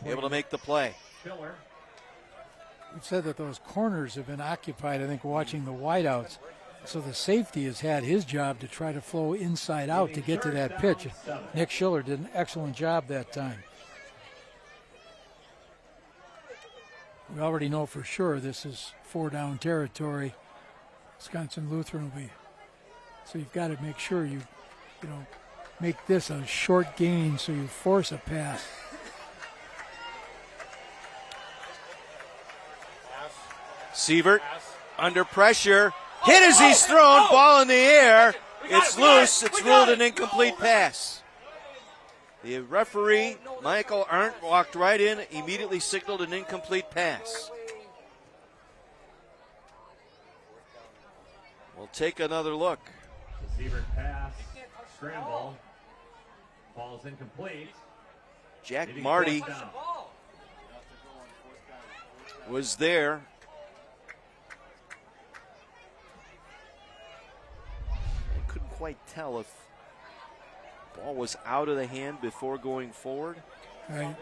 able to make the play. We've said that those corners have been occupied, I think, watching the wideouts. So the safety has had his job to try to flow inside out to get to that pitch. Nick Schiller did an excellent job that time. We already know for sure this is 4-down territory. Wisconsin Lutheran will be. So you've got to make sure you make this a short gain so you force a pass. Sievert under pressure. Hit as he's thrown. Ball in the air. It's loose. It's ruled an incomplete pass. The referee, Michael Arndt, walked right in, immediately signaled an incomplete pass. We'll take another look. Receiver pass, scramble, ball's incomplete. Jack Marty was there. I couldn't quite tell if ball was out of the hand before going forward. Right.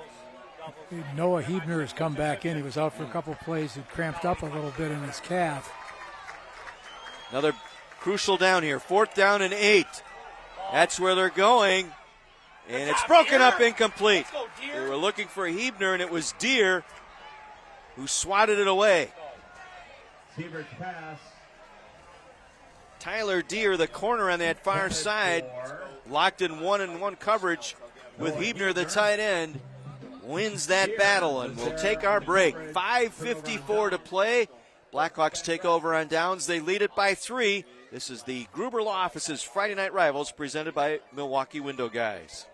Noah Hebner has come back in. He was out for a couple plays. He cramped up a little bit in his calf. Another crucial down here. 4th down and 8. That's where they're going. And it's broken up incomplete. They were looking for Hebner, and it was Deere who swatted it away. Tyler Deere, the corner on that far side, locked in 1-on-1 coverage with Hebner, the tight end, wins that battle, and we'll take our break. 5:54 to play. Blackhawks take over on downs. They lead it by 3. This is the Gruber Law Office's Friday Night Rivals presented by Milwaukee Window Guys.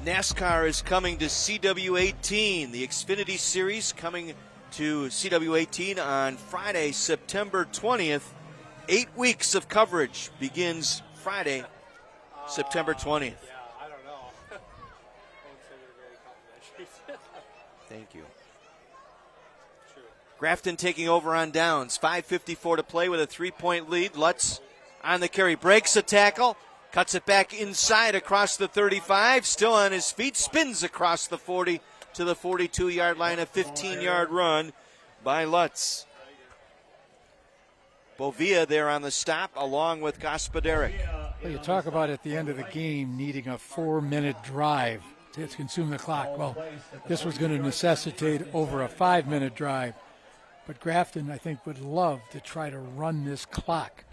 NASCAR is coming to CW18. The Xfinity Series coming to CW18 on Friday, September 20th. 8 weeks of coverage begins Friday, September 20th. Yeah, I don't know. I wouldn't say they're very complimentary. Thank you. Grafton taking over on downs. 5:54 to play with a 3-point lead. Lutz on the carry. Breaks a tackle. Cuts it back inside across the 35. Still on his feet. Spins across the 40 to the 42-yard line. A 15-yard run by Lutz. Bovia there on the stop along with Gospodarek. Well, you talk about at the end of the game needing a 4-minute drive to consume the clock. Well, this was going to necessitate over a 5-minute drive. But Grafton, I think, would love to try to run this clock.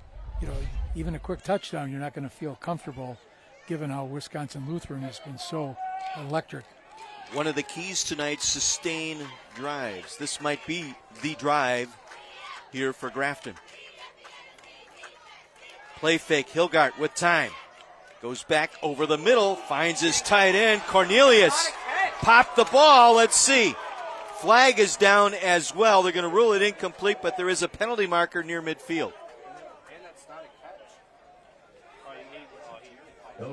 You know, even a quick touchdown, you're not going to feel comfortable given how Wisconsin Lutheran has been so electric. One of the keys tonight, sustain drives. This might be the drive here for Grafton. Play fake, Hilgart with time. Goes back over the middle, finds his tight end, Cornelius. Popped the ball, let's see. Flag is down as well. They're going to rule it incomplete, but there is a penalty marker near midfield.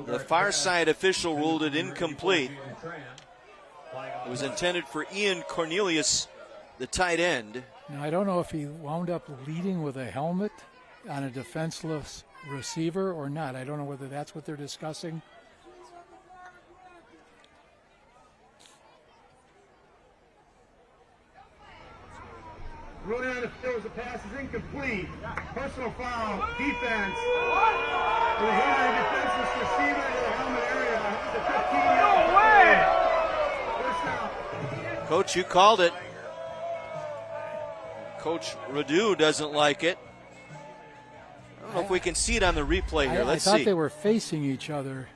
The far side official ruled it incomplete. It was intended for Ian Cornelius, the tight end. Now, I don't know if he wound up leading with a helmet on a defenseless receiver or not. I don't know whether that's what they're discussing. Ruling on the field, the pass is incomplete. Personal foul, defense. The hand defenseless receiver to the helmet area. It's a 15-yard play. Coach, you called it. Coach Radu doesn't like it. I don't know if we can see it on the replay here. Let's see. I thought they were facing each other.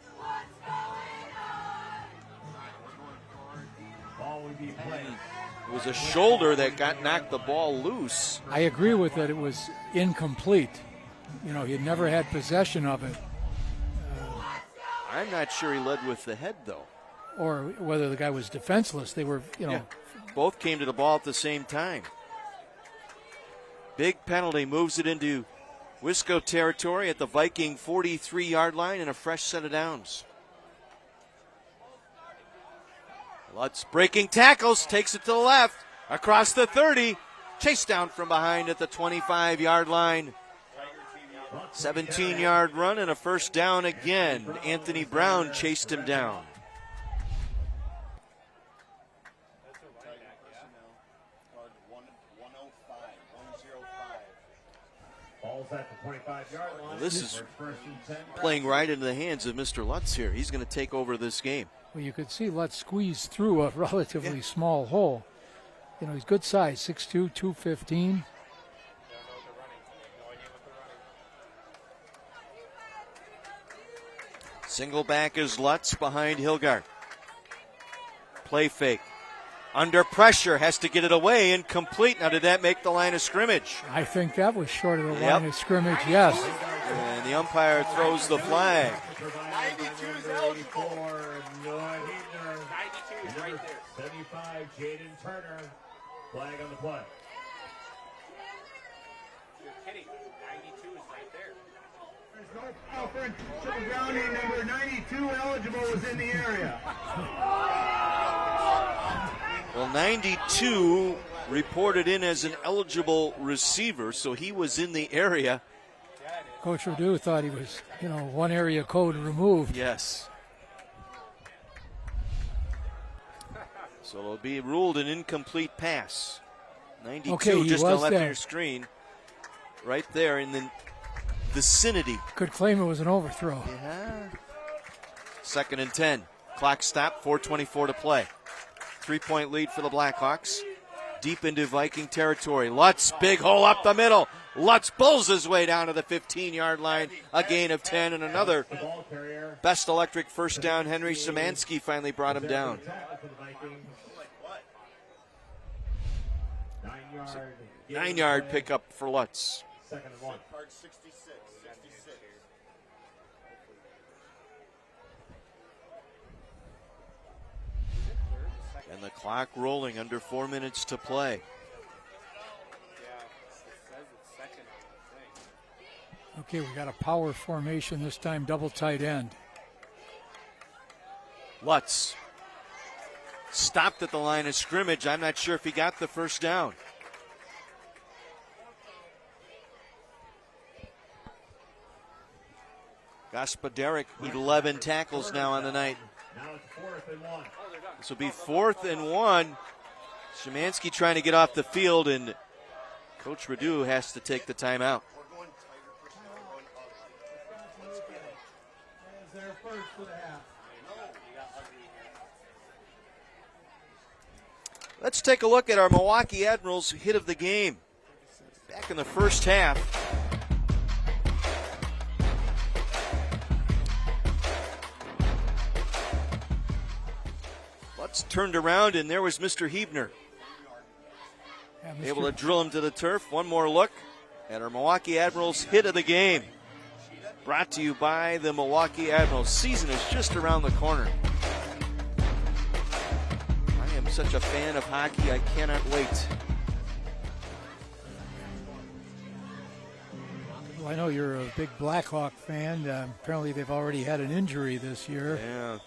It was a shoulder that knocked the ball loose. I agree with that. It was incomplete. You know, he had never had possession of it. I'm not sure he led with the head, though. Or whether the guy was defenseless. They were, you know. Yeah, both came to the ball at the same time. Big penalty moves it into Wisco territory at the Viking 43-yard line and a fresh set of downs. Lutz breaking tackles, takes it to the left, across the 30, chased down from behind at the 25-yard line. 17-yard run and a first down again. Anthony Brown chased him down. Well, this is playing right into the hands of Mr. Lutz here. He's going to take over this game. Well, you could see Lutz squeeze through a relatively small hole. You know, he's good size, 6'2", 215. Single back is Lutz behind Hilgart. Play fake. Under pressure, has to get it away, incomplete. Now, did that make the line of scrimmage? I think that was short of the line of scrimmage, yes. And the umpire throws the flag. 92 is eligible. 92 is right there. 75, Jaden Turner. Flag on the play. You're kidding. 92 is right there. There's no foul for intentional grounding. Number 92 eligible was in the area. Well, 92 reported in as an eligible receiver, so he was in the area. Coach Perdue thought he was, one area code removed. Yes. So it'll be ruled an incomplete pass. 92, just on the left of your screen. Right there in the vicinity. Could claim it was an overthrow. Yeah. 2nd and 10. Clock stopped, 4:24 to play. 3-point lead for the Blackhawks. Deep into Viking territory. Lutz, big hole up the middle. Lutz pulls his way down to the 15-yard line. A gain of 10 and another Best Electric first down. Henry Szymanski finally brought him down. 9-yard pickup for Lutz. 2nd and 1. And the clock rolling, under 4 minutes to play. Okay, we got a power formation this time, double tight end. Lutz stopped at the line of scrimmage. I'm not sure if he got the first down. Gospodarek, 11 tackles now on the night. Now it's 4th and 1. This will be 4th and 1. Szymanski trying to get off the field, and Coach Perdue has to take the timeout. Let's take a look at our Milwaukee Admirals hit of the game. Back in the first half. Lutz turned around, and there was Mr. Hebner. Able to drill him to the turf. One more look at our Milwaukee Admirals hit of the game. Brought to you by the Milwaukee Admirals. Season is just around the corner. I am such a fan of hockey, I cannot wait. Well, I know you're a big Blackhawk fan. Apparently they've already had an injury this year. Yeah.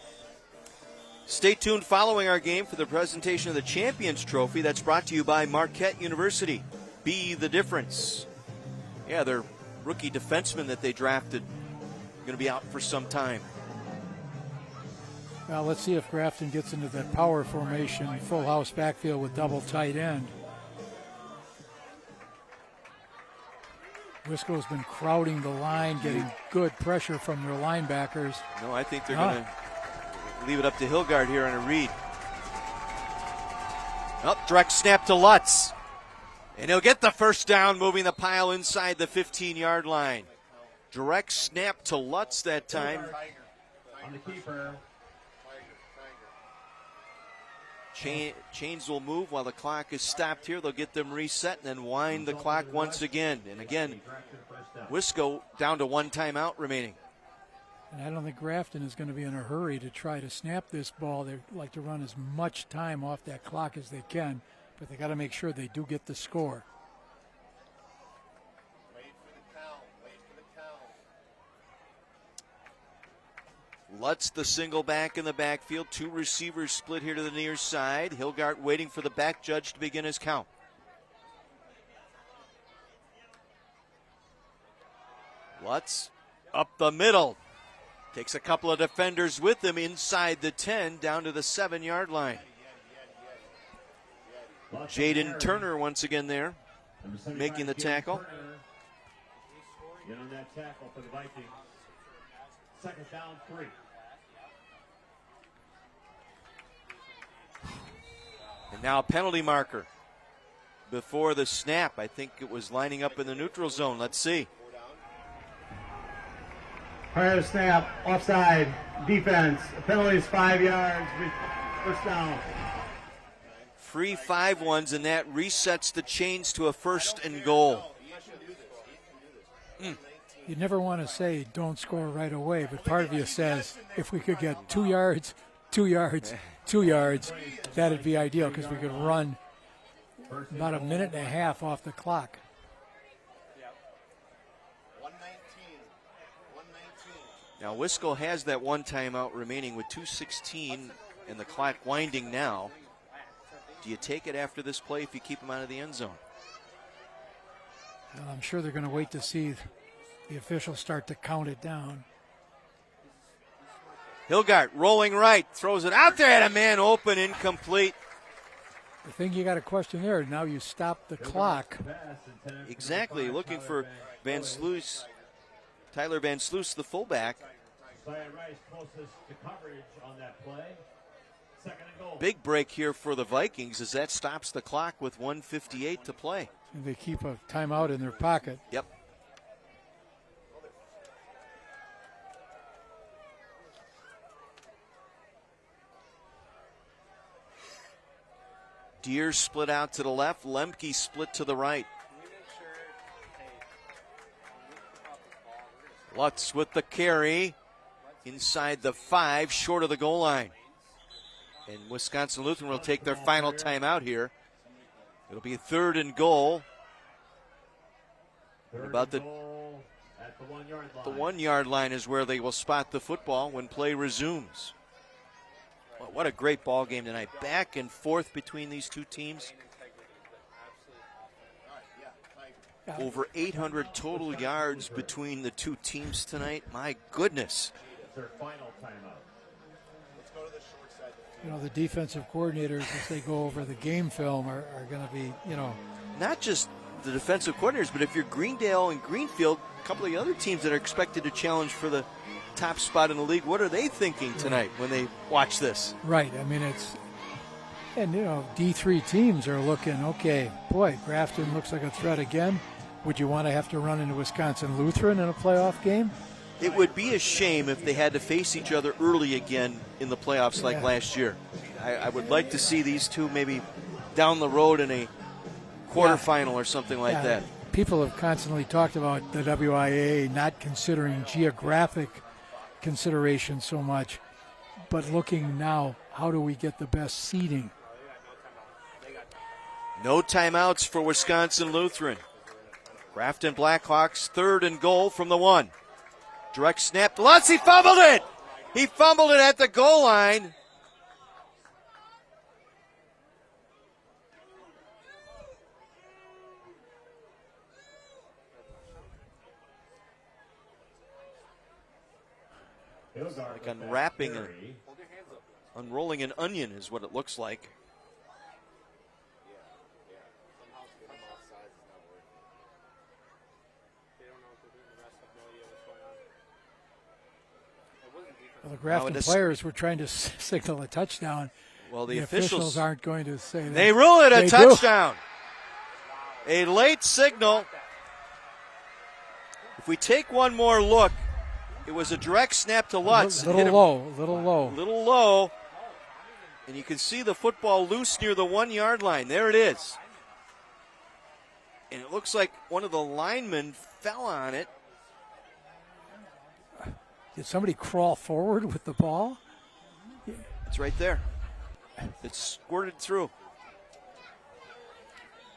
Stay tuned following our game for the presentation of the Champions Trophy. That's brought to you by Marquette University. Be the difference. Yeah, their rookie defenseman that they drafted going to be out for some time. Well, let's see if Grafton gets into that power formation, full house backfield with double tight end. Wisco's been crowding the line, getting good pressure from their linebackers. No, I think they're going to leave it up to Hilgard here on a read. Direct snap to Lutz. And he'll get the first down, moving the pile inside the 15-yard line. Direct snap to Lutz that time. On the keeper. Chains will move while the clock is stopped here. They'll get them reset and then wind the clock once again. And again, Wisco down to one timeout remaining. And I don't think Grafton is going to be in a hurry to try to snap this ball. They like to run as much time off that clock as they can, but they got to make sure they do get the score. Lutz the single back in the backfield. Two receivers split here to the near side. Hilgart waiting for the back judge to begin his count. Lutz up the middle. Takes a couple of defenders with him inside the 10 down to the 7-yard line. Jaden Turner once again there, making the tackle. Get on that tackle for the Vikings. 2nd down, 3. And now a penalty marker before the snap. I think it was lining up in the neutral zone. Let's see. Prior to snap, offside, defense. The penalty is 5 yards. First down. 3 5-1s, and that resets the chains to a 1st and goal. You never want to say don't score right away, but part of you says if we could get 2 yards, 2 yards, 2 yards, that'd be ideal because we could run about a minute and a half off the clock. Now, Wisco has that one timeout remaining with 2:16 and the clock winding now. Do you take it after this play if you keep them out of the end zone? Well, I'm sure they're going to wait to see the officials start to count it down. Hilgart rolling right, throws it out there at a man open, incomplete. The thing you got to question there, now you stop the clock. Exactly, looking for Van Sluis, Tyler Van Sluis, the fullback. Big break here for the Vikings as that stops the clock with 1:58 to play. And they keep a timeout in their pocket. Yep. Deere split out to the left. Lemke split to the right. Lutz with the carry. Inside the 5, short of the goal line. And Wisconsin Lutheran will take their final timeout here. It'll be 3rd and goal. About the 1 yard line is where they will spot the football when play resumes. Well, what a great ball game tonight. Back and forth between these two teams. Over 800 total yards between the two teams tonight. My goodness. You know, the defensive coordinators, as they go over the game film, are going to be, you know. Not just the defensive coordinators, but if you're Greendale and Greenfield, a couple of the other teams that are expected to challenge for the top spot in the league, what are they thinking tonight when they watch this? Right. I mean, and, you know, D3 teams are looking, okay, boy, Grafton looks like a threat again. Would you want to have to run into Wisconsin Lutheran in a playoff game? It would be a shame if they had to face each other early again in the playoffs like last year. I would like to see these two maybe down the road in a quarterfinal or something like that. People have constantly talked about the WIAA not considering geographic consideration so much, but looking now, how do we get the best seeding? No timeouts for Wisconsin Lutheran. Grafton Blackhawks 3rd and goal from the 1. Direct snap. Lutz, he fumbled it! He fumbled it at the goal line. Like unrolling an onion is what it looks like. Well, the Grafton players were trying to signal a touchdown. Well, the officials aren't going to say that. They rule it a touchdown. A late signal. If we take one more look, it was a direct snap to Lutz. Little low. Little low. And you can see the football loose near the 1 yard line. There it is. And it looks like one of the linemen fell on it. Did somebody crawl forward with the ball? It's right there. It's squirted through.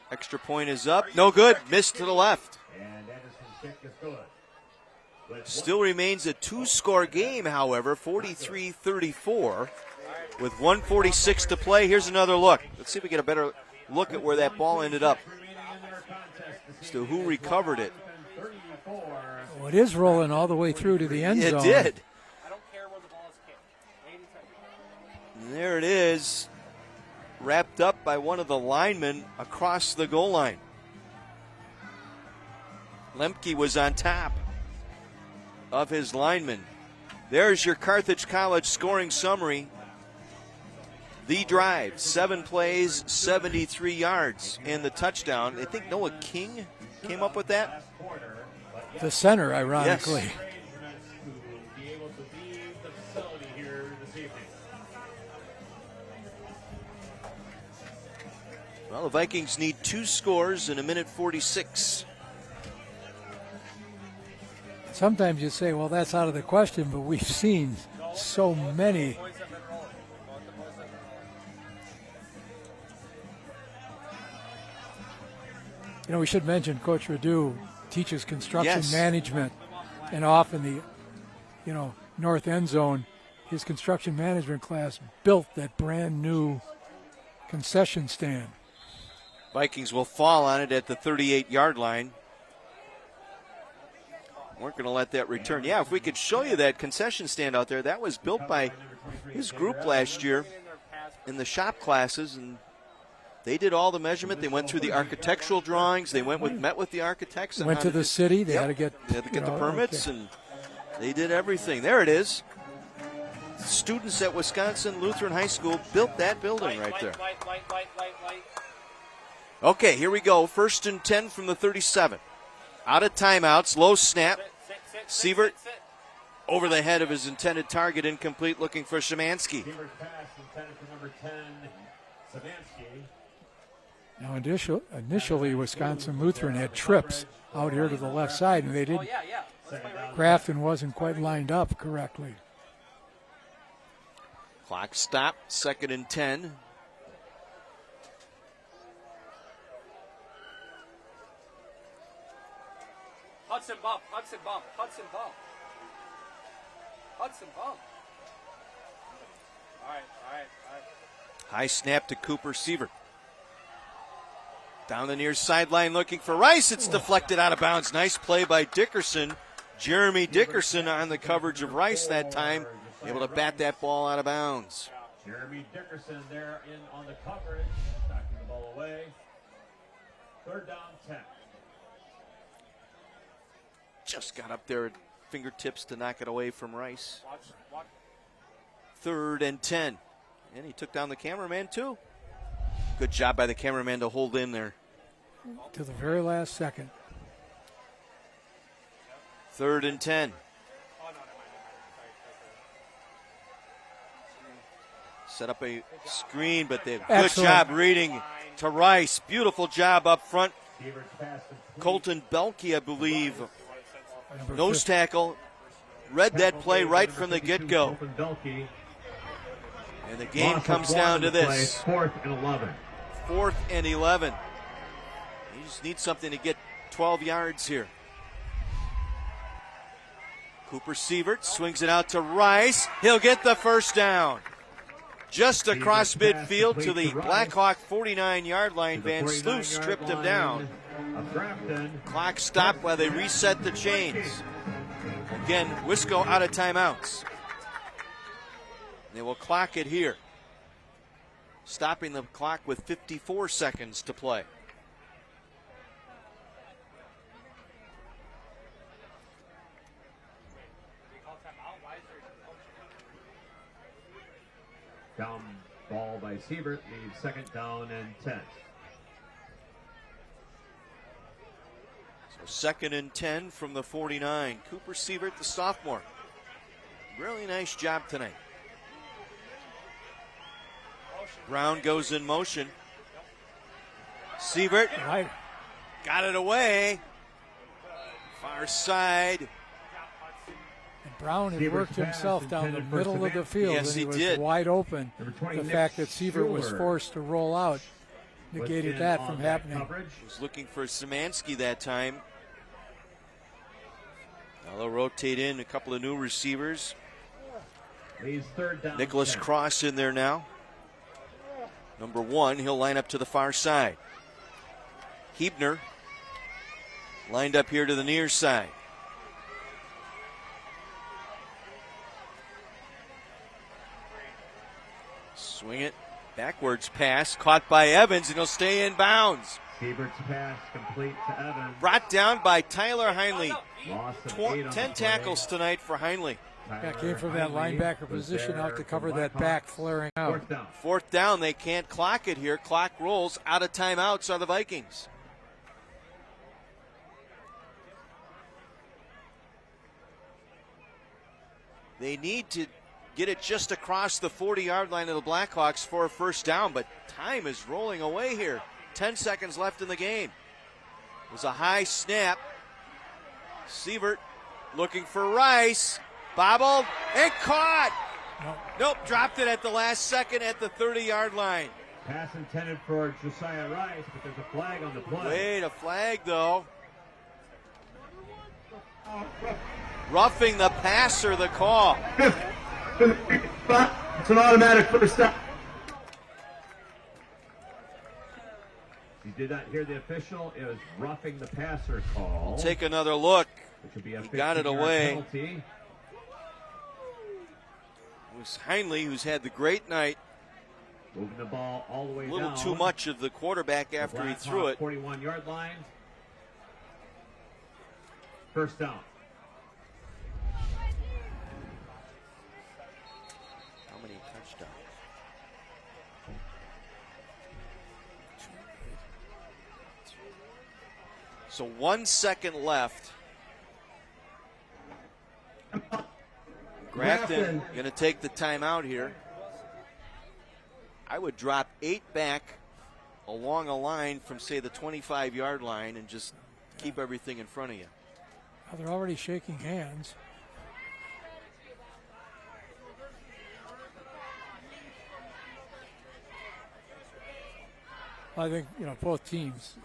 Extra point is up. No good. Missed to the left. Still remains a 2-score game, however, 43-34 with 1:46 to play. Here's another look. Let's see if we get a better look at where that ball ended up. As to who recovered it. Well, it is rolling all the way through to the end zone. It did. And there it is, wrapped up by one of the linemen across the goal line. Lemke was on top of his lineman. There's your Carthage College scoring summary. The drive, 7 plays, 73 yards, and the touchdown. I think Noah King came up with that. The center, ironically. Yes. Well, the Vikings need 2 scores in a minute 46. Sometimes you say, well, that's out of the question, but we've seen so many. You know, we should mention Coach Radu teaches construction management, and off in the, north end zone, his construction management class built that brand new concession stand. Vikings will fall on it at the 38-yard line. Weren't going to let that return. Yeah, if we could show you that concession stand out there, that was built by his group last year in the shop classes, and they did all the measurement. They went through the architectural drawings. They met with the architects. Went to the city. They had to get the permits, and they did everything. There it is. Students at Wisconsin Lutheran High School built that building right there. Okay, here we go. 1st and 10 from the 37. Out of timeouts. Low snap. Sievert over the head of his intended target, incomplete, looking for Szymanski. Now, initially, Wisconsin Lutheran had trips out here to the left side, and they didn't. Grafton wasn't quite lined up correctly. Clock stopped. 2nd and 10. Hudson bump, Hudson bump, Hudson bump. Hudson bump. All right. High snap to Cooper Sievert. Down the near sideline looking for Rice. It's deflected out of bounds. Nice play by Dickerson. Jeremy Dickerson on the coverage of Rice that time. Able to bat that ball out of bounds. Jeremy Dickerson there on the coverage. Knocking the ball away. 3rd down, 10. Just got up there at fingertips to knock it away from Rice. 3rd and 10. And he took down the cameraman too. Good job by the cameraman to hold in there. To the very last second. 3rd and 10. Set up a screen, but they have good job reading to Rice. Beautiful job up front. Colton Belkey, I believe. Nose tackle. Read that play right from the get-go. And the game comes down to this. 4th and 11. 4th and 11. You just need something to get 12 yards here. Cooper Sievert swings it out to Rice. He'll get the first down. Just across midfield to the Blackhawk 49-yard line. Van Sluis stripped him down. Clock stopped while they reset the chains. Again, Wisco out of timeouts. They will clock it here. Stopping the clock with 54 seconds to play. Down ball by Sievert leaves 2nd down and 10. So 2nd and 10 from the 49. Cooper Sievert, the sophomore. Really nice job tonight. Brown goes in motion. Sievert got it away. Far side. And Brown had worked himself down the middle of the field, yes, and he was did. wide open. The fact that Sievert was forced to roll out negated that from happening. He was looking for Szymanski that time. Now they'll rotate in a couple of new receivers. Nicholas Cross in there now. Number 1, he'll line up to the far side. Hebner lined up here to the near side. Swing it, backwards pass, caught by Evans, and he'll stay in bounds. Sievert's pass complete to Evans. Brought down by Tyler Heinley. 10 tackles tonight for Heinley. That came from that linebacker position out to cover that back flaring out. 4th down, they can't clock it here. Clock rolls. Out of timeouts are the Vikings. They need to get it just across the 40-yard line of the Blackhawks for a first down, but time is rolling away here. 10 seconds left in the game. It was a high snap. Sievert looking for Rice. Bobbled and caught. Nope, dropped it at the last second at the 30-yard line. Pass intended for Josiah Rice, but there's a flag on the play. Wait, a flag though. Roughing the passer, the call. It's an automatic first down. You did not hear the official. It was roughing the passer call. We'll take another look. Which would be a He got it away. penalty. It was Heinley who's had the great night. Moving the ball all the way A little down. too much of the quarterback after he threw it. 41-yard line. First down. How many touchdowns? So 1 second left. Grafton going to take the timeout here. I would drop 8 back along a line from, say, the 25-yard line and just keep everything in front of you. Well, they're already shaking hands. I think, both teams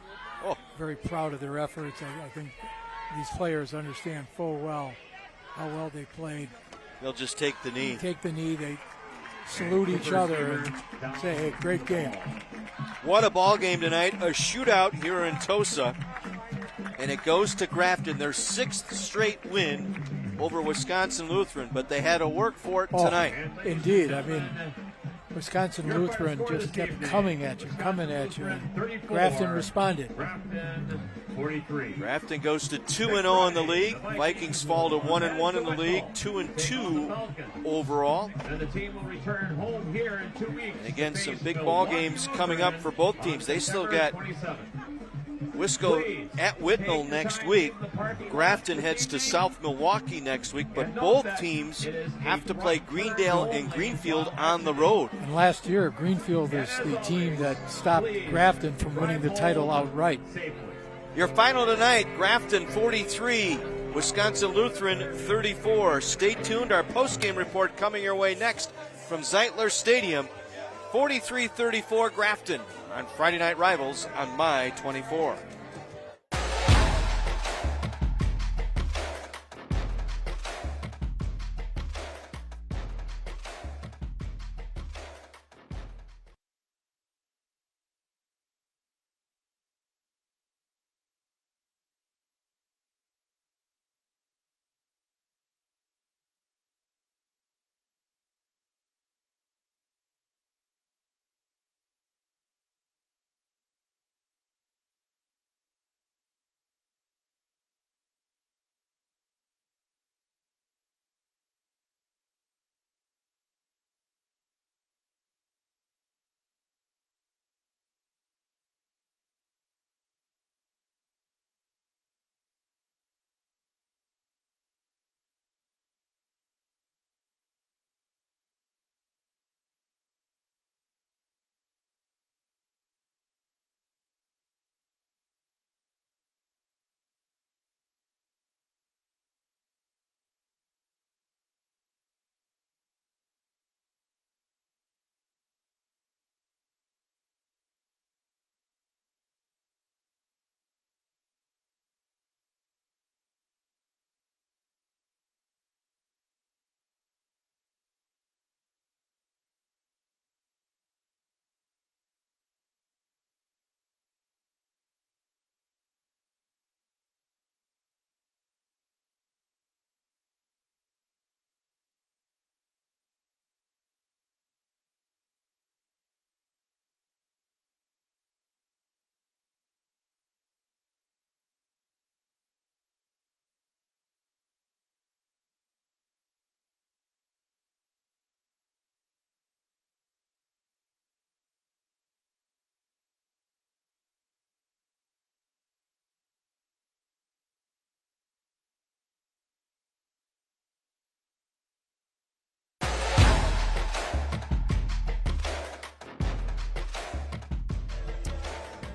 very proud of their efforts. I think these players understand full well how well they played. They'll just take the knee. Take the knee. They salute each other and say, hey, great game. What a ball game tonight. A shootout here in Tosa. And it goes to Grafton, their 6th straight win over Wisconsin Lutheran, but they had to work for it tonight. Indeed. I mean, Wisconsin Lutheran just kept coming at you, and Grafton responded. 43. Grafton goes to 2-0 in the league. Vikings fall to 1-1 in the league, 2-2 overall. And the team will return home here in 2 weeks. And again, some big ball games coming up for both teams. They still got Wisco at Whitnall next week. Grafton heads to South Milwaukee next week, but both teams have to play Greendale and Greenfield on the road. And last year, Greenfield is the team that stopped Grafton from winning the title outright. Your final tonight, Grafton 43, Wisconsin Lutheran 34. Stay tuned, our post-game report coming your way next from Zeitler Stadium. 43-34 Grafton on Friday Night Rivals on My 24.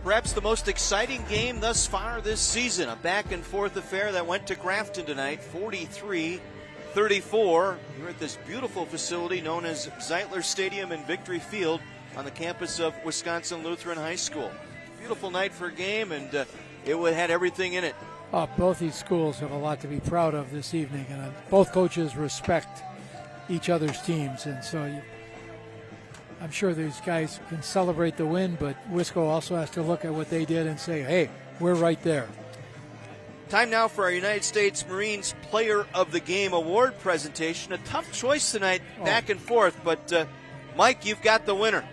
perhaps the most exciting game thus far this season. A back-and-forth affair that went to Grafton tonight, 43-34. Here at this beautiful facility known as Zeitler Stadium in Victory Field on the campus of Wisconsin Lutheran High School. Beautiful night for a game, and it had everything in it. Both these schools have a lot to be proud of this evening, and both coaches respect each other's teams, and so I'm sure these guys can celebrate the win, but Wisco also has to look at what they did and say, hey, we're right there. Time now for our United States Marines Player of the Game Award presentation. A tough choice tonight, back and forth, but Mike, you've got the winner.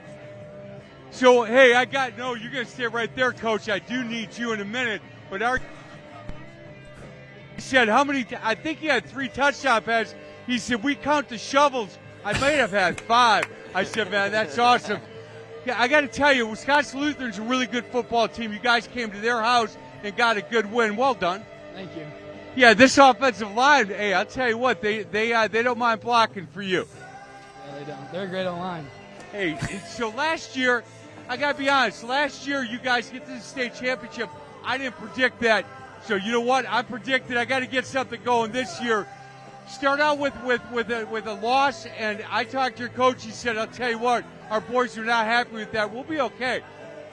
So, hey, you're going to stay right there, Coach. I do need you in a minute, but he said how many, I think he had 3 touchdown passes. He said, we count the shovels. I might have had 5. I said, man, that's awesome. Yeah, I got to tell you, Wisconsin Lutheran's a really good football team. You guys came to their house and got a good win. Well done. Thank you. Yeah, this offensive line, hey, I'll tell you what, they don't mind blocking for you. Yeah, they don't. They're great on line. Hey, so last year, I got to be honest, last year you guys get to the state championship. I didn't predict that. So you know what? I predicted I got to get something going this year. Start out with a loss, and I talked to your coach. He said, I'll tell you what, our boys are not happy with that. We'll be okay.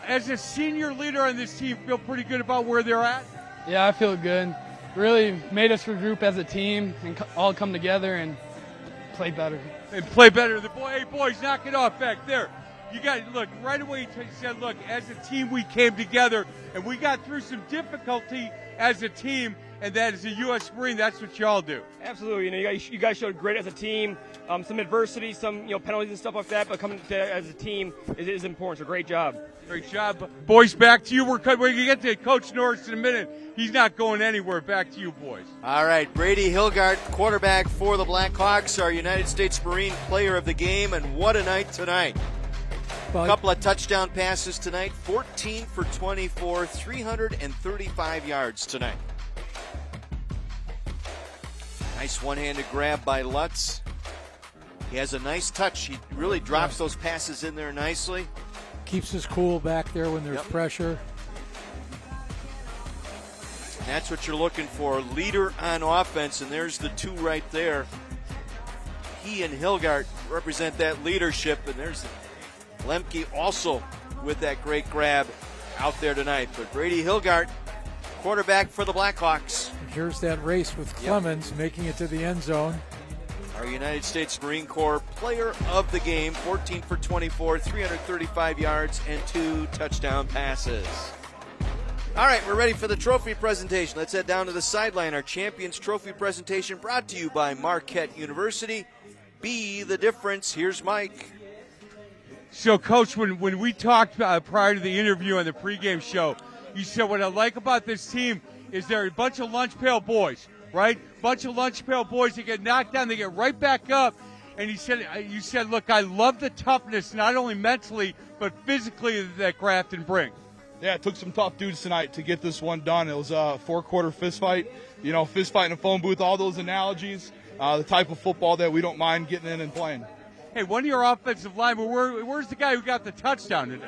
As a senior leader on this team, feel pretty good about where they're at? Yeah, I feel good. Really made us regroup as a team and all come together and play better. And play better. Hey, boys, knock it off back there. You got, look, right away he said, look, as a team we came together and we got through some difficulty as a team, and that is a U.S. Marine. That's what y'all do. Absolutely. You guys showed great as a team. Some adversity, some penalties and stuff like that, but coming together as a team is important. So great job. Great job. Boys, back to you. We're going to get to Coach Norris in a minute. He's not going anywhere. Back to you, boys. All right, Brady Hilgard, quarterback for the Blackhawks, our United States Marine Player of the Game, and what a night tonight. A couple of touchdown passes tonight, 14 for 24, 335 yards tonight. Nice one-handed grab by Lutz. He has a nice touch. He really drops those passes in there nicely. Keeps his cool back there when there's pressure. And that's what you're looking for, leader on offense, and there's the 2 right there. He and Hilgard represent that leadership, and there's Lemke also with that great grab out there tonight. But Brady Hilgard, quarterback for the Blackhawks. Here's that race with Clemens making it to the end zone. Our United States Marine Corps Player of the Game, 14 for 24, 335 yards, and 2 touchdown passes. All right, we're ready for the trophy presentation. Let's head down to the sideline. Our Champions Trophy presentation brought to you by Marquette University. Be the difference. Here's Mike. So, Coach, when we talked prior to the interview on the pregame show, you said what I like about this team is they're a bunch of lunch pail boys, right? Bunch of lunch pail boys that get knocked down, they get right back up. And you said, look, I love the toughness, not only mentally, but physically that Grafton brings. Yeah, it took some tough dudes tonight to get this one done. It was a 4-quarter fist fight, fist fight in a phone booth, all those analogies, the type of football that we don't mind getting in and playing. Hey, one of your offensive linemen, where's the guy who got the touchdown today?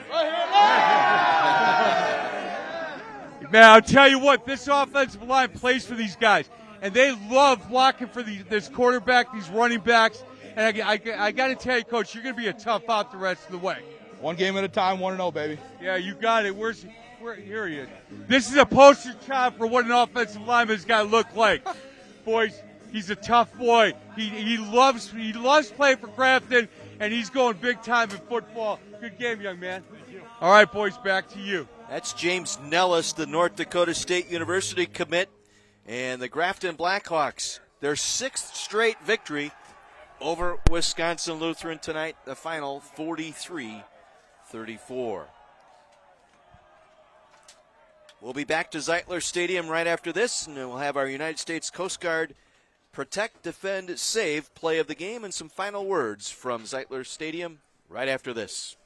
Man, I'll tell you what, this offensive line plays for these guys, and they love blocking for this quarterback, these running backs. And I got to tell you, Coach, you're going to be a tough out the rest of the way. One game at a time, 1-0, baby. Yeah, you got it. Here he is. This is a poster child for what an offensive lineman's got to look like. Boys, he's a tough boy. He loves playing for Grafton, and he's going big time in football. Good game, young man. All right, boys, back to you. That's James Nellis, the North Dakota State University commit, and the Grafton Blackhawks, their 6th straight victory over Wisconsin Lutheran tonight, the final 43-34. We'll be back to Zeitler Stadium right after this, and we'll have our United States Coast Guard Protect, Defend, Save play of the game and some final words from Zeitler Stadium right after this.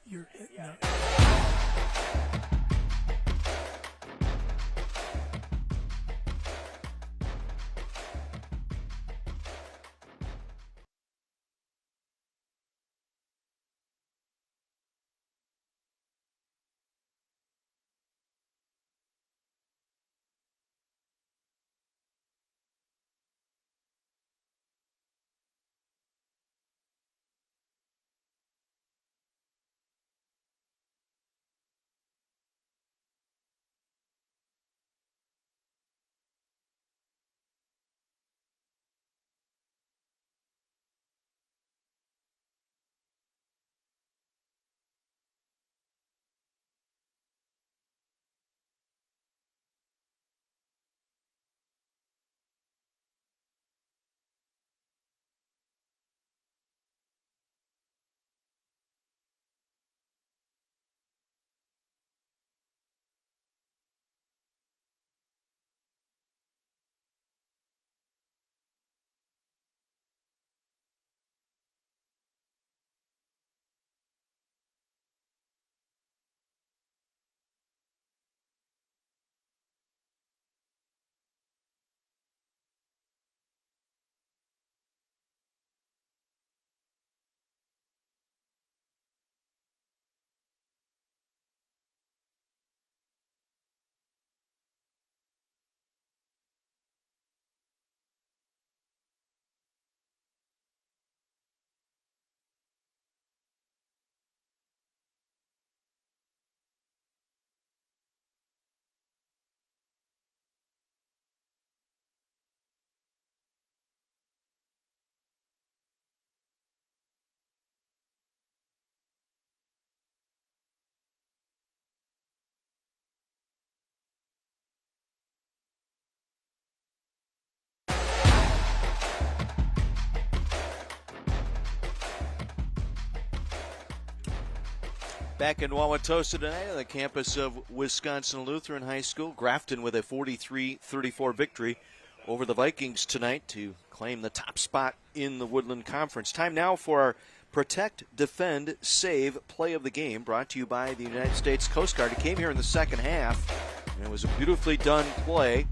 Back in Wauwatosa tonight on the campus of Wisconsin Lutheran High School. Grafton with a 43-34 victory over the Vikings tonight to claim the top spot in the Woodland Conference. Time now for our Protect, Defend, Save Play of the Game, brought to you by the United States Coast Guard. It came here in the second half, and it was a beautifully done play.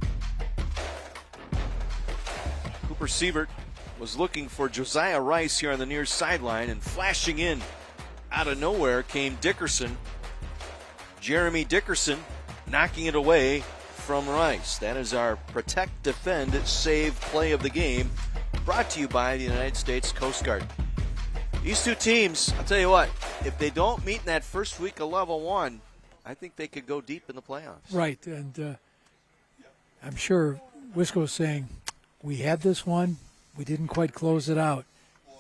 Cooper Sievert was looking for Josiah Rice here on the near sideline, and flashing in out of nowhere came Dickerson. Jeremy Dickerson knocking it away from Rice. That is our Protect, Defend, Save Play of the Game, brought to you by the United States Coast Guard. These two teams, I'll tell you what, if they don't meet in that first week of Level 1, I think they could go deep in the playoffs. Right, and I'm sure Wisco's saying, we had this one, we didn't quite close it out.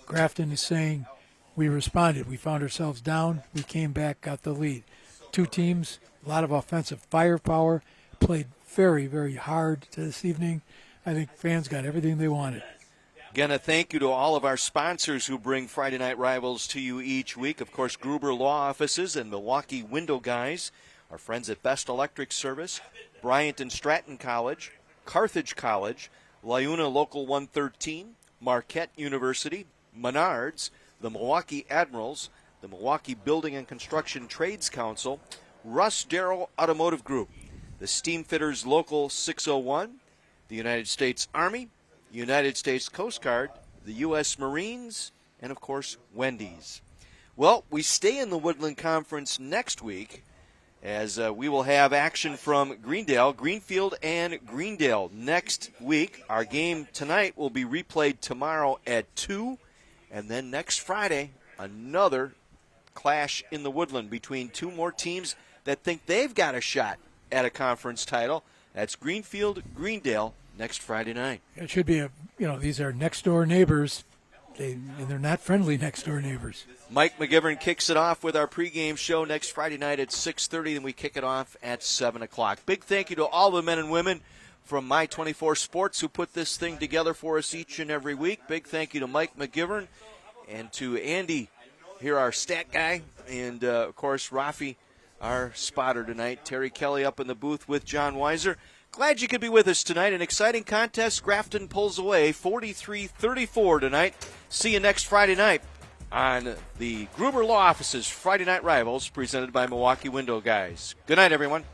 Grafton is saying, we responded. We found ourselves down. We came back, got the lead. Two teams, a lot of offensive firepower, played very, very hard this evening. I think fans got everything they wanted. Again, a thank you to all of our sponsors who bring Friday Night Rivals to you each week. Of course, Gruber Law Offices and Milwaukee Window Guys, our friends at Best Electric Service, Bryant and Stratton College, Carthage College, Liuna Local 113, Marquette University, Menards, the Milwaukee Admirals, the Milwaukee Building and Construction Trades Council, Russ Darrow Automotive Group, the Steamfitters Local 601, the United States Army, United States Coast Guard, the U.S. Marines, and, of course, Wendy's. Well, we stay in the Woodland Conference next week as we will have action from Greendale, Greenfield, and Greendale next week. Our game tonight will be replayed tomorrow at 2. And then next Friday, another clash in the Woodland between two more teams that think they've got a shot at a conference title. That's Greenfield, Greendale, next Friday night. It should be these are next-door neighbors, and they're not friendly next-door neighbors. Mike McGivern kicks it off with our pregame show next Friday night at 6:30, and we kick it off at 7 o'clock. Big thank you to all the men and women from My24 Sports who put this thing together for us each and every week. Big thank you to Mike McGivern and to Andy, here our stat guy, and, of course, Rafi, our spotter tonight. Terry Kelly up in the booth with John Weiser. Glad you could be with us tonight. An exciting contest. Grafton pulls away 43-34 tonight. See you next Friday night on the Gruber Law Office's Friday Night Rivals, presented by Milwaukee Window Guys. Good night, everyone.